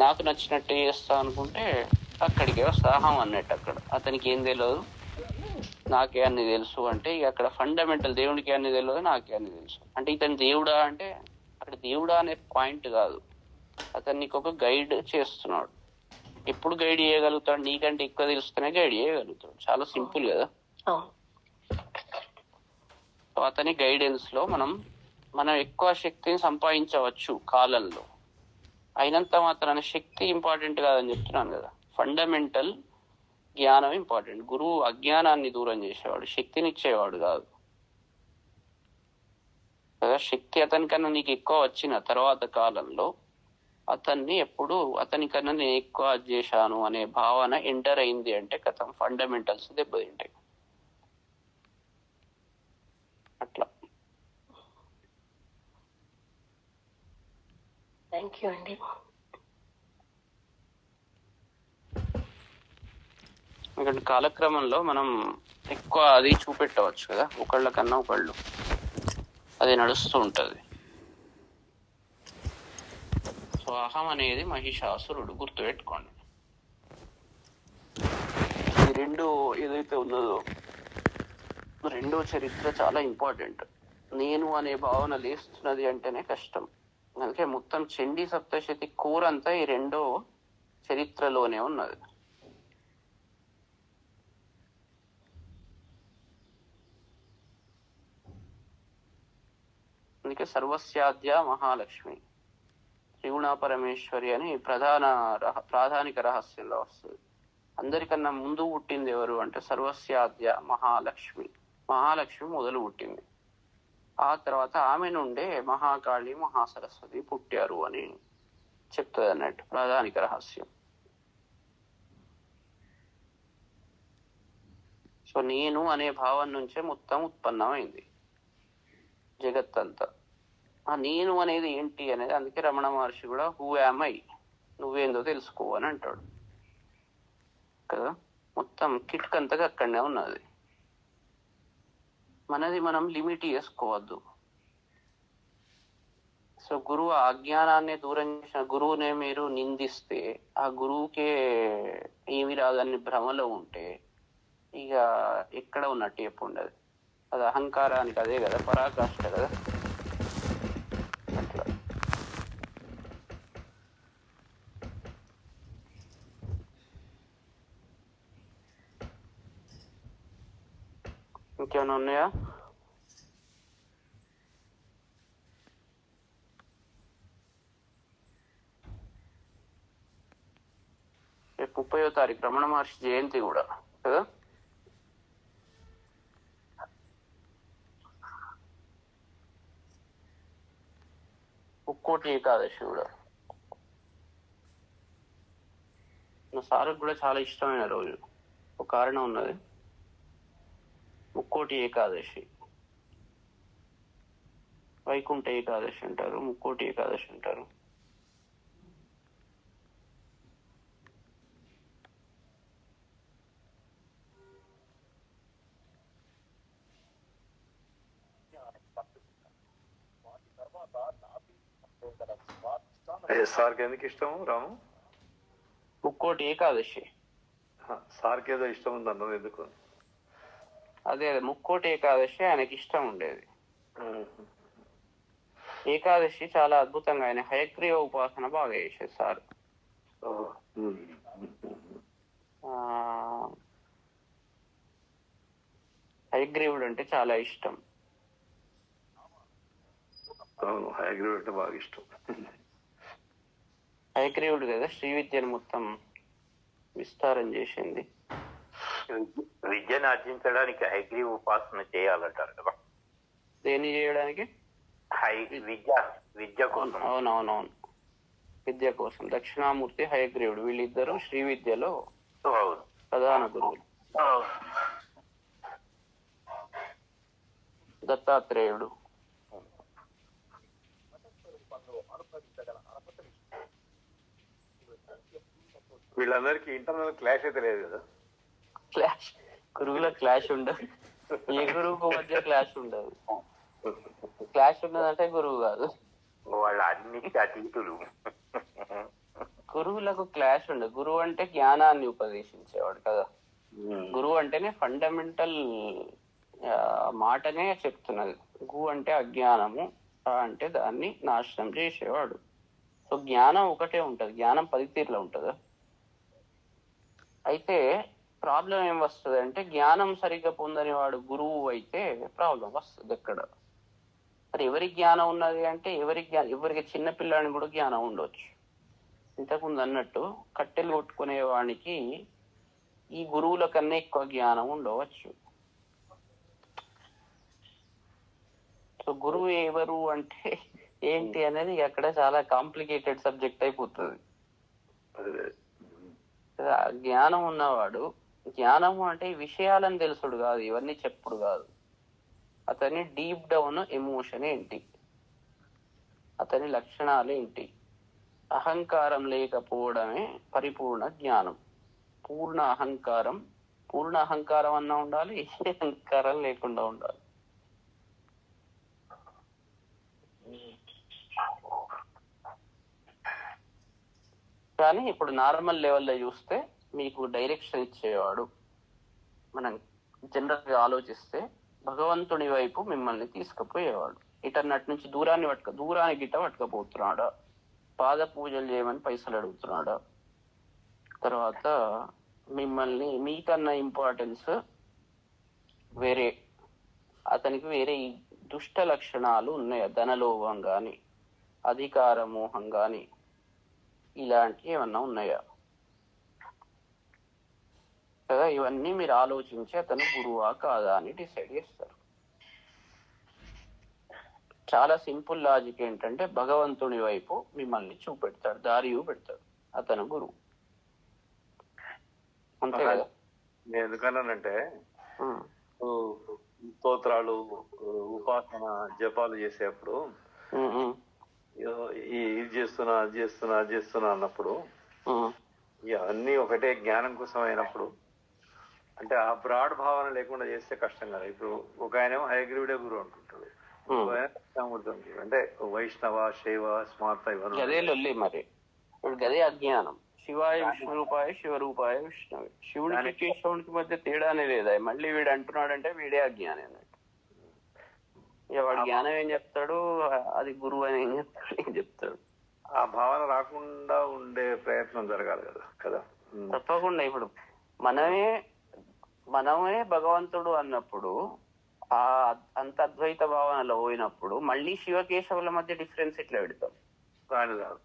నాకు నచ్చినట్టు చేస్తా అనుకుంటే అక్కడికే వస్తాహం అన్నట్టు. అక్కడ అతనికి ఏం తెలియదు, నాకే అన్ని తెలుసు అంటే ఇక అక్కడ ఫండమెంటల్ దేవుడికి అన్ని తెలియదు, నాకే అన్ని తెలుసు అంటే ఇతను దేవుడా అంటే అక్కడ దేవుడా అనే పాయింట్ కాదు. అతన్ని ఒక గైడ్ చేస్తున్నాడు. ఎప్పుడు గైడ్ చేయగలుగుతాడు? నీకంటే ఎక్కువ తెలుస్తూనే గైడ్ చేయగలుగుతాడు. చాలా సింపుల్ కదా. అతని గైడెన్స్ లో మనం ఎక్కువ శక్తిని సంపాదించవచ్చు కాలంలో. అయినంత మాత్రాన శక్తి ఇంపార్టెంట్ కాదని చెప్తున్నాను కదా. ఫండమెంటల్ జ్ఞానం ఇంపార్టెంట్. గురువు అజ్ఞానాన్ని దూరం చేసేవాడు, శక్తినిచ్చేవాడు కాదు. కదా. శక్తి అతనికన్నా నీకు ఎక్కువ వచ్చిన తర్వాత కాలంలో అతన్ని ఎప్పుడు అతనికన్నా నేను ఎక్కువ చేశాను అనే భావన ఎంటర్ అయింది అంటే కథం ఫండమెంటల్స్ దెబ్బతింటాయి. అట్లా. థ్యాంక్ యూ అండి. ఎందుకంటే కాలక్రమంలో మనం ఎక్కువ అది చూపెట్టవచ్చు కదా, ఒకళ్ళ కన్నా ఒకళ్ళు అది నడుస్తూ ఉంటది. సో అహం అనేది మహిషాసురుడు, గుర్తుపెట్టుకోండి. ఈ రెండు ఏదైతే ఉన్నదో రెండో చరిత్ర చాలా ఇంపార్టెంట్. నేను అనే భావన లేస్తున్నది అంటేనే కష్టం. అందుకే మొత్తం చండీ సప్తశతి కోర్ అంతా ఈ రెండో చరిత్రలోనే ఉన్నది. అందుకే సర్వస్యాద్య మహాలక్ష్మి, త్రిగుణ పరమేశ్వరి అని ప్రాధానిక రహస్యంలో వస్తుంది. అందరికన్నా ముందు పుట్టింది ఎవరు అంటే సర్వస్యాద్య మహాలక్ష్మి. మహాలక్ష్మి మొదలు పుట్టింది. ఆ తర్వాత ఆమె నుండే మహాకాళి మహాసరస్వతి పుట్టారు అని చెప్తుంది అన్నట్టు ప్రాధానిక రహస్యం. సో నేను అనే భావం నుంచే మొత్తం ఉత్పన్నమైంది జగత్తంతా. ఆ నేను అనేది ఏంటి అనేది అందుకే రమణ మహర్షి కూడా హూ యామ్ ఐ, నువ్వేందో తెలుసుకో అని అంటాడు కదా. మొత్తం కిట్ అంతగా అక్కడనే ఉన్నది. మనది మనం లిమిట్ చేసుకోవద్దు. సో గురువు అజ్ఞానాన్ని దూరం చేసిన గురువునే మీరు నిందిస్తే, ఆ గురువుకే ఏమి రాదని భ్రమలో ఉంటే ఇక ఎక్కడ ఉన్నట్టు చెప్పు ఉండదు. అది అహంకారానికి అదే కదా పరాకాష్ట కదా. అట్లా. ఇంకేమైనా ఉన్నాయా? రేపు 30వ తారీఖు రమణ మహర్షి జయంతి కూడా కదా. ముక్కోటి ఏకాదశి కూడా నా సార్కి కూడా చాలా ఇష్టమైన రోజు. ఒక కారణం ఉన్నది. ముక్కోటి ఏకాదశి, వైకుంఠ ఏకాదశి అంటారు, ముక్కోటి ఏకాదశి అంటారు. సార్కి ఎందుకు ఇష్టం రాము? ముక్కోటి ఏకాదశి సార్కి ఏదో ఇష్టం ఉంది అన్నది ఎందుకు? అదే ముక్కోటి ఏకాదశి ఆయనకి ఇష్టం ఉండేది. ఏకాదశి చాలా అద్భుతంగా ఆయన హయగ్రీవ ఉపాసన బాగా చేసేది సార్. హయగ్రీవుడు అంటే చాలా ఇష్టం. హయగ్రీవుడు అంటే బాగా ఇష్టం. హయగ్రీవుడు కదా శ్రీ విద్యను మొత్తం విస్తారం చేసింది. విద్యను ఆర్జించడానికి హయగ్రీవ ఉపాసన చేయాలంటారు కదా. దేన్ని చేయడానికి? విద్య కోసం. అవునవునవును, విద్య కోసం. దక్షిణామూర్తి హయగ్రీవుడు వీళ్ళిద్దరూ శ్రీ విద్యలో ప్రధాన గురువులు. దత్తాత్రేయుడు వీళ్ళందరికీ ఇంటర్నల్ క్లాష్ అయితే లేదు కదా. క్లాష్, గురువుల క్లాష్ ఉండదు. ఏ గురువుకు మధ్య క్లాష్ ఉండదు. క్లాష్ ఉన్నదంటే గురువు కాదు, వాళ్ళ అన్నిటి అతీతులు. గురువులకు క్లాష్ ఉండదు. గురువు అంటే జ్ఞానాన్ని ఉపదేశించేవాడు కదా. గురువు అంటేనే ఫండమెంటల్ మాటనే చెప్తున్నది. గు అంటే అజ్ఞానము, అంటే దాన్ని నాశనం చేసేవాడు. సో జ్ఞానం ఒకటే ఉంటది, జ్ఞానం 10 తీర్ల ఉంటదా. అయితే ప్రాబ్లం ఏం వస్తుంది అంటే జ్ఞానం సరిగ్గా పొందని వాడు గురువు అయితే ప్రాబ్లం వస్తుంది ఎక్కడ. మరి ఎవరికి జ్ఞానం ఉన్నది అంటే ఎవరికి చిన్న పిల్లాడిని కూడా జ్ఞానం ఉండవచ్చు. ఇంతకుముందు అన్నట్టు కట్టెలు కొట్టుకునే వానికి ఈ గురువుల కన్నా ఎక్కువ జ్ఞానం ఉండవచ్చు. సో గురువు ఎవరు అంటే ఏంటి అనేది అక్కడ చాలా కాంప్లికేటెడ్ సబ్జెక్ట్ అయిపోతుంది. జ్ఞానం ఉన్నవాడు, జ్ఞానము అంటే ఈ విషయాలను తెలుసుడు కాదు, ఇవన్నీ చెప్పుడు కాదు. అతని డీప్ డౌన్ ఎమోషన్ ఏంటి, అతని లక్షణాలు ఏంటి. అహంకారం లేకపోవడమే పరిపూర్ణ జ్ఞానం. పూర్ణ అహంకారం అన్నా ఉండాలి, అహంకారం లేకుండా ఉండాలి. కానీ ఇప్పుడు నార్మల్ లెవెల్లో చూస్తే మీకు డైరెక్షన్ ఇచ్చేవాడు, మనం జనరల్ గా ఆలోచిస్తే భగవంతుని వైపు మిమ్మల్ని తీసుకుపోయేవాడు. ఇటన్నటి నుంచి దూరానికి గిట్ట పట్టుకపోతున్నాడా, పాద పూజలు చేయమని పైసలు అడుగుతున్నాడా, తర్వాత మిమ్మల్ని మీకన్నా ఇంపార్టెన్స్ వేరే, అతనికి వేరే దుష్ట లక్షణాలు ఉన్నాయా, ధనలోభం గాని అధికార మోహం గాని ఇలాంటివి ఏమన్నా ఉన్నాయా కదా. ఇవన్నీ మీరు ఆలోచించి అతను గురువా కాదా అని డిసైడ్ చేస్తారు. చాలా సింపుల్ లాజిక్ ఏంటంటే భగవంతుని వైపు మిమ్మల్ని చూపెడతాడు, దారి చూపెడతాడు, అతను గురువు. అంతే కదా. నేను ఎందుకన్నానంటే స్తోత్రాలు, ఉపాసన, జపాలు చేసేప్పుడు ఇది చేస్తున్నా అది చేస్తున్నా అన్నప్పుడు అన్ని ఒకటే జ్ఞానం కోసం అయినప్పుడు అంటే ఆ బ్రాడ్ భావన లేకుండా చేస్తే కష్టం కదా. ఇప్పుడు ఒక ఆయనేమో హయగ్రీవుడే గురువు అంటుంటాడు, అంటే వైష్ణవ, శైవ, స్మార్త ఇవన్నీ గదే లొల్లి. మరి ఇప్పుడు గదే అజ్ఞానం. శివాయ విష్ణు రూపాయ శివరూపాయ విష్ణువే. శివుడికి కేశవుడికి మధ్య తేడానే లేదా. మళ్ళీ వీడు అంటున్నాడంటే వీడే అజ్ఞానం అన్నట్టు. ఇక వాడు జ్ఞానం ఏం చెప్తాడు, అది గురువు అని ఏం చెప్తాడు. ఆ భావన రాకుండా ఉండే ప్రయత్నం జరగాలి కదా. తప్పకుండా. ఇప్పుడు మనమే భగవంతుడు అన్నప్పుడు, ఆ అంత అద్వైత భావనలో పోయినప్పుడు మళ్ళీ శివకేశవుల మధ్య డిఫరెన్స్ ఎట్లా పెడతాం?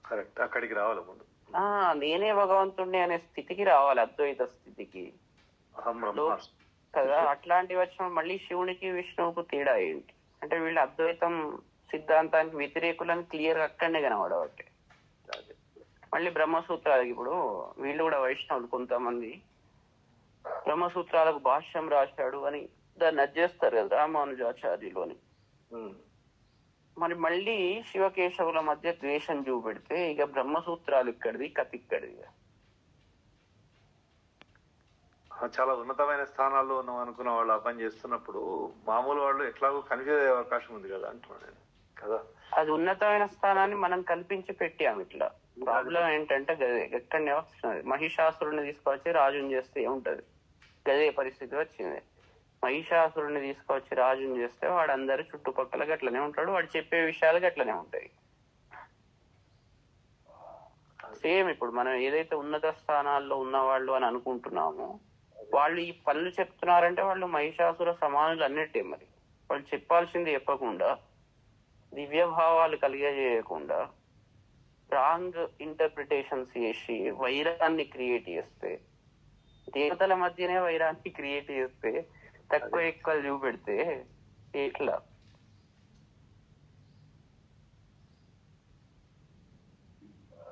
కరెక్ట్, అక్కడికి రావాలి ముందు. నేనే భగవంతుడిని అనే స్థితికి రావాలి, అద్వైత స్థితికి కదా. అట్లాంటివి వచ్చిన మళ్ళీ శివునికి విష్ణువుకు తేడా ఏంటి అంటే వీళ్ళు అద్వైతం సిద్ధాంతానికి వ్యతిరేకులని క్లియర్ అక్కడనే కనబడబట్టే. మళ్ళీ బ్రహ్మసూత్రాలకి ఇప్పుడు వీళ్ళు కూడా వైష్ణవులు కొంతమంది బ్రహ్మసూత్రాలకు భాష్యం రాశాడు అని దాన్ని అజ్జేస్తారు కదా రామానుజాచార్యులు అని. మరి మళ్ళీ శివకేశవుల మధ్య ద్వేషం చూపెడితే ఇక బ్రహ్మసూత్రాలు ఇక్కడిది, కథ ఇక్కడిది. చాలా ఉన్నతమైన స్థానాల్లో ఉన్నాం అనుకున్న వాళ్ళు ఆ పని చేస్తున్నప్పుడు మామూలు వాళ్ళు ఎట్లాగో కన్ఫ్యూజ్ అయ్యే అవకాశం ఉంది కదా అంటున్నాను కదా. అది ఉన్నతమైన స్థానాన్ని మనం కల్పించి పెట్టాము. ఇట్లా ప్రాబ్లం ఏంటంటే గదే ఎక్కడనే వస్తున్నది. మహిషాసురుని తీసుకొచ్చి రాజుని చేస్తే ఏముంటది, గదే పరిస్థితి వచ్చింది. మహిషాసురుని తీసుకొచ్చి రాజుని చేస్తే వాడు అందరు చుట్టుపక్కల గట్లనే ఉంటాడు, వాడు చెప్పే విషయాలు గట్లనే ఉంటాయి. సేమ్ ఇప్పుడు మనం ఏదైతే ఉన్నత స్థానాల్లో ఉన్నవాళ్ళు అని అనుకుంటున్నామో వాళ్ళు ఈ పనులు చెప్తున్నారంటే వాళ్ళు మహిషాసుర సమానులు అన్నట్టే. మరి వాళ్ళు చెప్పాల్సింది చెప్పకుండా, దివ్య భావాలు కలిగజేయకుండా, రాంగ్ ఇంటర్ప్రిటేషన్స్ చేసి వైరాన్ని క్రియేట్ చేస్తే, దేవతల మధ్యనే వైరాన్ని క్రియేట్ చేస్తే, తక్కువ ఎక్కువ చూపెడితే ఎట్లా?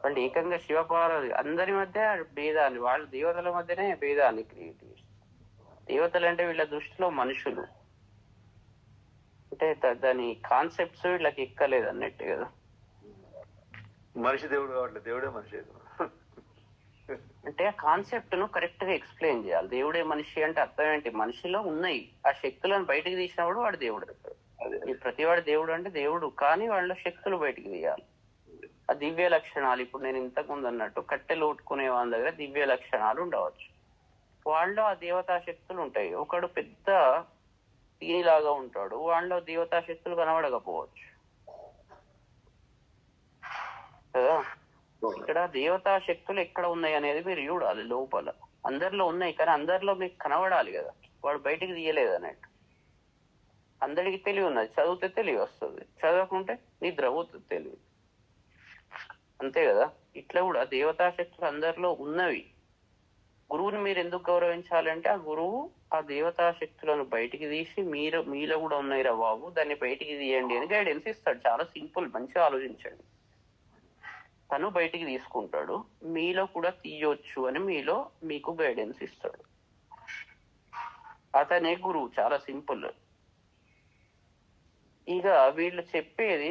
వాళ్ళు ఏకంగా శివపార్వతి అందరి మధ్య భేదాన్ని, వాళ్ళు దేవతల మధ్యనే భేదాన్ని క్రియేట్ చేస్తారు. దేవతలు అంటే వీళ్ళ దృష్టిలో మనుషులు అంటే దాని కాన్సెప్ట్స్ వీళ్ళకి ఎక్కలేదు అన్నట్టు కదా. మనిషి దేవుడు కాబట్టి దేవుడే మనిషి అంటే ఆ కాన్సెప్ట్ ను కరెక్ట్ గా ఎక్స్ప్లెయిన్ చేయాలి. దేవుడే మనిషి అంటే అర్థం ఏంటి, మనిషిలో ఉన్నాయి ఆ శక్తులను బయటకు తీసినప్పుడు వాడు దేవుడు. ప్రతివాడు దేవుడు అంటే దేవుడు, కానీ వాళ్ళ శక్తులు బయటికి తీయాలి. ఆ దివ్య లక్షణాలు, ఇప్పుడు నేను ఇంతకు ముందు అన్నట్టు కట్టెలు కొట్టుకునే వాళ్ళ దగ్గర దివ్య లక్షణాలు ఉండవచ్చు, వాళ్ళు ఆ దేవతా శక్తులు ఉంటాయి. ఒకడు పెద్ద దీనిలాగా ఉంటాడు, వాళ్ళలో దేవతా శక్తులు కనబడకపోవచ్చు కదా. ఇక్కడ దేవతా శక్తులు ఎక్కడ ఉన్నాయి అనేది మీరు చూడాలి. లోపల అందరిలో ఉన్నాయి, కానీ అందరిలో మీకు కనబడాలి కదా. వాడు బయటికి తీయలేదు అన్నట్టు. అందరికి తెలివి ఉన్నది, చదివితే తెలివి వస్తుంది, చదవకుంటే నిద్ర పోతుంది తెలివి. అంతే కదా. ఇట్లా కూడా దేవతా శక్తులు అందరిలో ఉన్నవి, గురువుని మీరు ఎందుకు గౌరవించాలంటే ఆ గురువు ఆ దేవతా శక్తులను బయటికి తీసి మీలో కూడా ఉన్నాయిరా బాబు, దాన్ని బయటికి తీయండి అని గైడెన్స్ ఇస్తాడు. చాలా సింపుల్, మంచిగా ఆలోచించండి. తను బయటికి తీసుకుంటాడు, మీలో కూడా తీయొచ్చు అని మీకు గైడెన్స్ ఇస్తాడు. అతనే గురువు. చాలా సింపుల్. ఇక వీళ్ళు చెప్పేది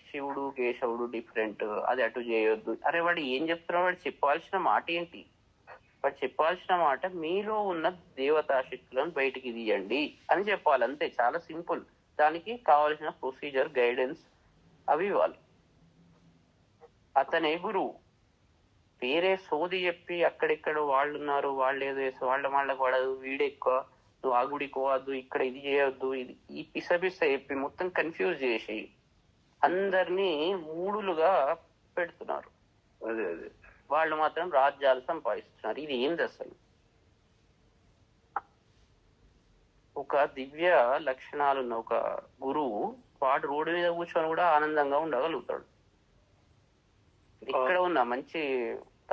శివుడు కేశవుడు డిఫరెంట్, అది అటు చేయొద్దు. అరే వాడు ఏం చెప్తున్నాడు? వాడు చెప్పాల్సిన మాట ఏంటి? వాడు చెప్పాల్సిన మాట మీలో ఉన్న దేవతా శక్తులను బయటికి తీయండి అని చెప్పాలి, అంతే. చాలా సింపుల్. దానికి కావాల్సిన ప్రొసీజర్, గైడెన్స్ అవి ఇవ్వాలి. అతనే గురువు. వేరే సోది చెప్పి అక్కడిక్కడ వాళ్ళు ఉన్నారు, వాళ్ళు ఏదో వేసి వాళ్ళకి పడదు, వీడెక్కువ, నువ్వు ఆ గుడికి పోవద్దు, ఇక్కడ ఇది చేయొద్దు, ఇది ఈ పిస చెప్పి మొత్తం కన్ఫ్యూజ్ చేసి అందరినీ మూడులుగా పెడుతున్నారు. అదే వాళ్ళు మాత్రం రాజ్యాలు సంపాదిస్తున్నారు. ఇది ఏంది అసలు? ఒక దివ్య లక్షణాలున్న ఒక గురువు వాడు రోడ్డు మీద కూర్చొని కూడా ఆనందంగా ఉండగలుగుతాడు. ఇక్కడ ఉన్న మంచి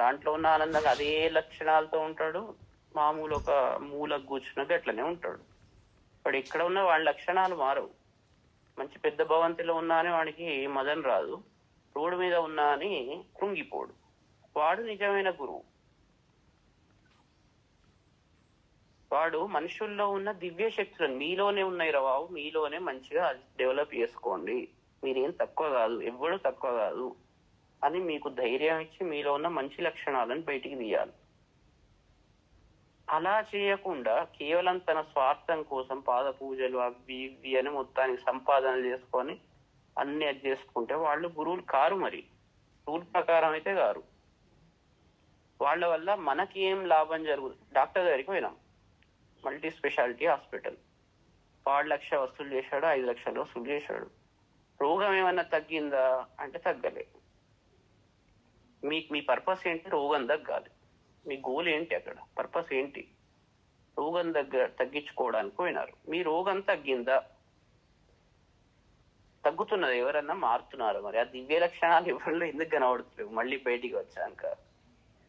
దాంట్లో ఉన్న ఆనందంగా అదే లక్షణాలతో ఉంటాడు. మామూలు ఒక మూలకు కూర్చున్నాక అట్లనే ఉంటాడు. వాడు ఇక్కడ ఉన్న వాడి లక్షణాలు మారవు. మంచి పెద్ద భవంతిలో ఉన్నా అని వాడికి మదన రాదు, రోడ్డు మీద ఉన్నా అని కృంగిపోడు. వాడు నిజమైన గురువు. వాడు మనుషుల్లో ఉన్న దివ్య శక్తులను మీలోనే ఉన్నాయి రా బాబు, మీలోనే మంచిగా డెవలప్ చేసుకోండి, మీరేం తక్కువ కాదు, ఎవ్వడు తక్కువ కాదు అని మీకు ధైర్యం ఇచ్చి మీలో ఉన్న మంచి లక్షణాలను బయటికి తీయాలి. అలా చేయకుండా కేవలం తన స్వార్థం కోసం పాద పూజలు అవి ఇవి అని మొత్తానికి సంపాదనలు చేసుకొని అన్ని అది చేసుకుంటే వాళ్ళు గురువులు కారు. మరి రూల్ ప్రకారం అయితే కారు. వాళ్ళ వల్ల మనకి ఏం లాభం జరుగుతుంది? డాక్టర్ దగ్గరికి పోయినాం, మల్టీ స్పెషాలిటీ హాస్పిటల్. 1 లక్ష వసూలు చేశాడు, 5 లక్షలు వసూలు చేశాడు. రోగం ఏమన్నా తగ్గిందా అంటే తగ్గలే. మీ పర్పస్ ఏంటి? రోగం తగ్గాలి. మీ గోల్ ఏంటి? అక్కడ పర్పస్ ఏంటి? రోగం తగ్గించుకోవడానికి పోయినారు. మీ రోగం తగ్గిందా? తగ్గుతున్నది? ఎవరన్నా మారుతున్నారు? మరి ఆ దివ్య లక్షణాలు ఎవరిలో ఎందుకు కనబడుతులేవు? మళ్ళీ బయటికి వచ్చాక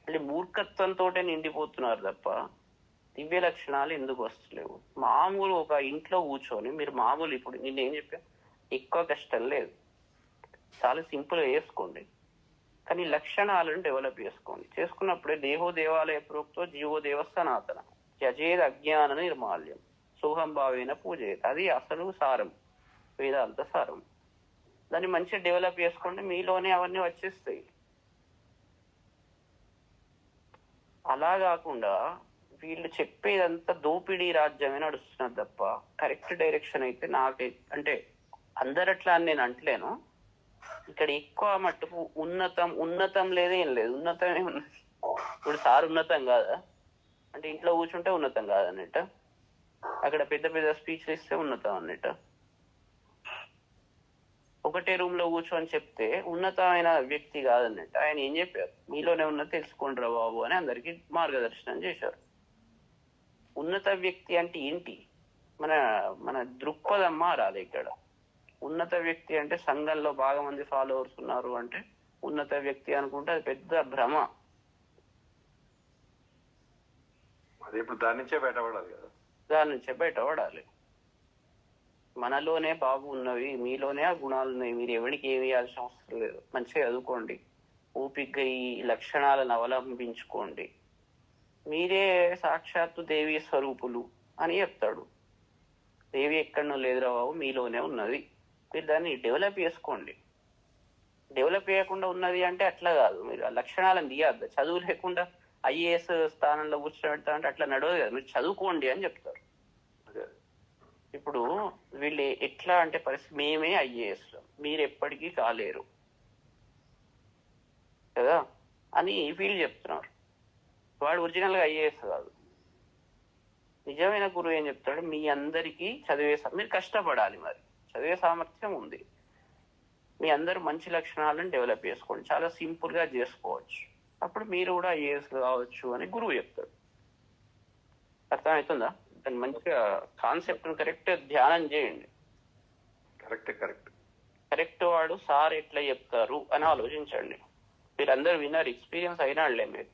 మళ్ళీ మూర్ఖత్వంతో నిండిపోతున్నారు తప్ప దివ్య లక్షణాలు ఎందుకు వస్తలేవు? మామూలు ఒక ఇంట్లో కూర్చొని మీరు మామూలు, ఇప్పుడు నేను ఏం చెప్పా, ఎక్కువ కష్టం లేదు, చాలా సింపుల్గా చేసుకోండి. కానీ లక్షణాలను డెవలప్ చేసుకోండి. చేసుకున్నప్పుడే దేహో దేవాలయ ప్రోక్తో జీవో దేవ సనాతన యజేద్ అజ్ఞాన నిర్మాల్యం సోహం భావేన పూజేది. అది అసలు సారం, వేదాంత సారం. దాన్ని మంచిగా డెవలప్ చేసుకోండి, మీలోనే అవన్నీ వచ్చేస్తాయి. అలా కాకుండా వీళ్ళు చెప్పేదంతా దోపిడీ రాజ్యమే నడుస్తున్నది తప్ప కరెక్ట్ డైరెక్షన్ అయితే అంటే అందరట్లా అని నేను అంటలేను. ఇక్కడ ఎక్కువ మట్టుకు ఉన్నతం లేదే, ఏం లేదు, ఉన్నతమే ఉన్నది. ఇప్పుడు సార్ ఉన్నతం కాదా అంటే ఇంట్లో కూర్చుంటే ఉన్నతం కాదన్నట్ట, అక్కడ పెద్ద పెద్ద స్పీచ్లు ఇస్తే ఉన్నతం అన్నట్ట. ఒకటే రూమ్ లో కూర్చొని చెప్తే ఉన్నతమైన వ్యక్తి కాదన్నట్టు. ఆయన ఏం చెప్పారు? మీలోనే ఉన్నది తెలుసుకోండి రా బాబు అని అందరికి మార్గదర్శనం చేశారు. ఉన్నత వ్యక్తి అంటే ఏంటి? మన దృక్పథం మారాలి ఇక్కడ. ఉన్నత వ్యక్తి అంటే సంఘంలో బాగా మంది ఫాలోవర్స్ ఉన్నారు అంటే ఉన్నత వ్యక్తి అనుకుంటే అది పెద్ద భ్రమ. అది ఇప్పుడు దాని నుంచే బయటపడాలి కదా, దాని నుంచే బయటపడాలి. మనలోనే బాబు ఉన్నవి, మీలోనే ఆ గుణాలు ఉన్నాయి, మీరు ఎవరికి ఏమి ఇవ్వాల్సిన అవసరం లేదు. మంచిగా చదువుకోండి, ఓపికగా ఈ లక్షణాలను అవలంబించుకోండి, మీరే సాక్షాత్తు దేవీ స్వరూపులు అని చెప్తాడు. దేవి ఎక్కడనో లేదురా బాబు, మీలోనే ఉన్నది. మీరు దాన్ని డెవలప్ చేసుకోండి. డెవలప్ చేయకుండా ఉన్నది అంటే అట్లా కాదు, మీరు ఆ లక్షణాలను తీయద్దు. చదువు లేకుండా IAS స్థానంలో కూర్చోబెడతా అంటే అట్లా నడవదు కదా, మీరు చదువుకోండి అని చెప్తారు. ఇప్పుడు వీళ్ళు ఎట్లా అంటే పరిస్థితి, మేమే IAS మీరు ఎప్పటికీ కాలేరు కదా అని వీళ్ళు చెప్తున్నారు. వాడు ఒరిజినల్ గా IAS కాదు. నిజమైన గురువు ఏం చెప్తాడు? మీ అందరికీ మీరు కష్టపడాలి, మరి చదివే సామర్థ్యం ఉంది, మీ అందరూ మంచి లక్షణాలను డెవలప్ చేసుకోండి, చాలా సింపుల్ గా చేసుకోవచ్చు, అప్పుడు మీరు కూడా IAS కావచ్చు అని గురువు చెప్తాడు. అర్థమవుతుందా? దాన్ని మంచిగా కాన్సెప్ట్ కరెక్ట్ ధ్యానం చేయండి. కరెక్ట్ వాడు సార్ ఎట్లా చెప్తారు అని ఆలోచించండి. మీరందరూ విన్నారు, ఎక్స్పీరియన్స్ అయినాడులే మీరు.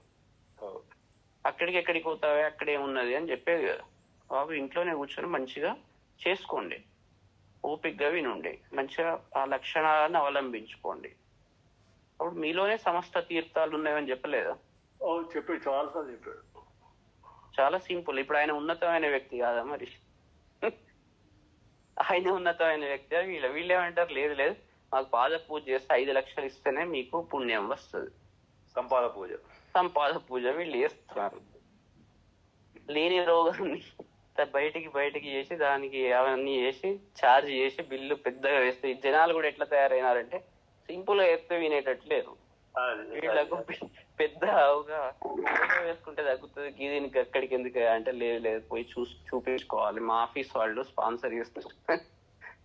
అక్కడికి ఎక్కడికి పోతావే, అక్కడే ఉన్నది అని చెప్పేది కదా. బాబు ఇంట్లోనే కూర్చొని మంచిగా చేసుకోండి, ఓపికగా వినుండి, మంచిగా ఆ లక్షణాలను అవలంబించుకోండి. అప్పుడు మీలోనే సమస్త తీర్థాలు ఉన్నాయని చెప్పలేదా? చెప్పాడు, చాలాసార్లు చెప్పాడు. చాలా సింపుల్. ఇప్పుడు ఆయన ఉన్నతమైన వ్యక్తి కాదా మరి? ఆయన ఉన్నతమైన వ్యక్తి. వీళ్ళేమంటారు, లేదు లేదు మాకు పాద పూజ చేస్తే 5 లక్షలు ఇస్తేనే మీకు పుణ్యం వస్తుంది. సంపాద పూజ వీళ్ళు చేస్తున్నారు. లేని రోగాన్ని బయటికి చేసి దానికి అవన్నీ చేసి ఛార్జ్ చేసి బిల్లు పెద్దగా వేస్తే జనాలు కూడా ఎట్లా తయారైనారంటే సింపుల్ గా వేస్తే వినేటట్లేరు. వీళ్ళకు పెద్ద వేసుకుంటే తగ్గుతుంది, దీనికి ఎక్కడికి ఎందుకు అంటే లేదు లేదు పోయి చూపించుకోవాలి, మా ఆఫీస్ వాళ్ళు స్పాన్సర్ చేస్తారు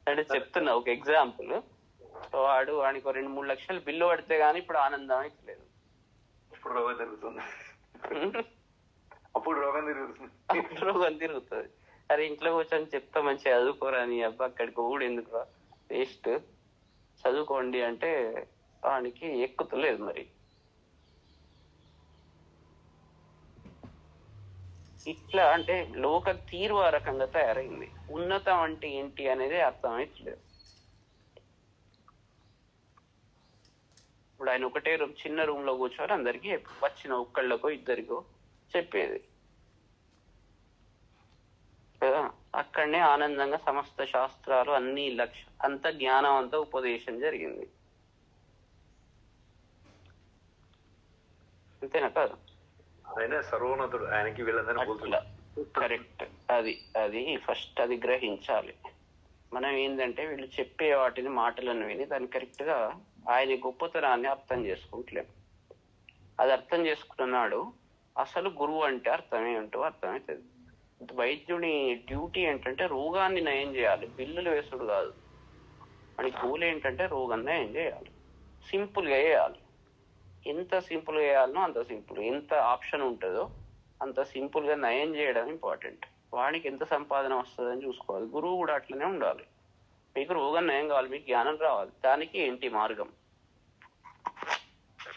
అంటే చెప్తున్నా ఒక ఎగ్జాంపుల్. వాడికి 2-3 లక్షలు బిల్లు పడితే గానీ ఇప్పుడు ఆనందం అయితే లేదు. ఇప్పుడు రోగం తిరుగుతుంది. అప్పుడు రోగం తిరుగుతుంది. అరే ఇంట్లో కూర్చొని చెప్తా మంచిగా చదువుకోరా నీ అబ్బా, అక్కడికి కూడా ఎందుకు వేస్ట్, చదువుకోండి అంటే వానికి ఎక్కుతలేదు. మరి ఇట్లా అంటే లోక తీరు ఆ రకంగా తయారైంది. ఉన్నతం అంటే ఏంటి అనేది అర్థమైతలేదు. ఇప్పుడు ఆయన ఒకటే రూమ్, చిన్న రూమ్ లో కూర్చొని అందరికి వచ్చిన ఒక్కళ్ళకో ఇద్దరికో చెప్పేది కదా. అక్కడనే ఆనందంగా సమస్త శాస్త్రాలు అన్ని అంత జ్ఞానం అంతా ఉపదేశం జరిగింది. అంతేనా కాదు? ఆయన సర్వోన్నతుడు, ఆయనకి వీళ్ళందరూ కరెక్ట్. అది ఫస్ట్ అది గ్రహించాలి. మనం ఏంటంటే వీళ్ళు చెప్పే వాటిని మాటలను విని దాన్ని కరెక్ట్ గా ఆయన గొప్పతనాన్ని అర్థం చేసుకుంటలేం. అది అర్థం చేసుకున్నాడు. అసలు గురువు అంటే అర్థం ఏమిటో అర్థమవుతుంది. వైద్యుని డ్యూటీ ఏంటంటే రోగాన్ని నయం చేయాలి, బిల్లులు వేసుడు కాదు. అని గోల్ ఏంటంటే రోగాన్ని నయం చేయాలి, సింపుల్ గా చేయాలి. ఎంత సింపుల్ గా చేయాలనో అంత సింపుల్, ఎంత ఆప్షన్ ఉంటుందో అంత సింపుల్ గా నయం చేయడం ఇంపార్టెంట్. వాడికి ఎంత సంపాదన వస్తుందని చూసుకోవాలి. గురువు కూడా అట్లనే ఉండాలి. మీకు రోగం నయం కావాలి, మీకు జ్ఞానం రావాలి, దానికి ఏంటి మార్గం?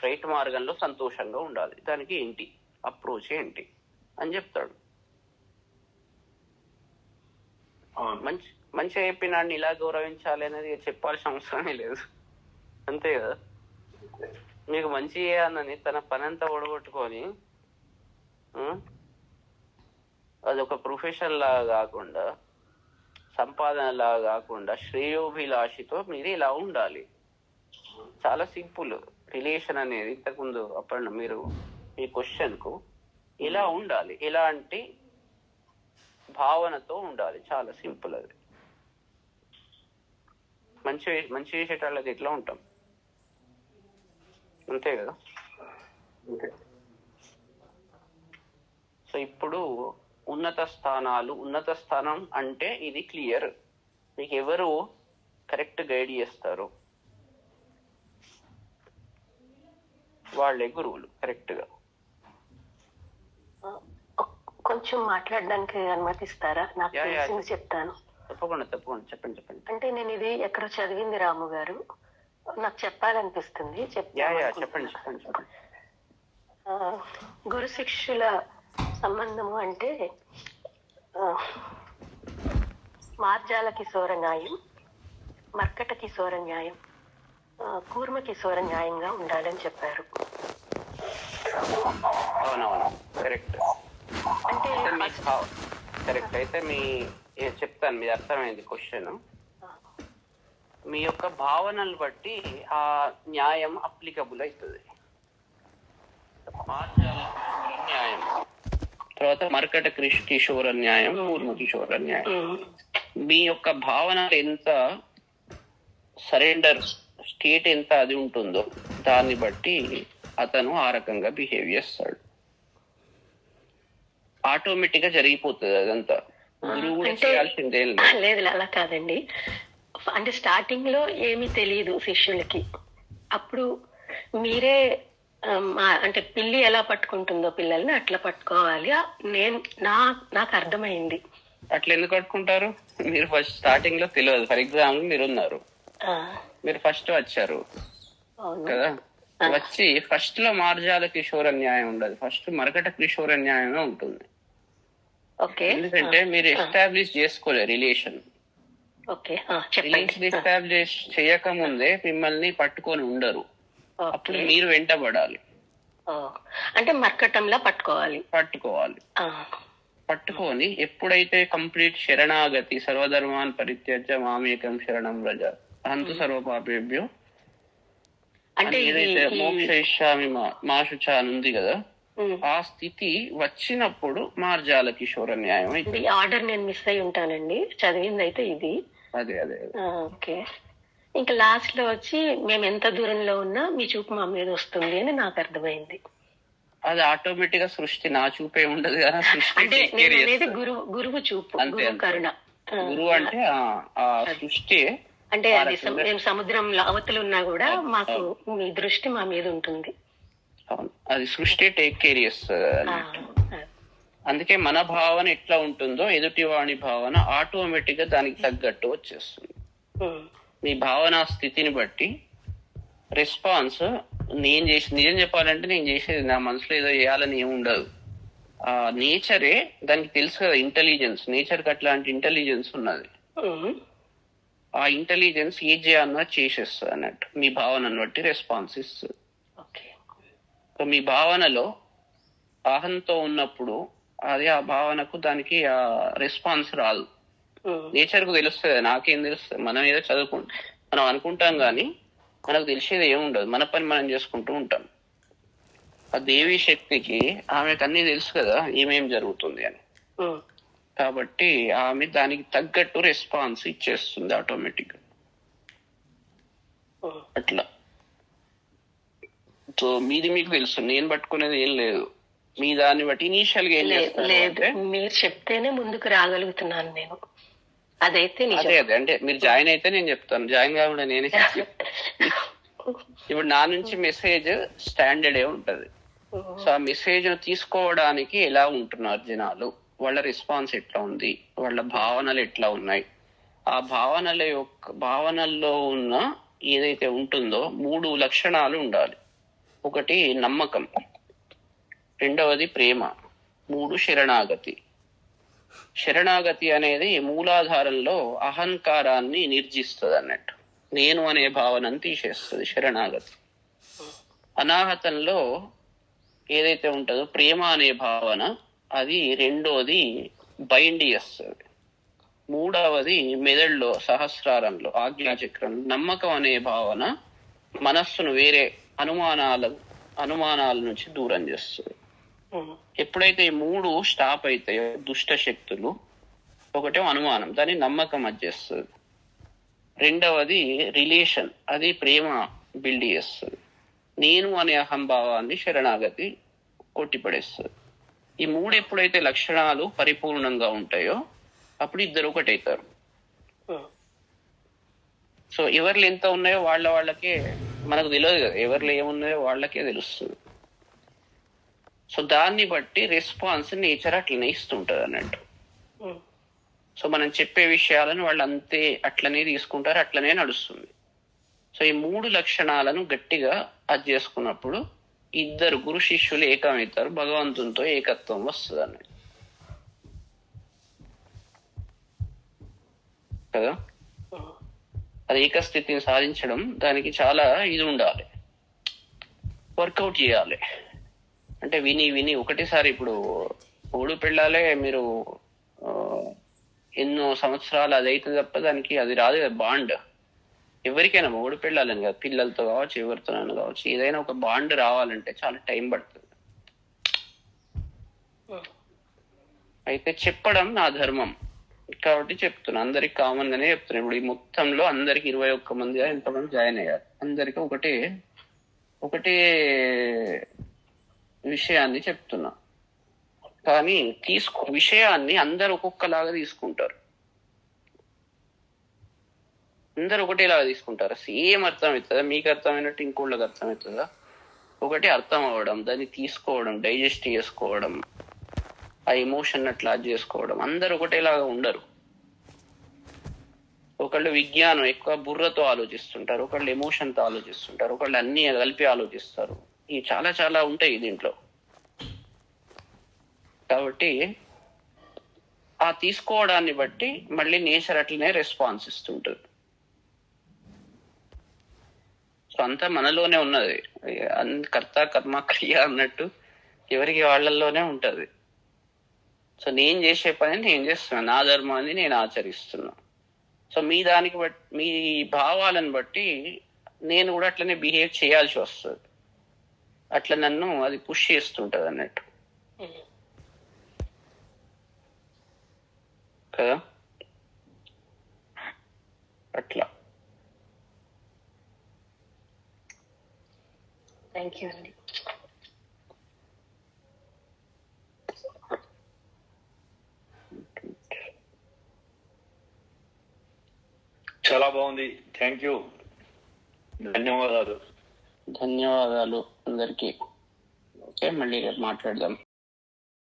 రైట్ మార్గంలో సంతోషంగా ఉండాలి, దానికి ఏంటి అప్రోచ్ ఏంటి అని చెప్తాడు. మంచిగా చెప్పినాడిని ఇలా గౌరవించాలి అనేది చెప్పాల్సిన అవసరమే లేదు, అంతే కదా. మీకు మంచి చేయాలని తన పనంతా ఒడగొట్టుకొని అదొక ప్రొఫెషన్ లాగా కాకుండా, సంపాదన లాగా కాకుండా శ్రేయోభిలాషితో మీరు ఇలా ఉండాలి. చాలా సింపుల్. రిలేషన్ అనేది ఇంతకుముందు అప్పుడు మీరు ఈ క్వశ్చన్ కు ఇలా ఉండాలి, ఎలాంటి భావనతో ఉండాలి, చాలా సింపుల్. అది మంచి చేసేటాళ్ళకి ఎట్లా ఉంటాం, అంతే కదా. సో ఇప్పుడు ఉన్నత స్థానం అంటే ఇది క్లియర్. మీకు ఎవరు కరెక్ట్ గైడ్ చేస్తారు? వాళ్ళే గురువులు. కరెక్ట్ గా కొంచెం మాట్లాడడానికి అనుమతిస్తారా? నాకు తెలిసింది చెప్తాను. తప్పకుండా చెప్పండి. అంటే నేను ఇది ఎక్కడో చదివింది రాము గారు, నాకు చెప్పాలనిపిస్తుంది. చెప్పండి. గురు శిష్యుల సంబంధము అంటే మార్జాల కిశోర న్యాయం, మర్కట కిశోర న్యాయం, కూర్మ కిశోర న్యాయంగా ఉండాలని చెప్పారు. అవునవును, కరెక్ట్. అంటే కరెక్ట్. అయితే చెప్తాను, మీది అర్థమైంది క్వశ్చన్. మీ యొక్క భావనలు బట్టి ఆ న్యాయం అప్లికబుల్ అవుతుంది. న్యాయం తర్వాత మర్కట కిశోర న్యాయం, పూర్వ కిశోర న్యాయం. మీ యొక్క భావనలు ఎంత సరెండర్ స్టేట్ ఎంత అది ఉంటుందో దాన్ని బట్టి అతను ఆ రకంగా బిహేవ్ చేస్తాడు. ఆటోమేటిక్ గా జరిగిపోతుంది అదంతా. గురువు కూడా చేయాల్సిందే లేదు. అలా కాదండి. అంటే స్టార్టింగ్ లో ఏమీ తెలియదు శిష్యులకి. అప్పుడు మీరే అంటే పిల్లి ఎలా పట్టుకుంటుందో పిల్లల్ని అట్లా పట్టుకోవాలి. నాకు అర్థమైంది. అట్లా ఎందుకు పట్టుకుంటారు? మీరు ఫస్ట్ స్టార్టింగ్ లో తెలియదు. ఫర్ ఎగ్జాంపుల్ మీరు ఉన్నారు, మీరు ఫస్ట్ వచ్చారు కదా, వచ్చి ఫస్ట్ లో మార్జాల కిషోర న్యాయం ఉండదు, ఫస్ట్ మరకట కిషోర న్యాయమే ఉంటుంది. ఎందుకంటే మీరు ఎస్టాబ్లిష్ చేసుకోలేదు రిలేషన్. రిలేషన్ ఎస్టాబ్లిష్ చేయక ముందే మిమ్మల్ని పట్టుకొని ఉండరు, అప్పుడు మీరు వెంటబడాలి. అంటే మర్కటంలా పట్టుకోవాలి. పట్టుకొని ఎప్పుడైతే కంప్లీట్ శరణాగతి, సర్వధర్మాన్ పరిత్యజ్య మామేకం శరణం వ్రజ అహంతు సర్వపాపేభ్యో అంటే ఏదైతే మోక్ష ఇష్యామి మాశుచ అని ఉంది కదా, ఆ స్థితి వచ్చినప్పుడు మార్జాల కిషోర న్యాయం అయితే. ఆర్డర్ నేను మిస్ అయి ఉంటానండి, చదివింది అయితే ఇది. అదే ఓకే. ఇంకా లాస్ట్ లో వచ్చి మేము ఎంత దూరంలో ఉన్నా మీ చూపు మా మీద వస్తుంది అని నాకు అర్థమైంది. అది ఆటోమేటిక్ గా సృష్టి నా చూపే ఉండదు కదా, అంటే గురువు చూపు, గురువు కరుణ. గురువు అంటే ఆ సృష్టి అంటే అది మేము సముద్రంలో అవతలు ఉన్నా కూడా మాకు మీ దృష్టి మా మీద ఉంటుంది. అది సృష్టి టేక్ కేర్ చేస్తుంది. అందుకే మన భావన ఎట్లా ఉంటుందో ఎదుటి వాణి భావన ఆటోమేటిక్ గా దానికి తగ్గట్టు వచ్చేస్తుంది. మీ భావన స్థితిని బట్టి రెస్పాన్స్ నేను చేసి, నిజం చెప్పాలంటే నేను చేసేది నా మనసులో ఏదో చేయాలని ఏమి ఉండదు. ఆ నేచరే దానికి తెలుసు కదా, ఇంటెలిజెన్స్, నేచర్కి అట్లాంటి ఇంటెలిజెన్స్ ఉన్నది. ఆ ఇంటెలిజెన్స్ ఏ చేయాలన్నా చేసేస్తుంది అన్నట్టు, మీ భావనను బట్టి రెస్పాన్స్ ఇస్తుంది. మీ భావనలో అహంతో ఉన్నప్పుడు అది ఆ భావనకు దానికి ఆ రెస్పాన్స్ రాదు. నేచర్ కు తెలుస్తుంది, నాకేం తెలుస్తుంది, మనం ఏదో మనం అనుకుంటాం కానీ మనకు తెలిసేది ఏముండదు, మన పని మనం చేసుకుంటూ ఉంటాం. ఆ దేవీ శక్తికి ఆమెకు అన్ని తెలుసు కదా ఏమేం జరుగుతుంది అని, కాబట్టి ఆమె దానికి తగ్గట్టు రెస్పాన్స్ ఇచ్చేస్తుంది ఆటోమేటిక్ గా అట్లా. సో మీది మీకు తెలుసు, నేను పట్టుకునేది ఏం లేదు. మీ దాన్ని బట్టి ఇనీషియల్ గా ఏం చేస్తారు, మీరు చెప్తేనే ముందుకు రాగలుగుతున్నాను నేను. అదైతే అదే అంటే మీరు జాయిన్ అయితే నేను చెప్తాను, జాయిన్ కాకుండా నేనే ఇప్పుడు నా నుంచి మెసేజ్ స్టాండర్డ్ ఉంటది. సో ఆ మెసేజ్ తీసుకోవడానికి ఎలా ఉంటున్నారు జనాలు, వాళ్ళ రెస్పాన్స్ ఎట్లా ఉంది, వాళ్ళ భావనలు ఎట్లా ఉన్నాయి, ఆ భావనల్లో ఉన్న ఏదైతే ఉంటుందో 3 లక్షణాలు ఉండాలి. ఒకటి నమ్మకం, రెండవది ప్రేమ, 3 శరణాగతి. శరణాగతి అనేది మూలాధారంలో అహంకారాన్ని నిర్జిస్తుంది అన్నట్టు, నేను అనే భావనను తీసేస్తుంది శరణాగతి. అనాహతంలో ఏదైతే ఉంటుందో ప్రేమ అనే భావన, అది రెండోది బైండ్ చేస్తుంది. మూడవది మెదడులో సహస్రారంలో ఆజ్ఞాచక్రం. నమ్మకం అనే భావన మనస్సును వేరే అనుమానాల నుంచి దూరం చేస్తుంది. ఎప్పుడైతే ఈ 3 స్టాప్ అవుతాయో దుష్ట శక్తులు, ఒకటేమో అనుమానం, దాన్ని నమ్మకం వచ్చేస్తుంది. రెండవది రిలేషన్, అది ప్రేమ బిల్డ్ చేస్తుంది. నేను అనే అహంభావాన్ని శరణాగతి కొట్టిపడేస్తుంది. ఈ 3 ఎప్పుడైతే లక్షణాలు పరిపూర్ణంగా ఉంటాయో అప్పుడు ఇద్దరు ఒకటైతారు. సో ఎవరిలో ఎంత ఉన్నాయో వాళ్ళకే మనకు తెలియదు కదా, ఎవరిలో ఏమున్నాయో వాళ్ళకే తెలుస్తుంది. సో దాన్ని బట్టి రెస్పాన్స్ నేచర్ అట్లనే ఇస్తుంటది అన్నట్టు. సో మనం చెప్పే విషయాలను వాళ్ళు అంతే అట్లనే తీసుకుంటారు, అట్లనే నడుస్తుంది. సో ఈ 3 లక్షణాలను గట్టిగా అది చేసుకున్నప్పుడు ఇద్దరు గురు శిష్యులు ఏకమవుతారు, భగవంతునితో ఏకత్వం వస్తుంది అన్నట్టు కదా. అది ఏకస్థితిని సాధించడం, దానికి చాలా ఇది ఉండాలి, వర్కౌట్ చేయాలి. అంటే విని ఒకటేసారి ఇప్పుడు ఓడు పెళ్ళాలే మీరు ఎన్నో సంవత్సరాలు అది అయితే తప్ప దానికి అది రాదు కదా బాండ్. ఎవరికైనా మొగుడు పెళ్ళాలని కాదు, పిల్లలతో కావచ్చు, ఎవరితోనైనా కావచ్చు, ఏదైనా ఒక బాండ్ రావాలంటే చాలా టైం పడుతుంది. అయితే చెప్పడం నా ధర్మం కాబట్టి చెప్తున్నా, అందరికి కామన్ గానే చెప్తున్నా. ఇప్పుడు ఈ మొత్తంలో అందరికి 21 మంది ఎంతమంది జాయిన్ అయ్యారు, అందరికి ఒకటే విషయాన్ని చెప్తున్నా. కానీ విషయాన్ని అందరు ఒక్కొక్కలాగా తీసుకుంటారు, అందరు ఒకటేలాగా తీసుకుంటారు. సేమ్ అర్థం అవుతుందా, మీకు అర్థమైనట్టు ఇంకోళ్ళకి అర్థం అవుతుందా? ఒకటి అర్థం అవ్వడం, దాన్ని తీసుకోవడం, డైజెస్ట్ చేసుకోవడం, ఆ ఎమోషన్ అట్లా చేసుకోవడం, అందరు ఒకటేలాగా ఉండరు. ఒకళ్ళు విజ్ఞానం ఎక్కువ బుర్రతో ఆలోచిస్తుంటారు, ఒకళ్ళు ఎమోషన్తో ఆలోచిస్తుంటారు, ఒకళ్ళు అన్ని కలిపి ఆలోచిస్తారు. ఈ చాలా చాలా ఉంటాయి దీంట్లో. కాబట్టి ఆ తీసుకోవడాన్ని బట్టి మళ్ళీ నేచర్ అట్లనే రెస్పాన్స్ ఇస్తుంటుంది. సో అంతా మనలోనే ఉన్నది. కర్త కర్మ క్రియ అన్నట్టు ఎవరికి వాళ్ళల్లోనే ఉంటది. సో నేను చేసే పని నేను చేస్తున్నాను, నా ధర్మాన్ని నేను ఆచరిస్తున్నా. సో మీ దానికి బట్టి, మీ భావాలను బట్టి నేను కూడా అట్లనే బిహేవ్ చేయాల్సి వస్తుంది. అట్లా నన్ను అది పుష్ చేస్తుంటది అన్నట్టు కదా. అట్లా. థ్యాంక్ యూ అండి. చాలా బాగుంది. థ్యాంక్ యూ, ధన్యవాదాలు. ధన్యవాదాలు అందరికీ. ఓకే, మళ్ళీ రేపు మాట్లాడదాం.